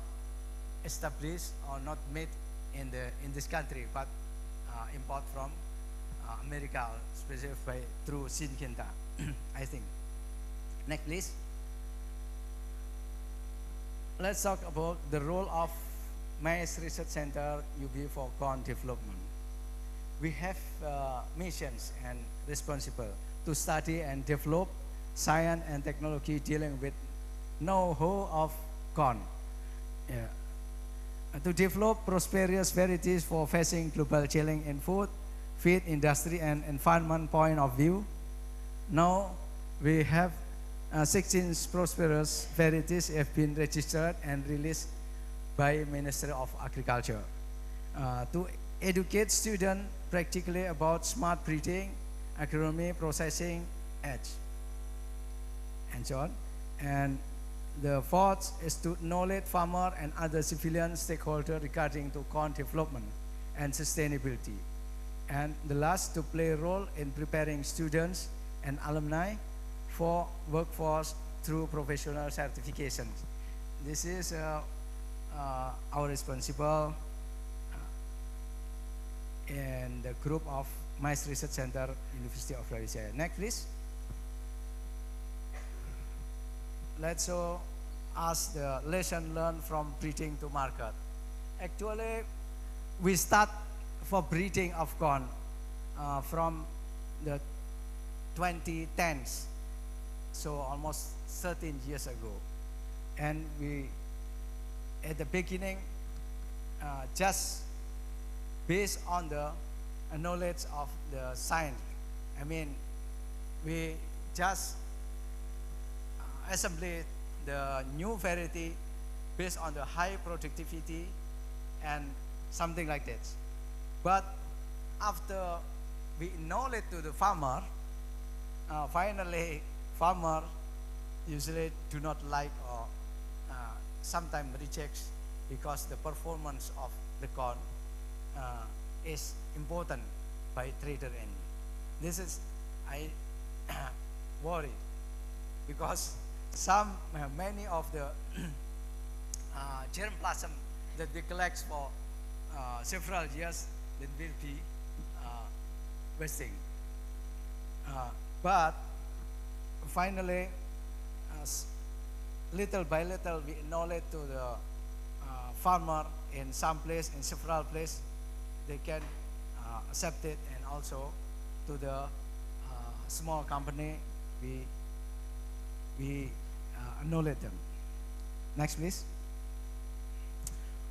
established or not made in this country, but import from America, especially through Syngenta, I think. Next, please. Let's talk about the role of Maize Research Center UB for corn development. We have missions and responsible to study and develop science and technology dealing with know-how of corn. Yeah. To develop prosperous varieties for facing global challenge in food, feed industry and environment point of view. Now we have 16 prosperous varieties have been registered and released by Ministry of Agriculture to educate students practically about smart breeding, agronomy, processing, edge, and so on. And the fourth is to knowledge farmer and other civilian stakeholders regarding to corn development and sustainability. And the last, to play a role in preparing students and alumni for workforce through professional certifications. This is our responsible in the group of Maize Research Center, University of Brawijaya. Next, please. Let's ask the lesson learned from breeding to market. Actually, we start for breeding of corn from the 2010s, so almost 13 years ago. And we, at the beginning, just based on the knowledge of the science. I mean, we just assembled the new variety based on the high productivity and something like that. But after we knowledge to the farmer, finally farmer usually do not like or sometimes rejects because the performance of the corn is important by trader envy. This is I worry because many of the germplasm that we collect for several years that will be wasting. But finally, little by little, we knowledge to the farmer in some place, in several places, they can accept it, and also to the small company, we knowledge them. Next, please.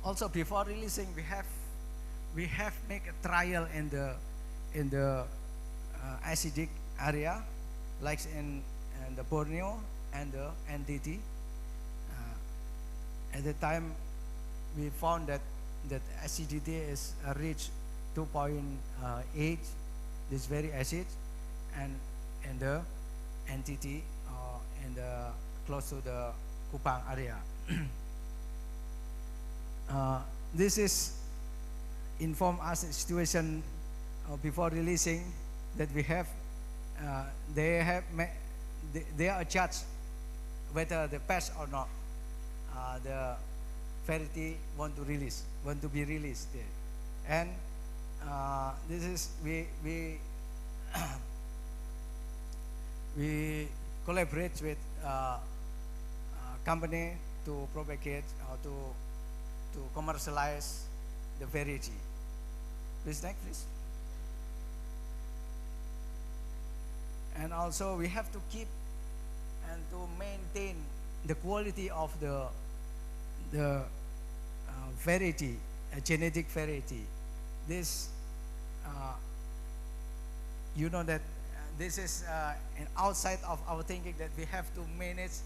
Also, before releasing, we have make a trial in the acidic area, like in the Borneo and the NTT. At the time, we found that acidity is reached 2.8. This very acid, and in the NTT in the close to the Kupang area. This is inform us a situation before releasing that we have. They are judged whether the pest or not. The variety want to be released there, and this is we collaborate with company to propagate or to commercialize the variety. Please next, please. And also we have to keep and to maintain the quality of the variety, a genetic variety. This, you know that this is an outside of our thinking that we have to manage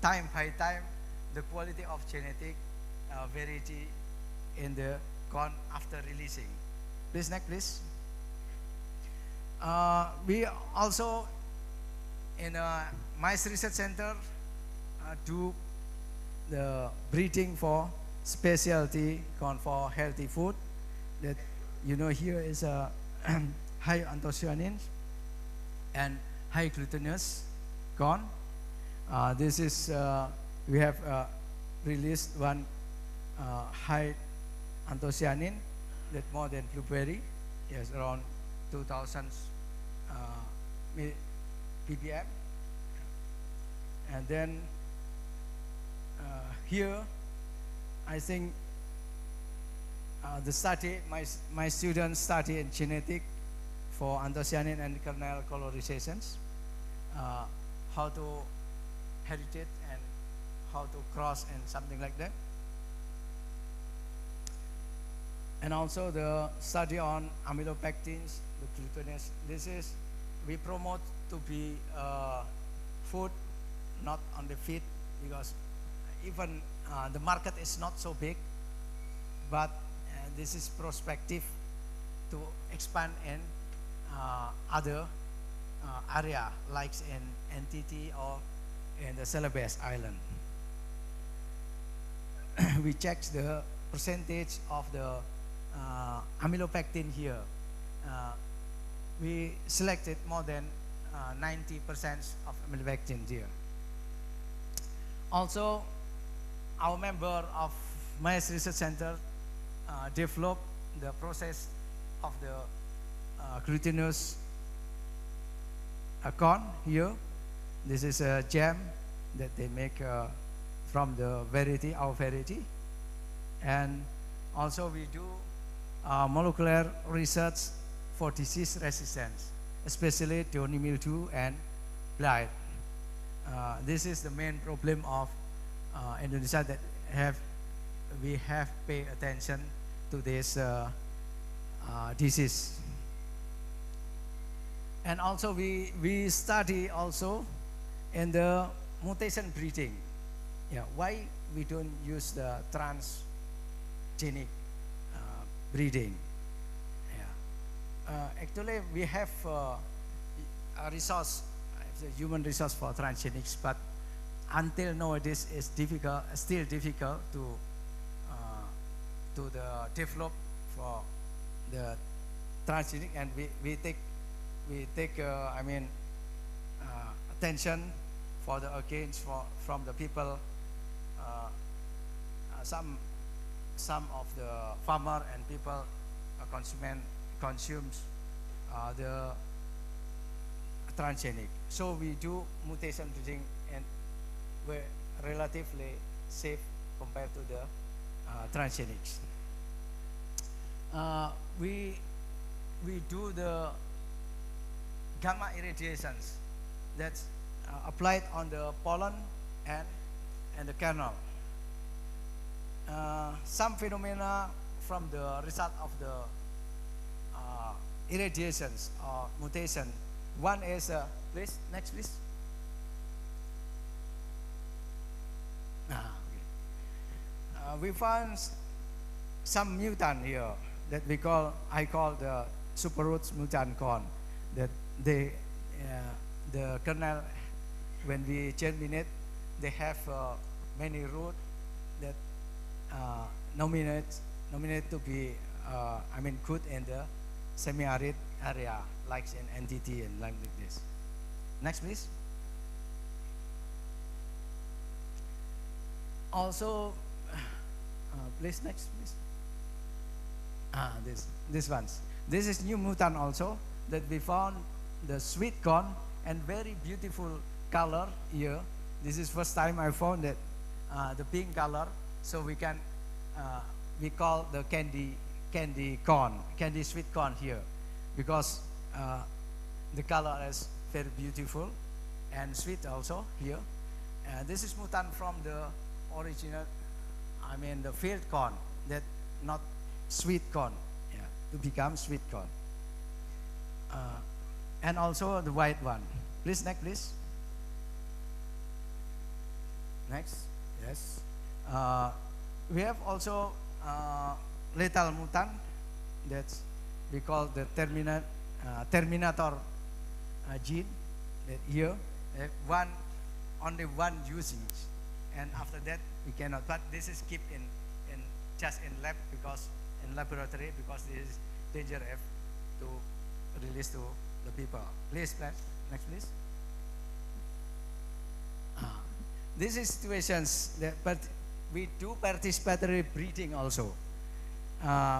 time by time the quality of genetic variety in the corn after releasing. Please next, please. We also in Mice Research Center do the breeding for specialty corn for healthy food. That you know here is a high anthocyanins and high glutinous corn. This is we have released one high anthocyanin that more than blueberry, yes, around 2000 ppm. And then here, I think the study, my students study in genetic for anthocyanin and kernel colorizations, how to heritage and how to cross and something like that. And also the study on amylopectins, the glutinous. This is, we promote to be food, not on the feed, because even the market is not so big, but this is prospective to expand in other area, like in NTT or in the Celebes Island. We checked the percentage of the amylopectin here. We selected more than 90% of amylopectin here. Also, our member of Mice Research Center developed the process of the glutinous corn here. This is a jam that they make from the variety, our variety. And also we do molecular research for disease resistance, especially downy mildew and blight. This is the main problem of Indonesia that we have pay attention to this disease. And also we study also in the mutation breeding. Yeah, why we don't use the transgenic breeding? Yeah, actually we have a resource, the human resource for transgenics, but until nowadays it's difficult, still difficult to develop for the transgenic, and we take attention for the against from the people, some of the farmer and people consumes the transgenic. So we do mutation breeding, and we're relatively safe compared to the transgenics. We do the gamma irradiations that's applied on the pollen and the kernel. Some phenomena from the result of the irradiations or mutation. One is, please, next please. We found some mutant here that I call the superroots mutant corn, that the kernel, when we germinate, they have many roots that nominate to be good in the semi-arid area, like in NTT and like this. Next, please. Also, please, next, please. This ones. This is new mutant also that we found the sweet corn and very beautiful color here. This is first time I found that the pink color. So we call the candy corn, candy sweet corn here, because the color is very beautiful and sweet also here. This is mutant from the original, the field corn, that not sweet corn, yeah, to become sweet corn. And also the white one. Please, next, please. Next, yes. We have also lethal mutant that we call the terminator gene. That here, only one using, and after that we cannot. But this is kept just in lab, because in laboratory, because this is dangerous to release to the people. Please, next, please. This is situations that, but we do participatory breeding also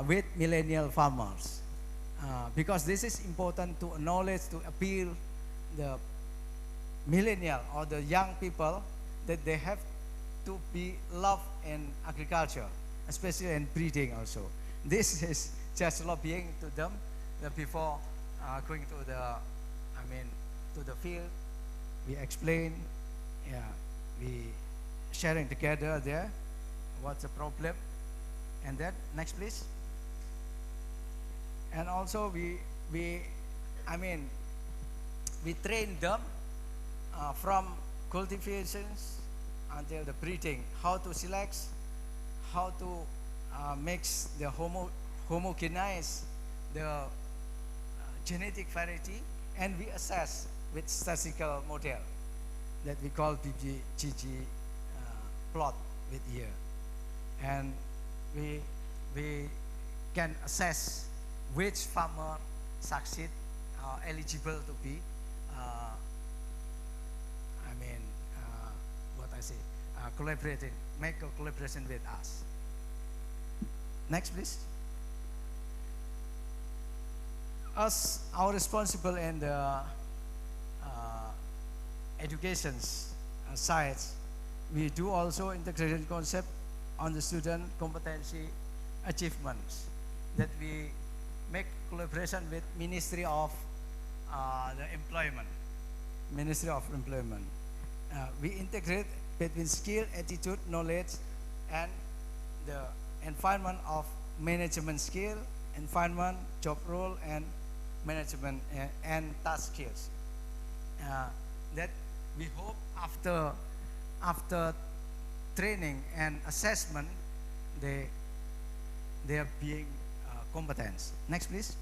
with millennial farmers, because this is important to knowledge, to appeal the millennial or the young people that they have to be loved in agriculture, especially in breeding also. This is just lobbying to them before going to the field. We explain, yeah, we sharing together there what's the problem, and then next, please. And also we train them from cultivations until the breeding, how to select, how to mix the homogenize the genetic variety, and we assess with statistical model that we call BBGG plot with here, and we can assess which farmer succeed, eligible to be collaborating, make a collaboration with us. Next, please. Us, our responsible in the education sides, we do also integration concept on the student competency achievements, that we make collaboration with Ministry of the employment, Ministry of Employment. We integrate between skill, attitude, knowledge, and the environment of management skill, environment, job role, and management and task skills. That we hope after training and assessment, they are being competent. Next, please.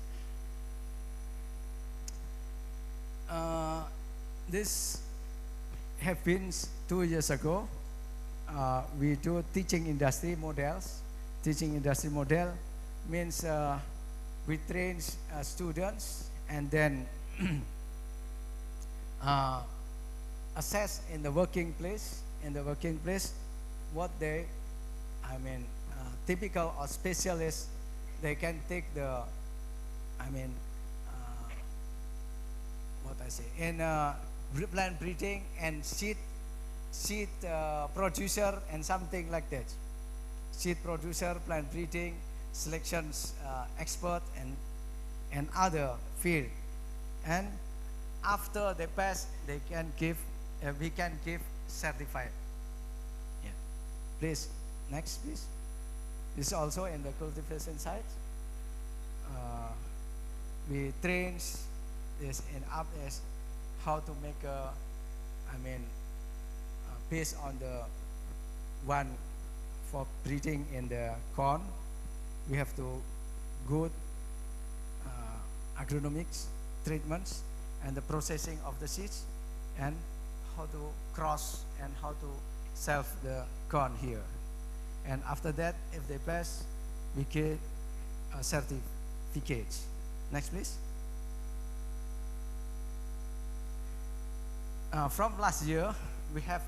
This have been 2 years ago. We do teaching industry models. Teaching industry model means we train students and then assess in the working place. In the working place, what they, typical or specialist, they can take the, in plant breeding and seed producer and something like that. Seed producer, plant breeding, selections expert, and other field. And after they pass, they can give, we can give certified. Yeah. Please, next, please. This is also in the cultivation side. We train this in up as how to make a, based on the one for breeding in the corn, we have to good agronomics treatments and the processing of the seeds and how to cross and how to sell the corn here. And after that, if they pass, we get certificates. Next, please. From last year, we have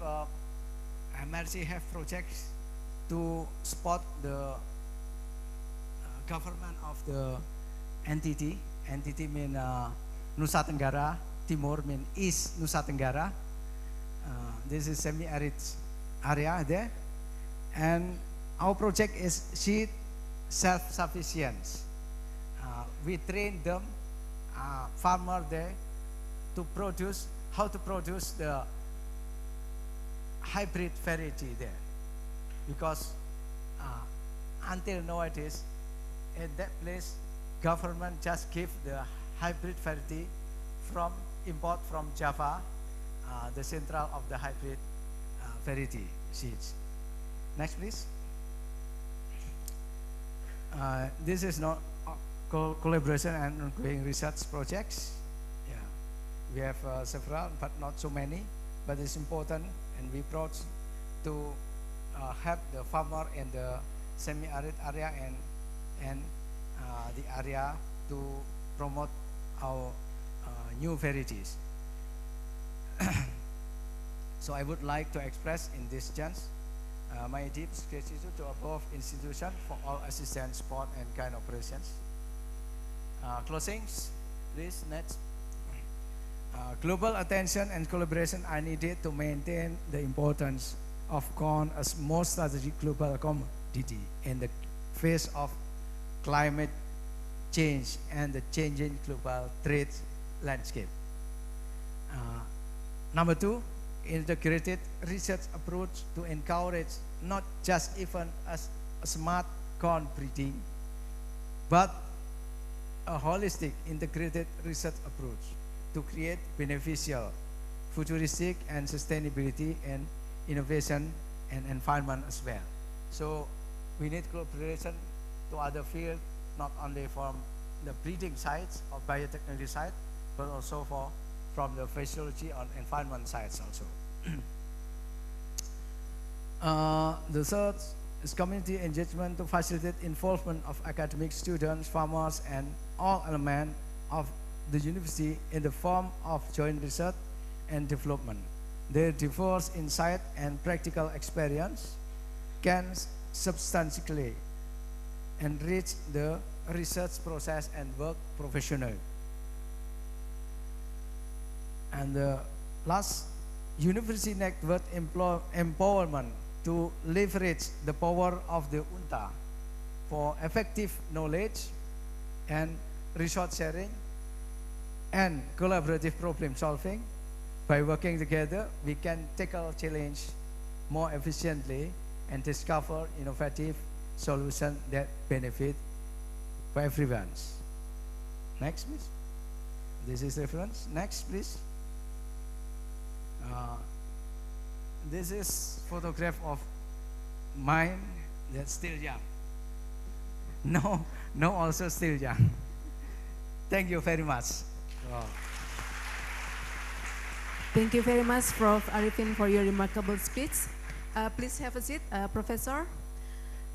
MRC have projects to spot the government of the entity. Entity mean Nusa Tenggara, Timur mean East Nusa Tenggara. This is semi-arid area there. And our project is seed self-sufficiency. We train them, farmer there, to produce, how to produce the hybrid variety there. Because until nowadays, in that place, government just give the hybrid variety from import from Java, the central of the hybrid variety seeds. Next, please. This is not collaboration and ongoing research projects. Yeah, we have several, but not so many. But it's important, and we brought to help the farmer in the semi-arid area and the area to promote our new varieties. So I would like to express in this chance my deep gratitude to above institution for all assistance, support, and kind operations. Closings, please, next. Global attention and collaboration are needed to maintain the importance of corn as most strategic global commodity in the face of climate change and the changing global trade landscape. Number two, integrated research approach to encourage not just even as a smart corn breeding, but a holistic integrated research approach to create beneficial, futuristic, and sustainability and innovation and environment as well. So we need cooperation to other fields, not only from the breeding sides or biotechnology side, but also from the physiology and environment sides also. The third is community engagement to facilitate involvement of academic students, farmers, and all elements of the university in the form of joint research and development. Their diverse insight and practical experience can substantially enrich the research process and work professional. And the last, university network empowerment to leverage the power of the UNTA for effective knowledge and resource sharing and collaborative problem solving. By working together, we can tackle challenge more efficiently and discover innovative solutions that benefit for everyone. Next, please. This is reference. Next, please. This is photograph of mine that's still young. No, also still young. Thank you very much. Wow. Thank you very much, Prof. Arifin, for your remarkable speech. Please have a seat, Professor.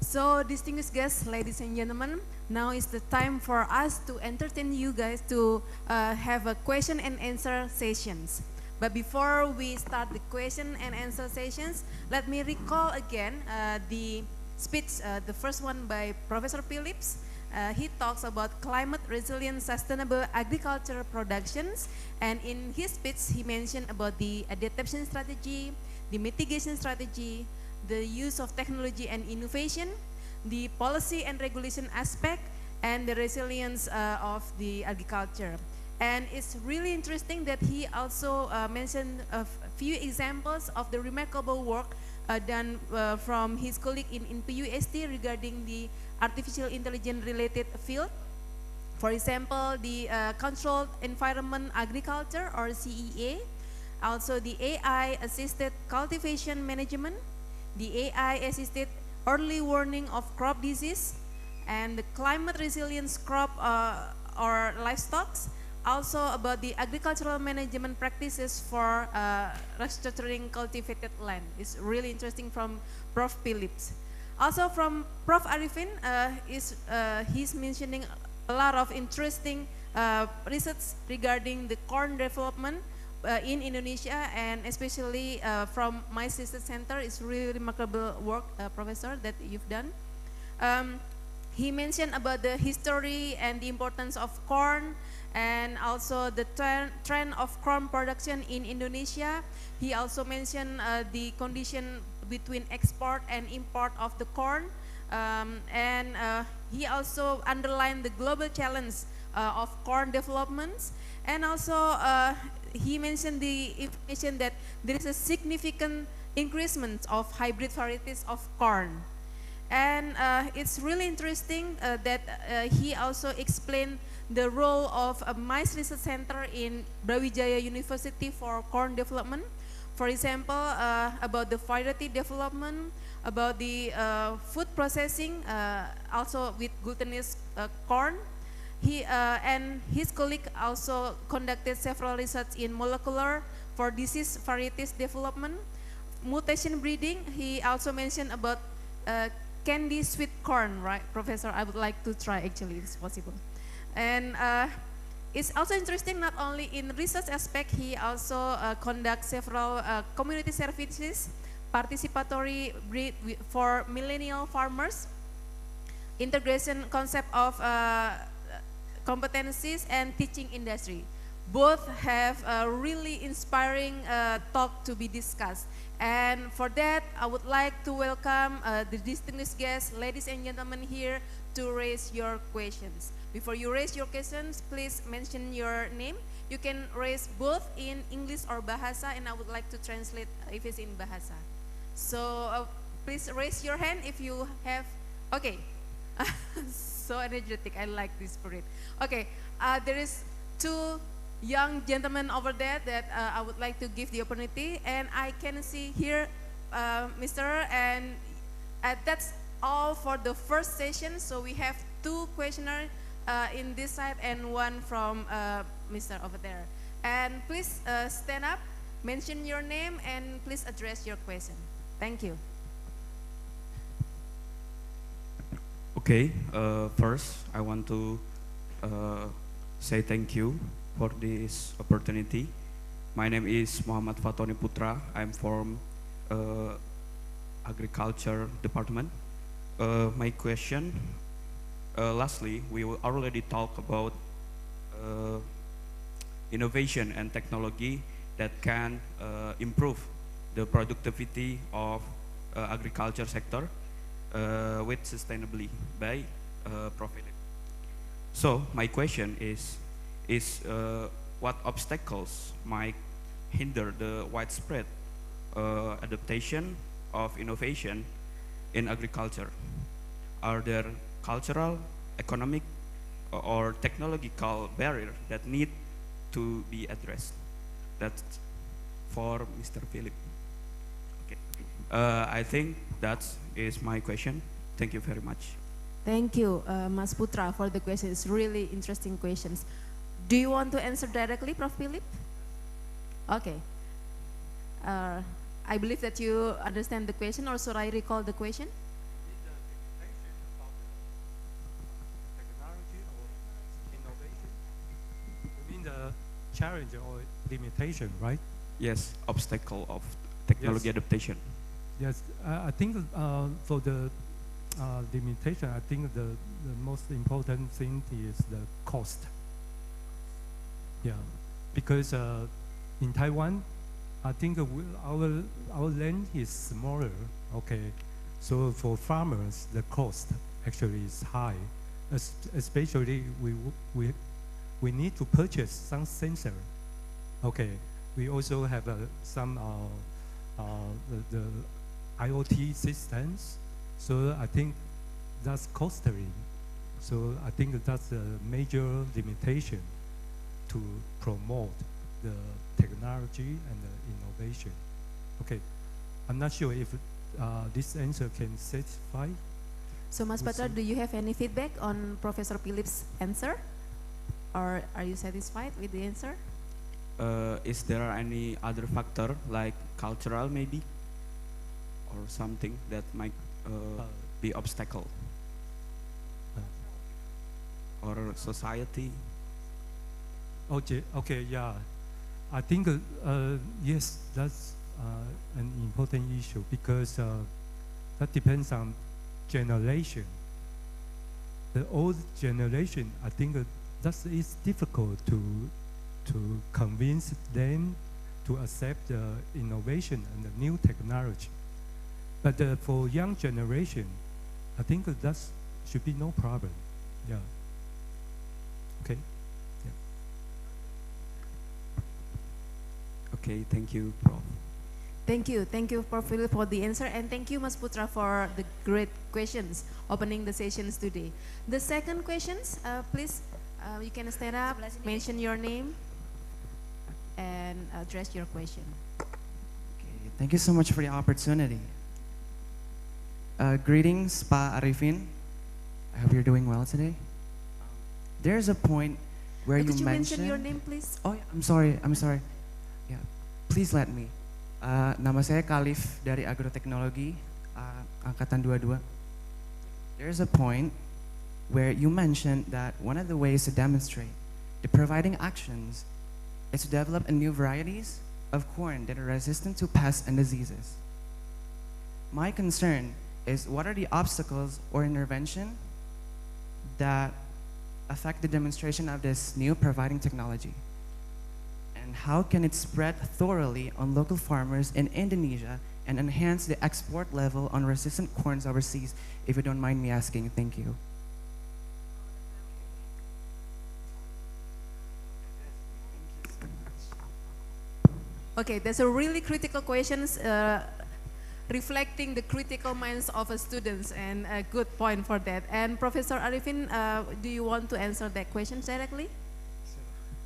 So, distinguished guests, ladies and gentlemen, now is the time for us to entertain you guys to have a question and answer sessions. But before we start the question and answer sessions, let me recall again the speech, the first one by Professor Phillips. He talks about climate resilient sustainable agriculture productions, and in his speech he mentioned about the adaptation strategy, the mitigation strategy, the use of technology and innovation, the policy and regulation aspect, and the resilience of the agriculture. And it's really interesting that he also mentioned a few examples of the remarkable work done from his colleague in UNTA regarding the artificial intelligence related field. For example, the controlled environment agriculture, or CEA, also the AI assisted cultivation management, the AI assisted early warning of crop disease, and the climate resilience crop or livestock. Also about the agricultural management practices for restructuring cultivated land. It's really interesting from Prof. Phillips. Also from Prof. Arifin, he's mentioning a lot of interesting research regarding the corn development in Indonesia, and especially from my sister center. It's really remarkable work, Professor, that you've done. He mentioned about the history and the importance of corn, and also the trend of corn production in Indonesia. He also mentioned the condition between export and import of the corn, and he also underlined the global challenge of corn developments, and also he mentioned the information that there is a significant increasement of hybrid varieties of corn. And it's really interesting that he also explained the role of a MICE Research Center in Brawijaya University for corn development. For example, about the variety development, about the food processing, also with glutinous corn. He and his colleague also conducted several research in molecular for disease varieties development, mutation breeding. He also mentioned about candy sweet corn, right, Professor? I would like to try actually, if it's possible. And it's also interesting not only in research aspect, he also conducts several community services, participatory breed for millennial farmers, integration concept of competencies, and teaching industry. Both have a really inspiring talk to be discussed. And for that, I would like to welcome the distinguished guests, ladies and gentlemen here, to raise your questions. Before you raise your questions, please mention your name. You can raise both in English or Bahasa, and I would like to translate if it's in Bahasa. So please raise your hand if you have, okay. So energetic, I like this spirit. Okay, there is two young gentlemen over there that I would like to give the opportunity, and I can see here Mr. and that's all for the first session. So we have two questioners in this side and one from Mr. over there. And please stand up, mention your name, and please address your question. Thank you. Okay, first I want to say thank you for this opportunity. My name is Muhammad Fatoni Putra. I'm from Agriculture Department. My question, lastly, we will already talk about innovation and technology that can improve the productivity of agriculture sector with sustainably by Prof. Philip. So my question is what obstacles might hinder the widespread adaptation of innovation in agriculture? Are there cultural, economic, or technological barriers that need to be addressed? That's for Mr. Philip. Okay. I think that is my question. Thank you very much. Thank you, Mas Putra, for the question. It's really interesting questions. Do you want to answer directly, Prof. Philip? Okay. I believe that you understand the question, or should I recall the question? The challenge or limitation, right? Yes, obstacle of technology adaptation. Yes, I think for the limitation, I think the most important thing is the cost. Yeah, because in Taiwan, I think our land is smaller. Okay, so for farmers, the cost actually is high, especially we need to purchase some sensor. Okay, we also have some the IoT systems. So I think that's costly. So I think that's a major limitation to promote the technology and the innovation. Okay, I'm not sure if this answer can satisfy. So Mas Putra, do you have any feedback on Professor Philip's answer? Or are you satisfied with the answer? Is there any other factor like cultural maybe, or something that might be obstacle, or society? Okay, yeah. I think yes, that's an important issue because that depends on generation. The old generation, I think that is difficult to convince them to accept the innovation and the new technology. But for young generation, I think that should be no problem. Yeah. Okay. Yeah. Okay, thank you, Prof. Thank you, Prof. Philip, for the answer, and thank you, Mas Putra, for the great questions opening the sessions today. The second questions, please, you can stand up, mention your name, and address your question. Okay, thank you so much for the opportunity. Greetings, Pa Arifin. I hope you're doing well today. There's a point where Could you mentioned... mention your name, please? Oh, yeah, I'm sorry. Yeah, please let me. Nama saya Khalif dari Agroteknologi, Angkatan 22. There's a point where you mentioned that one of the ways to demonstrate the providing actions is to develop new varieties of corn that are resistant to pests and diseases. My concern is what are the obstacles or intervention that affect the demonstration of this new providing technology? And how can it spread thoroughly on local farmers in Indonesia and enhance the export level on resistant corns overseas, if you don't mind me asking? Thank you. Okay, that's a really critical questions reflecting the critical minds of students, and a good point for that. And Professor Arifin, do you want to answer that question directly?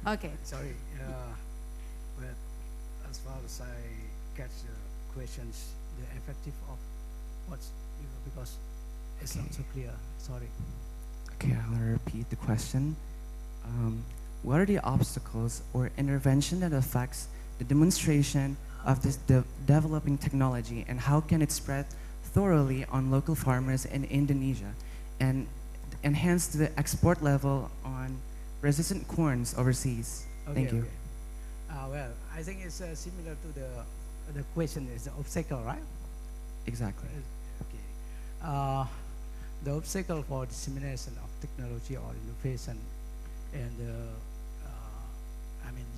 Okay. Sorry, but as far as I catch the questions, the effective of what's, because it's not so clear, sorry. Okay, I'll repeat the question. What are the obstacles or intervention that affects the demonstration of this developing technology, and how can it spread thoroughly on local farmers in Indonesia and enhance the export level on resistant corns overseas? Thank you. Okay. Well, I think it's similar to the question is the obstacle, right? Exactly. Okay. The obstacle for dissemination of technology or innovation, and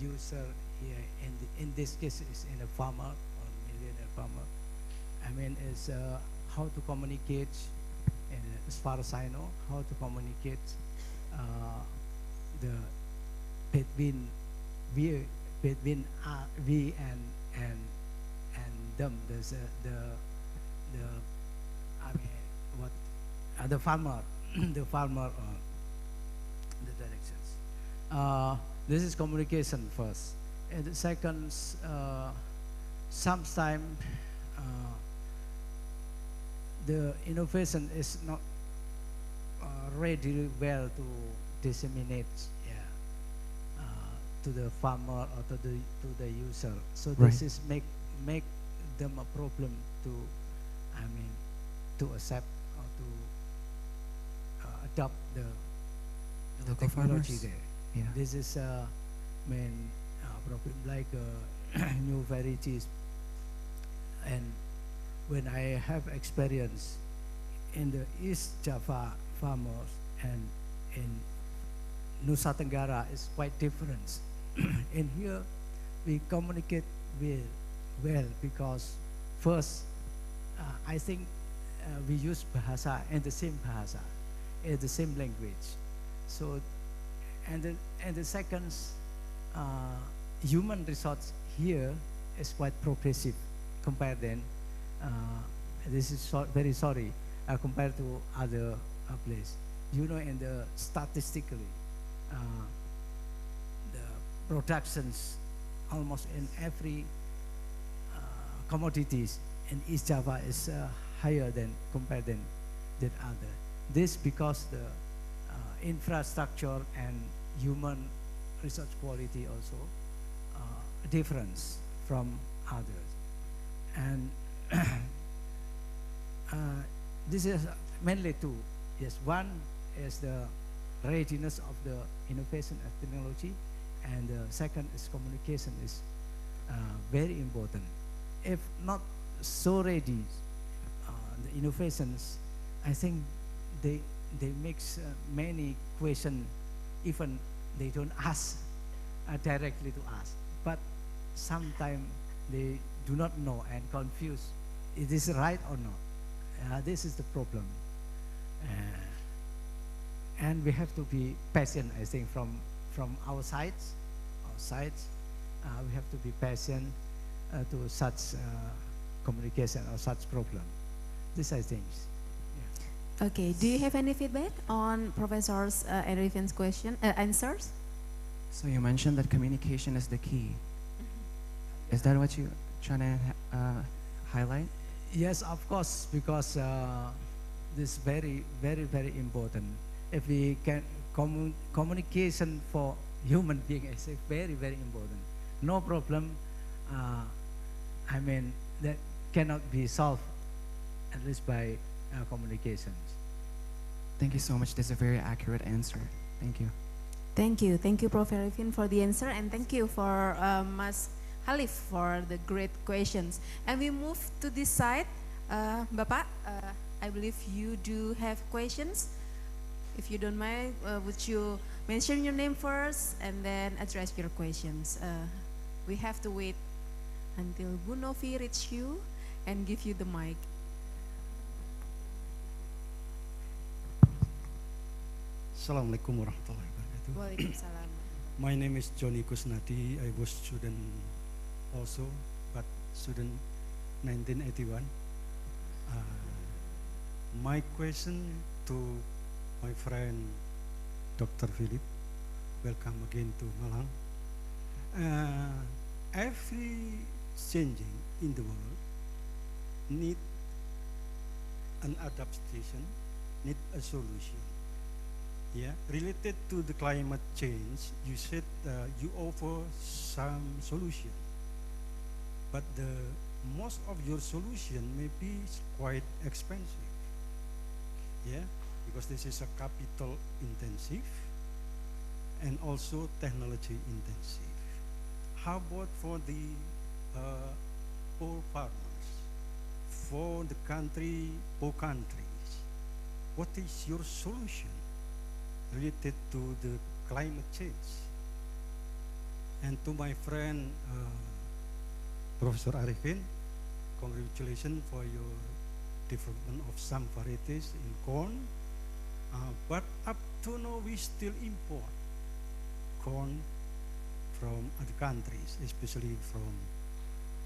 user here in this case is in a farmer or millionaire farmer. Is how to communicate, and as far as I know, how to communicate the between we between we and them. There's the I mean what the farmer the farmer the directions. This is communication first, and the second, sometimes the innovation is not ready well to disseminate, to the farmer or to the user. So Right. this is make them a problem to, I mean, to accept or to adopt the Local technology farmers. there. Yeah. This is main problem, like new varieties. And when I have experience in the East Java farmers and in Nusa Tenggara is quite different. In here, we communicate well because first, I think we use bahasa and the same bahasa, the same language. So, and the second, human resource here is quite progressive compared then. This is very sorry compared to other place. You know, in the statistically, the productions almost in every commodities in East Java is higher than compared than other. This because the infrastructure and human research quality also difference from others. And this is mainly two. Yes, one is the readiness of the innovation and technology, and the second is communication is very important. If not so ready, the innovations, I think they mix many questions, even they don't ask directly to us, but sometimes they do not know and confuse, is this right or not? This is the problem. And we have to be patient, I think, from our sides. We have to be patient to such communication or such problem. This, I think. Okay, do you have any feedback on Professor's and Riven's answers? So you mentioned that communication is the key. Is that what you trying to highlight? Yes, of course, because this is very, very, very important. If we can communication for human being is very, very important. No problem. I mean, that cannot be solved at least by communications. Thank you so much. That's a very accurate answer. Thank you. Thank you, Prof. Arifin, for the answer, and thank you for Mas Halif for the great questions. And we move to this side. Bapak, I believe you do have questions. If you don't mind, would you mention your name first and then address your questions? We have to wait until Bu Novi reaches you and give you the mic. Assalamualaikum warahmatullahi wabarakatuh. Waalaikumsalam. My name is Johnny Kusnadi. I was student also, but student 1981. My question to my friend Dr. Philip, welcome again to Malang. Every changing in the world need an adaptation, need a solution. Yeah, related to the climate change, you said you offer some solution, but the most of your solution may be quite expensive. Yeah, because this is a capital intensive and also technology intensive. How about for the poor farmers, for the poor countries? What is your solution related to the climate change? And to my friend Professor Arifin, congratulations for your development of some varieties in corn. But up to now we still import corn from other countries, especially from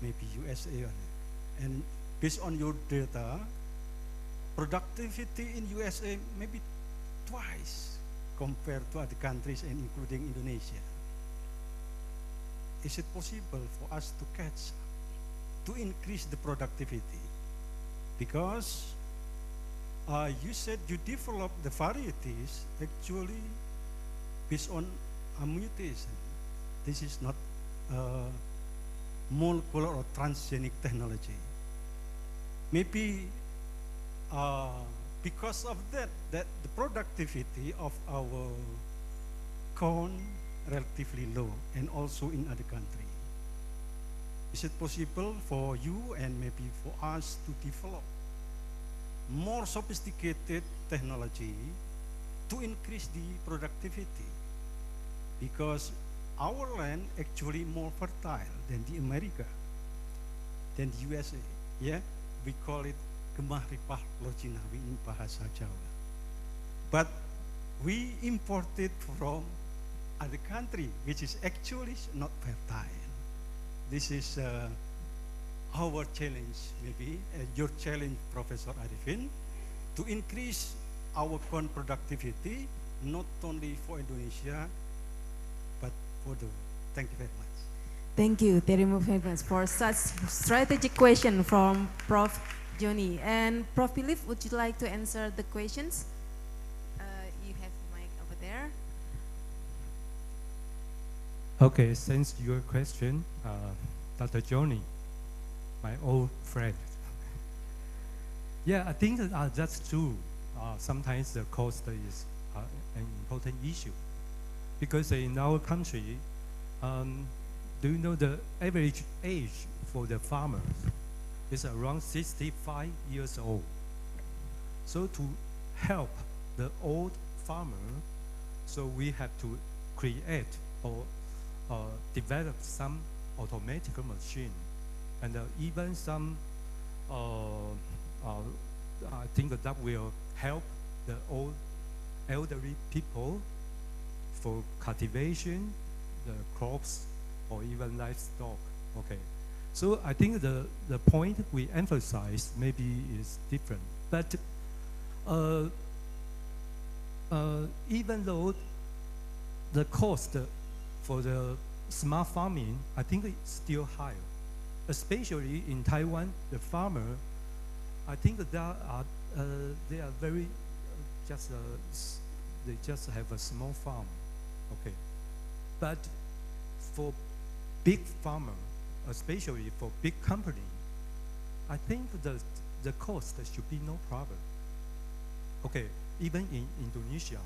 maybe USA. And based on your data, productivity in USA maybe twice compared to other countries and including Indonesia. Is it possible for us to catch up, to increase the productivity? Because you said you develop the varieties actually based on a mutation. This is not molecular or transgenic technology. Maybe because of that the productivity of our corn relatively low, and also in other countries. Is it possible for you and maybe for us to develop more sophisticated technology to increase the productivity? Because our land actually more fertile than the America, than the USA. Yeah, we call it Gemah Ripah Lojinawi in bahasa Jawa. But we import it from other country, which is actually not fertile. This is our challenge, maybe your challenge, Professor Arifin, to increase our corn productivity, not only for Indonesia, but for the. Thank you very much. Thank you, Terima Fevens, for such strategic question from Prof. Johnny. And Prof. Philip, would you like to answer the questions? You have the mic over there. Okay, since your question, Dr. Johnny, my old friend. Yeah, I think that's true. Sometimes the cost is an important issue. Because in our country, do you know the average age for the farmers is around 65 years old. So to help the old farmer, so we have to create or develop some automatic machine, and even some I think that will help the elderly people for cultivation, the crops, or even livestock. Okay, so I think the point we emphasize maybe is different, but even though the cost for the smart farming, I think it's still higher, especially in Taiwan. The farmer, I think that they are very they just have a small farm, okay. But for big farmer, especially for big company, I think the cost should be no problem. Okay, even in Indonesia,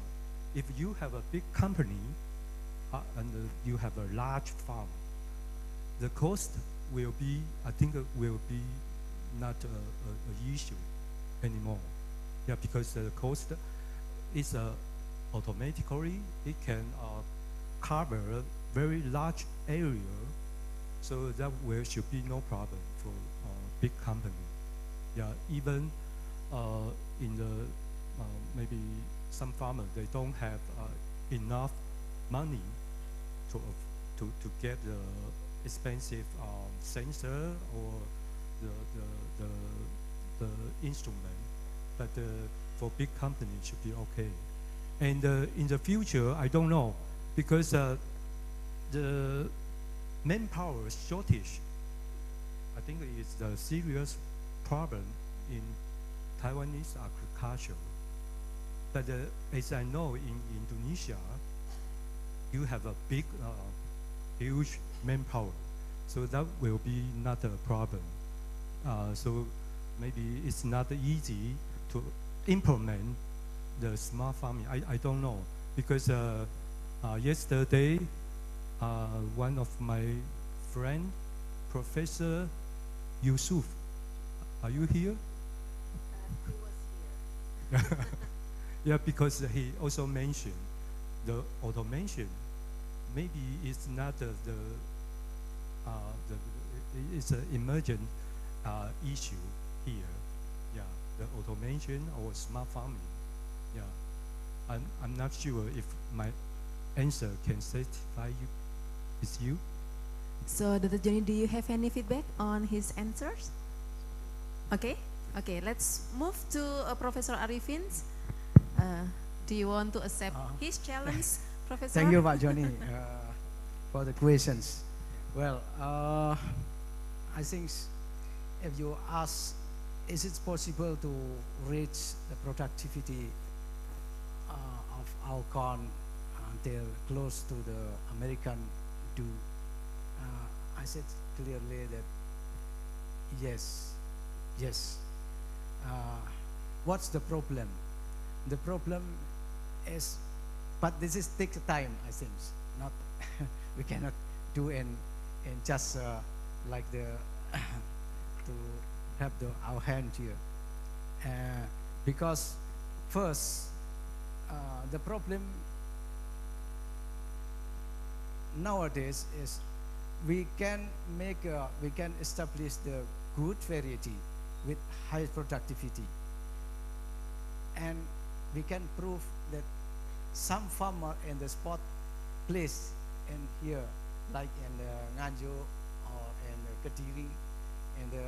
if you have a big company and you have a large farm, the cost will be, I think, will be not a issue anymore. Yeah, because the cost is automatically, it can cover a very large area, so that should be no problem for big company. Yeah, even in the maybe some farmers, they don't have enough money to get the expensive sensor or the instrument, but for big companies should be okay. And in the future, I don't know, because the manpower shortage, I think, is a serious problem in Taiwanese agriculture. But as I know, in Indonesia, you have a big, huge manpower, so that will be not a problem. So maybe it's not easy to implement the smart farming. I don't know, because yesterday, one of my friend, Professor Yusuf, are you here? He was here. Yeah, because he also mentioned the automation. Maybe it's not it's an emergent issue here. Yeah, the automation or smart farming. Yeah, I'm not sure if my answer can satisfy you. with you. So, Dr. Johnny, do you have any feedback on his answers? Okay, okay, let's move to Professor Arifin. Do you want to accept his challenge, Professor? Thank you, Pak Johnny, for the questions. Well, I think if you ask, is it possible to reach the productivity of our corn until close to the American do? I said clearly that yes, yes. What's the problem? The problem is, but this is takes time, I think. Not we cannot do in just like the to have our hand here, because first the problem nowadays is we can establish the good variety with high productivity, and we can prove that some farmer in the spot place in here, like in Nganjuk or in Kediri, in the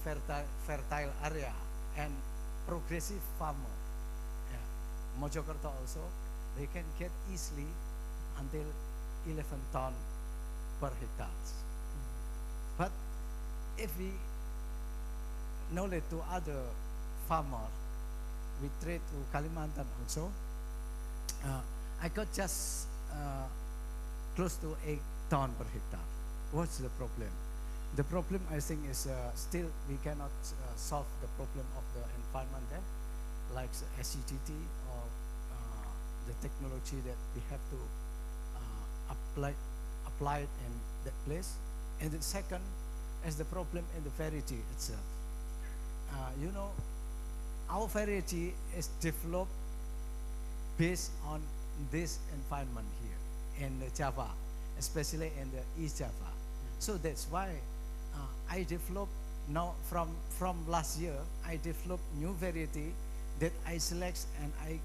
fertile area, and progressive farmer, Mojokerto also, they can get easily until 11 ton per hectare. But if we knowledge to other farmer, we trade to Kalimantan also, I got just close to 8 ton per hectare. What's the problem? The problem, I think, is still we cannot solve the problem of the environment there, like acidity or the technology that we have to apply it in that place. And the second is the problem in the variety itself. You know, our variety is developed based on this environment here in the Java, especially in the East Java. So that's why I developed now from last year. I developed new variety that I select and I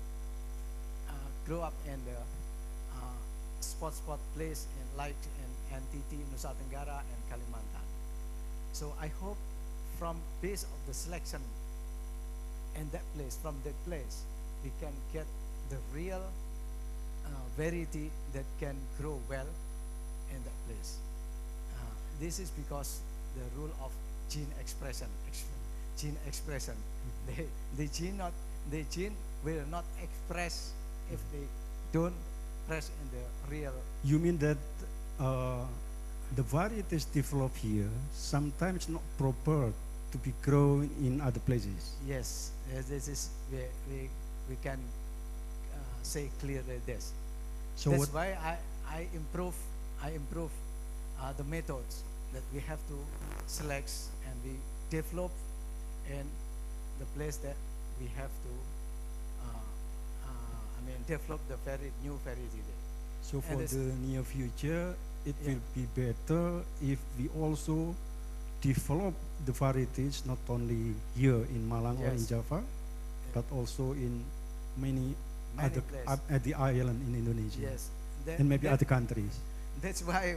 grow up in the spot place in like in NTT, Nusa Tenggara, and Kalimantan. So I hope from base of the selection in that place, from that place, we can get the real variety that can grow well in that place. This is because the rule of gene expression. The gene will not express if they don't press in the real. You mean that the varieties developed here sometimes not proper to be grown in other places? Yes, this is we can say clearly this. So that's why I improve the methods that we have to select and we develop in the place that we have to develop the very new variety there. So for the near future, it will be better if we also develop the varieties not only here in Malang or in Java, but also in many other at the island in Indonesia. Yes, and maybe other countries. That's why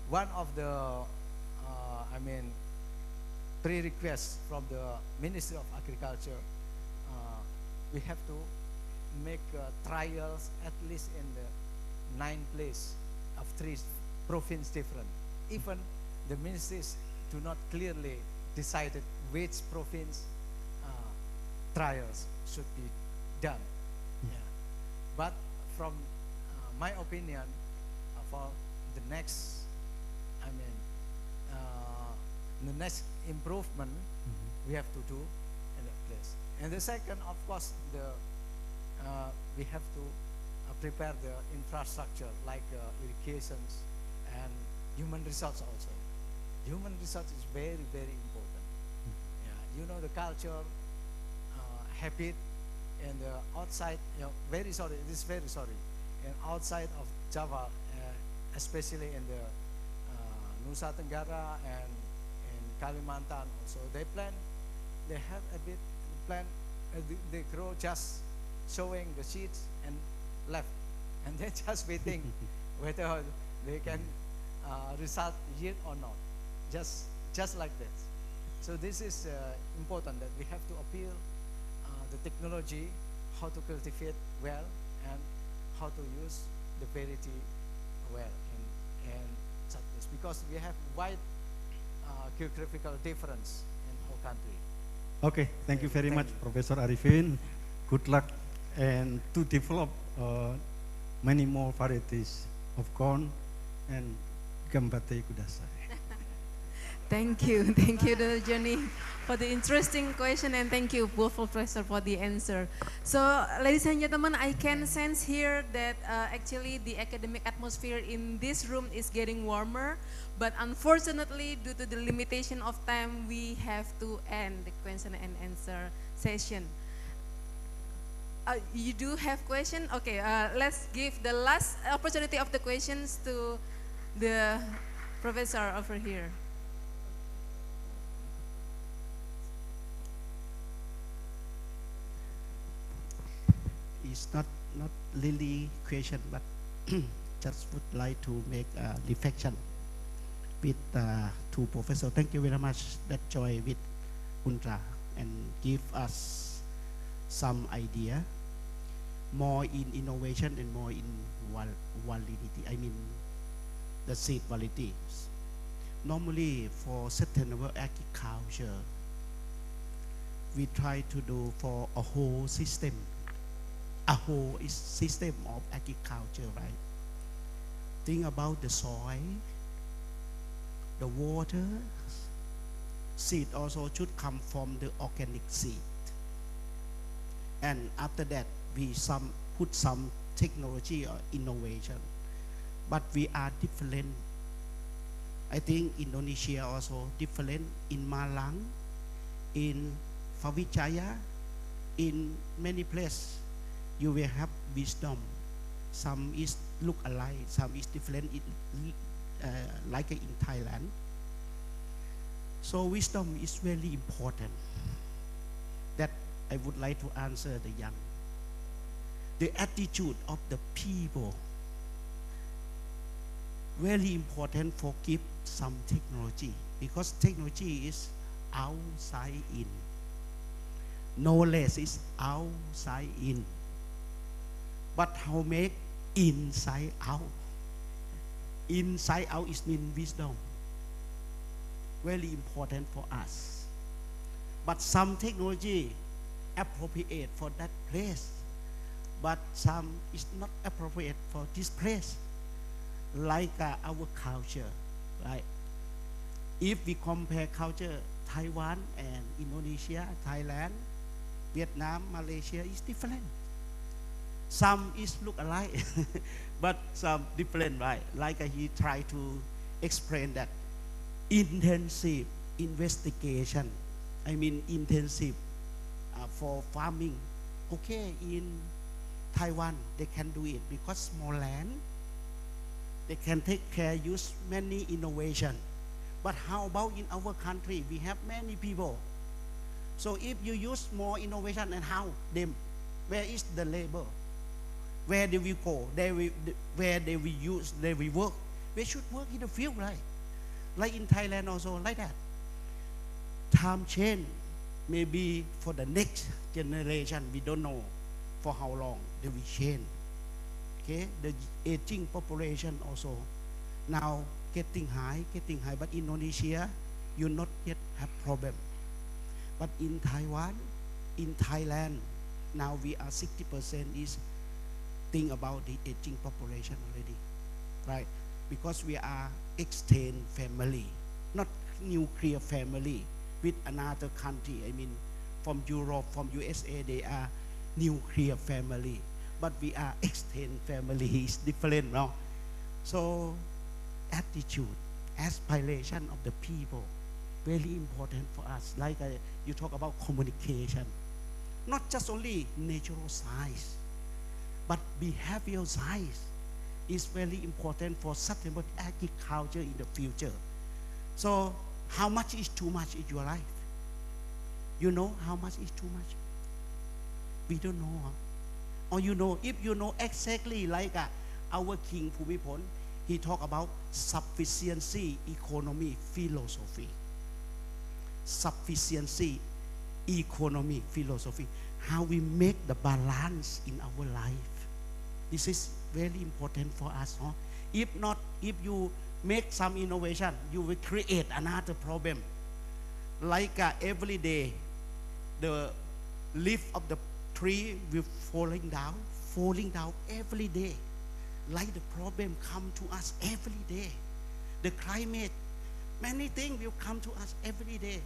one of the prerequisites from the Ministry of Agriculture, we have to make trials at least in the 9 places of 3 provinces different. Even the ministries do not clearly decided which province trials should be done. But from my opinion, for the next, the next improvement we have to do in that place. And the second, of course, we have to prepare the infrastructure like irrigations and human resource also. Human resource is very, very important. You know, the culture, habit, and outside, very sorry, this is very sorry, and outside of Java, especially in the Nusa Tenggara and in Kalimantan also, they have a bit plan, they grow just sowing the seeds and left, and they're just waiting whether they can result yet or not. Just like this. So this is important that we have to appeal the technology, how to cultivate well and how to use the variety well in such this, because we have wide geographical difference in our country. Okay, thank you very much, Professor Arifin. Good luck and to develop many more varieties of corn and gambate kudasai. Thank you, Dr. Johnny, for the interesting question, and thank you both professor for the answer. So, ladies and gentlemen, I can sense here that actually the academic atmosphere in this room is getting warmer, but unfortunately, due to the limitation of time, we have to end the question and answer session. You do have question? Okay, let's give the last opportunity of the questions to the professor over here. It's not really question, but just would like to make a reflection with two professors. Thank you very much that join with UNTA and give us some idea, more in innovation and more in validity. I mean, the seed validity. Normally, for sustainable agriculture, we try to do for a whole system. A whole system of agriculture, right? Think about the soil, the water. Seed also should come from the organic seed. And after that, we put some technology or innovation. But we are different. I think Indonesia also different in Malang, in Fawijaya, in many places. You will have wisdom. Some is look alike, some is different, like in Thailand. So wisdom is very important. That I would like to answer the young. The attitude of the people, very important for give some technology, because technology is outside in. Knowledge is outside in. But how make inside out? Inside out is mean wisdom. Very important for us. But some technology appropriate for that place, but some is not appropriate for this place. Like our culture, right? If we compare culture, Taiwan and Indonesia, Thailand, Vietnam, Malaysia is different. Some is look alike, but some different, right? Like he tried to explain that intensive investigation, I mean intensive for farming. Okay, in Taiwan they can do it because small land, they can take care, use many innovation. But how about in our country? We have many people. So if you use more innovation, and how them? Where is the labor? Where they will go? Where they will use? They will work. They should work in the field, right? Like in Thailand also, like that. Time change, maybe for the next generation, we don't know for how long they will change. Okay, the aging population also now getting high. But Indonesia, you not yet have problem. But in Taiwan, in Thailand, now we are 60% is think about the aging population already, right? Because we are extended family, not nuclear family with another country. I mean, from Europe, from USA, they are nuclear family, but we are extended family. Is different, no? So, attitude, aspiration of the people, very important for us. Like you talk about communication, not just only natural science, but behavioral science is very important for sustainable agriculture in the future. So how much is too much in your life? You know how much is too much? We don't know. Or you know, if you know exactly like our King Bhumibol, he talked about sufficiency economy philosophy. Sufficiency economy philosophy. How we make the balance in our life. This is very important for us. Huh? If not, if you make some innovation, you will create another problem. Like every day, the leaf of the tree will falling down every day. Like the problem come to us every day. The climate, many things will come to us every day.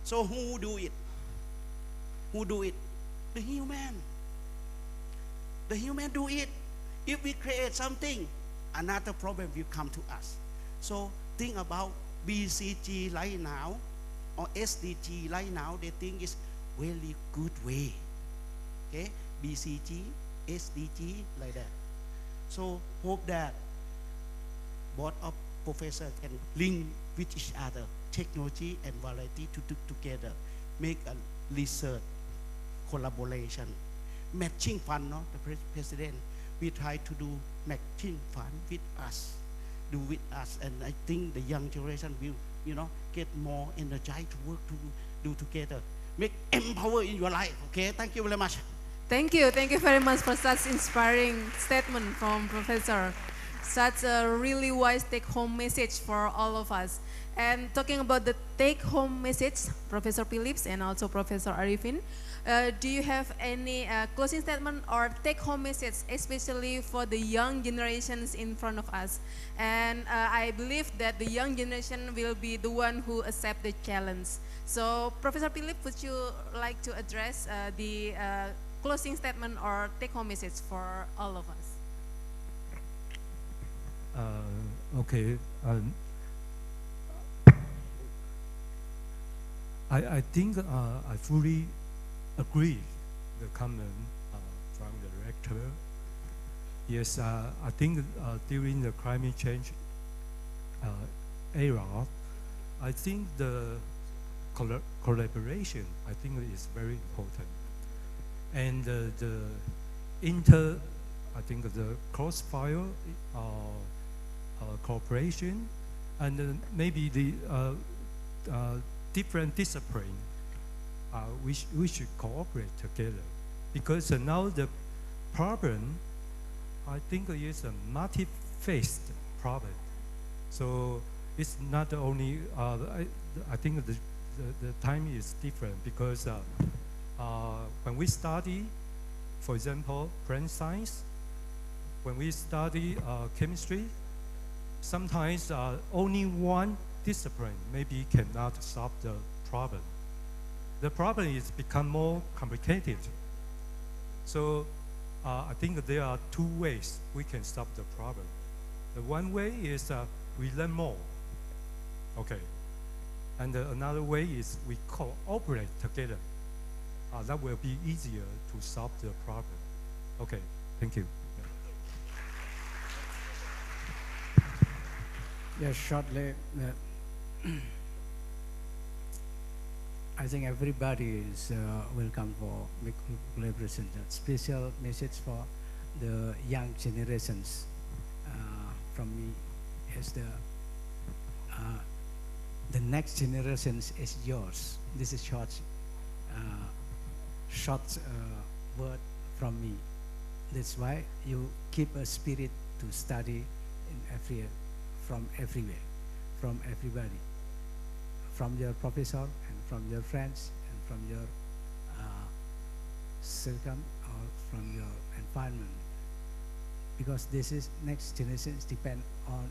So who do it? Who do it? The human. The human do it. If we create something, another problem will come to us. So think about BCG right now, or SDG right now, they think is really good way. Okay, BCG, SDG, like that. So hope that both of professors can link with each other, technology and variety to do together, make a research collaboration. Matching fund, no? The president, we try to do matching fund with us, do with us, and I think the young generation will, you know, get more energized to work to do together. Make empower in your life. Okay, thank you very much. Thank you very much for such inspiring statement from Professor. Such a really wise take-home message for all of us. And talking about the take-home message, Professor Phillips and also Professor Arifin, do you have any closing statement or take-home message, especially for the young generations in front of us? And I believe that the young generation will be the one who accept the challenge. So, Professor Phillips, would you like to address the closing statement or take-home message for all of us? Okay. I think I fully agree the comment from the rector. Yes, I think during the climate change era, I think the collaboration, I think, is very important. And I think the crossfire cooperation, and maybe the different discipline, we should cooperate together. Because now the problem, I think, is a multi-faced problem. So it's not only, I think the time is different, because when we study, for example, plant science, when we study chemistry, sometimes only one discipline maybe cannot solve the problem. The problem is become more complicated. So I think there are two ways we can solve the problem. The one way is we learn more, okay. And another way is we cooperate together. That will be easier to solve the problem. Okay, thank you. Yes, shortly, I think everybody is welcome for collaboration. Special message for the young generations from me is the next generation is yours. This is short word from me. That's why you keep a spirit to study in from everywhere, from everybody, from your professor and from your friends and from your circum or from your environment, because this is next generation is depend on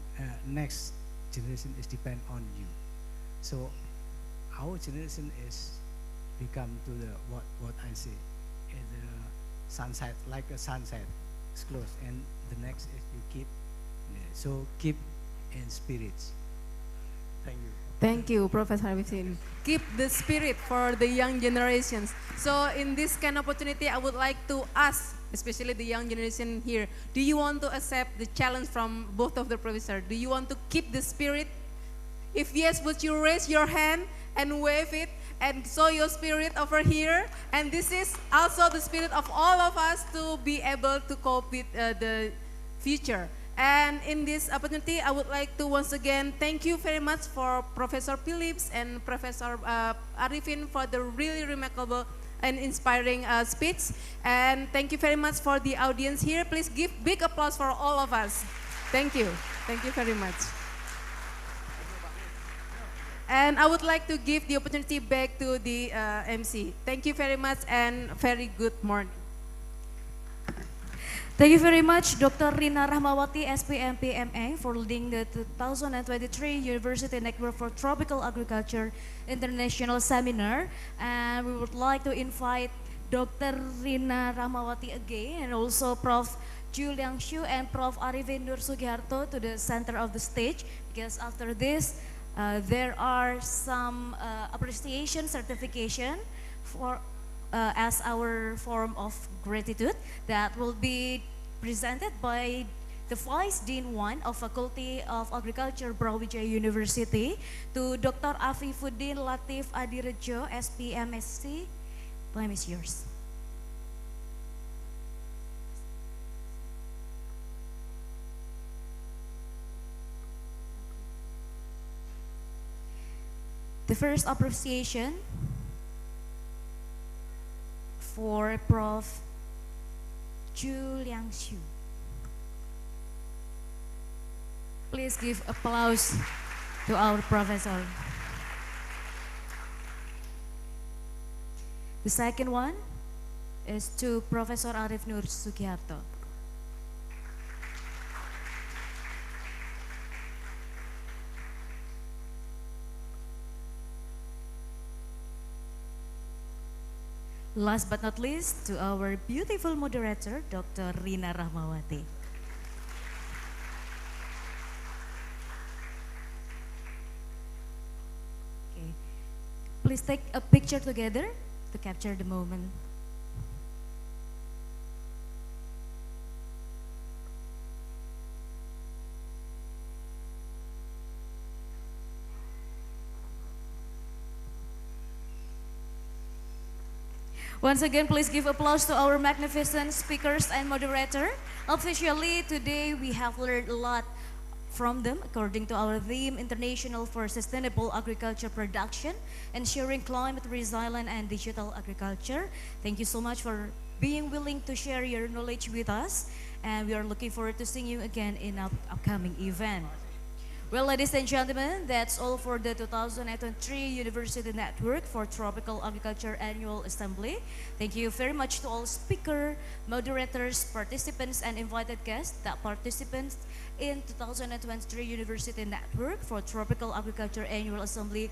you. So our generation is become to the what I say is the sunset, like a sunset. It's close, and the next is you keep. So keep in spirits. Thank you. Thank you, Professor Arifin. Keep the spirit for the young generations. So in this kind of opportunity, I would like to ask, especially the young generation here, do you want to accept the challenge from both of the professors? Do you want to keep the spirit? If yes, would you raise your hand and wave it and show your spirit over here? And this is also the spirit of all of us to be able to cope with the future. And in this opportunity, I would like to once again thank you very much for Professor Phillips and Professor Arifin for the really remarkable and inspiring speech. And thank you very much for the audience here. Please give big applause for all of us. Thank you. Thank you very much. And I would like to give the opportunity back to the MC. Thank you very much and very good morning. Thank you very much, Dr. Rina Rahmawati, SPMPMA, for leading the 2023 University Network for Tropical Agriculture International Seminar. And we would like to invite Dr. Rina Rahmawati again, and also Prof. Juliang Xu and Prof. Arifin Nur Sugiharto to the center of the stage, because after this, there are some appreciation certification for as our form of gratitude that will be presented by the Vice Dean 1 of Faculty of Agriculture, Brawijaya University, to Dr. Afifuddin Latif Adirejo, SPMSC. Time is yours. The first appreciation for Prof. Juliang Xu. Please give applause to our professor. The second one is to Professor Arif Nur Sugiharto. Last but not least, to our beautiful moderator, Dr. Rina Rahmawati. Okay. Please take a picture together to capture the moment. Once again, please give applause to our magnificent speakers and moderator. Officially, today we have learned a lot from them according to our theme, International for Sustainable Agriculture Production, Ensuring Climate Resilient and Digital Agriculture. Thank you so much for being willing to share your knowledge with us, and we are looking forward to seeing you again in our upcoming event. Well, ladies and gentlemen, that's all for the 2023 University Network for Tropical Agriculture Annual Assembly. Thank you very much to all speakers, moderators, participants, and invited guests that participants in 2023 University Network for Tropical Agriculture Annual Assembly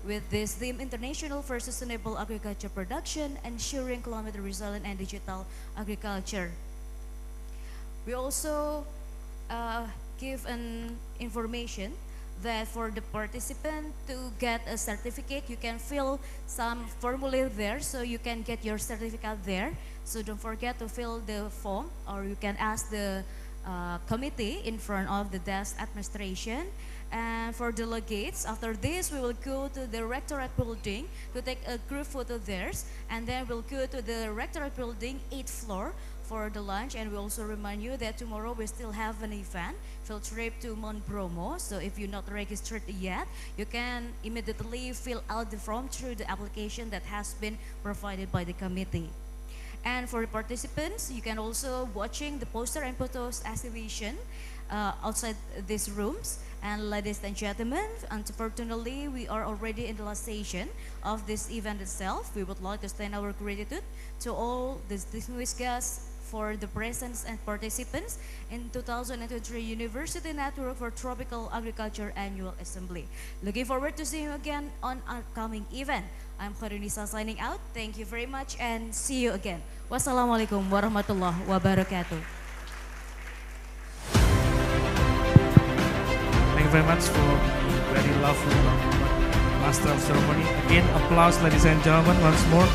with this theme, International for Sustainable Agriculture Production, Ensuring Climate Resilient and Digital Agriculture. We also give an information that for the participant to get a certificate, you can fill some formula there, so you can get your certificate there. So don't forget to fill the form, or you can ask the committee in front of the desk administration. And for delegates, after this, we will go to the rectorate building to take a group photo there, and then we'll go to the rectorate building, 8th floor, for the lunch. And we also remind you that tomorrow we still have an event, field trip to Mount Bromo. So if you're not registered yet, you can immediately fill out the form through the application that has been provided by the committee. And for participants, you can also watching the poster and photos exhibition outside these rooms. And ladies and gentlemen, unfortunately, we are already in the last session of this event itself. We would like to extend our gratitude to all the distinguished guests for the presence and participants in 2023 University Network for Tropical Agriculture Annual Assembly. Looking forward to seeing you again on our upcoming event. I'm Khairunisa signing out. Thank you very much and see you again. Wassalamualaikum warahmatullahi wabarakatuh. Thank you very much for the very lovely Master of Ceremony. Again, applause, ladies and gentlemen, once more.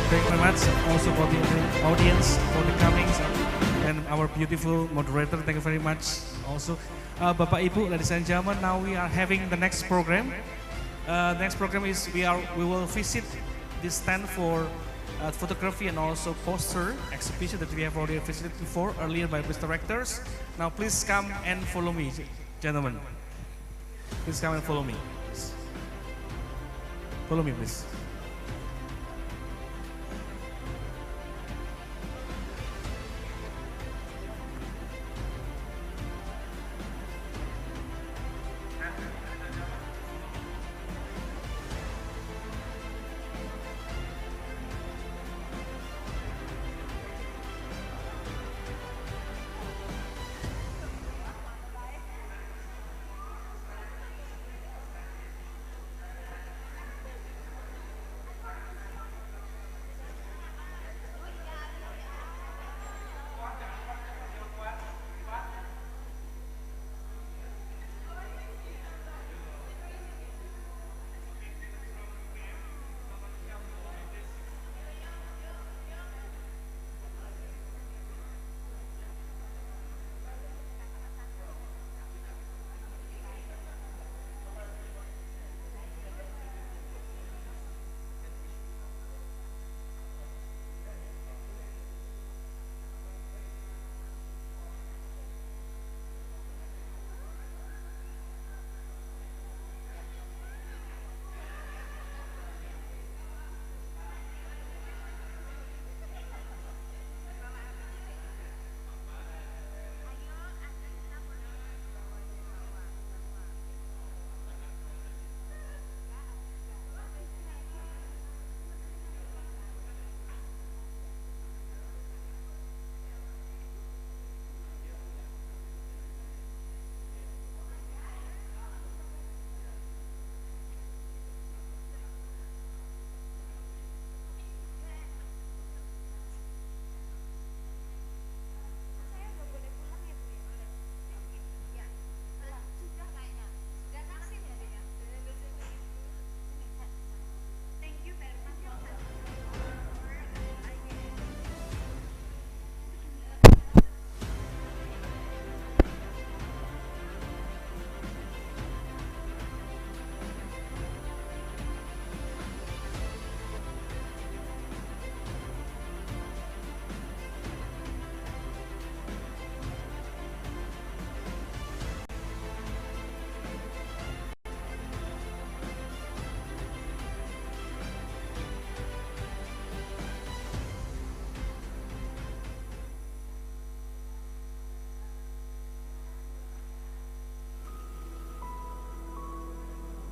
Thank you very much also for the audience, for the comings, and our beautiful moderator. Thank you very much also. Bapak Ibu, ladies and gentlemen, now we are having the next program. Next program is we will visit the stand for photography and also poster exhibition that we have already visited before earlier by Mr. Directors. Now please come and follow me, gentlemen. Please come and follow me. Follow me, please.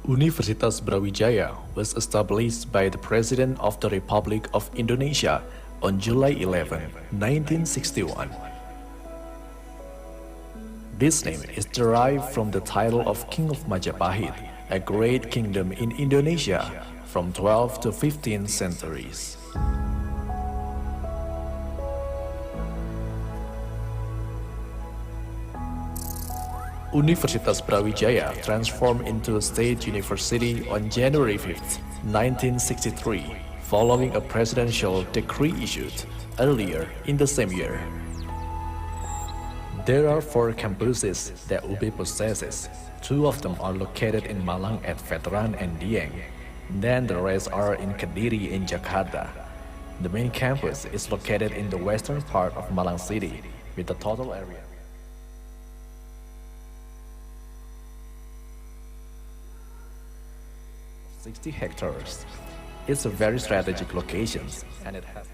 Universitas Brawijaya was established by the President of the Republic of Indonesia on July 11, 1961. This name is derived from the title of King of Majapahit, a great kingdom in Indonesia from 12th to 15th centuries. Universitas Brawijaya transformed into a state university on January 5, 1963, following a presidential decree issued earlier in the same year. There are 4 campuses that UB possesses. 2 of them are located in Malang at Veteran and Dieng. Then the rest are in Kediri and Jakarta. The main campus is located in the western part of Malang City, with a total area 60 hectares. It's a very strategic location, and it has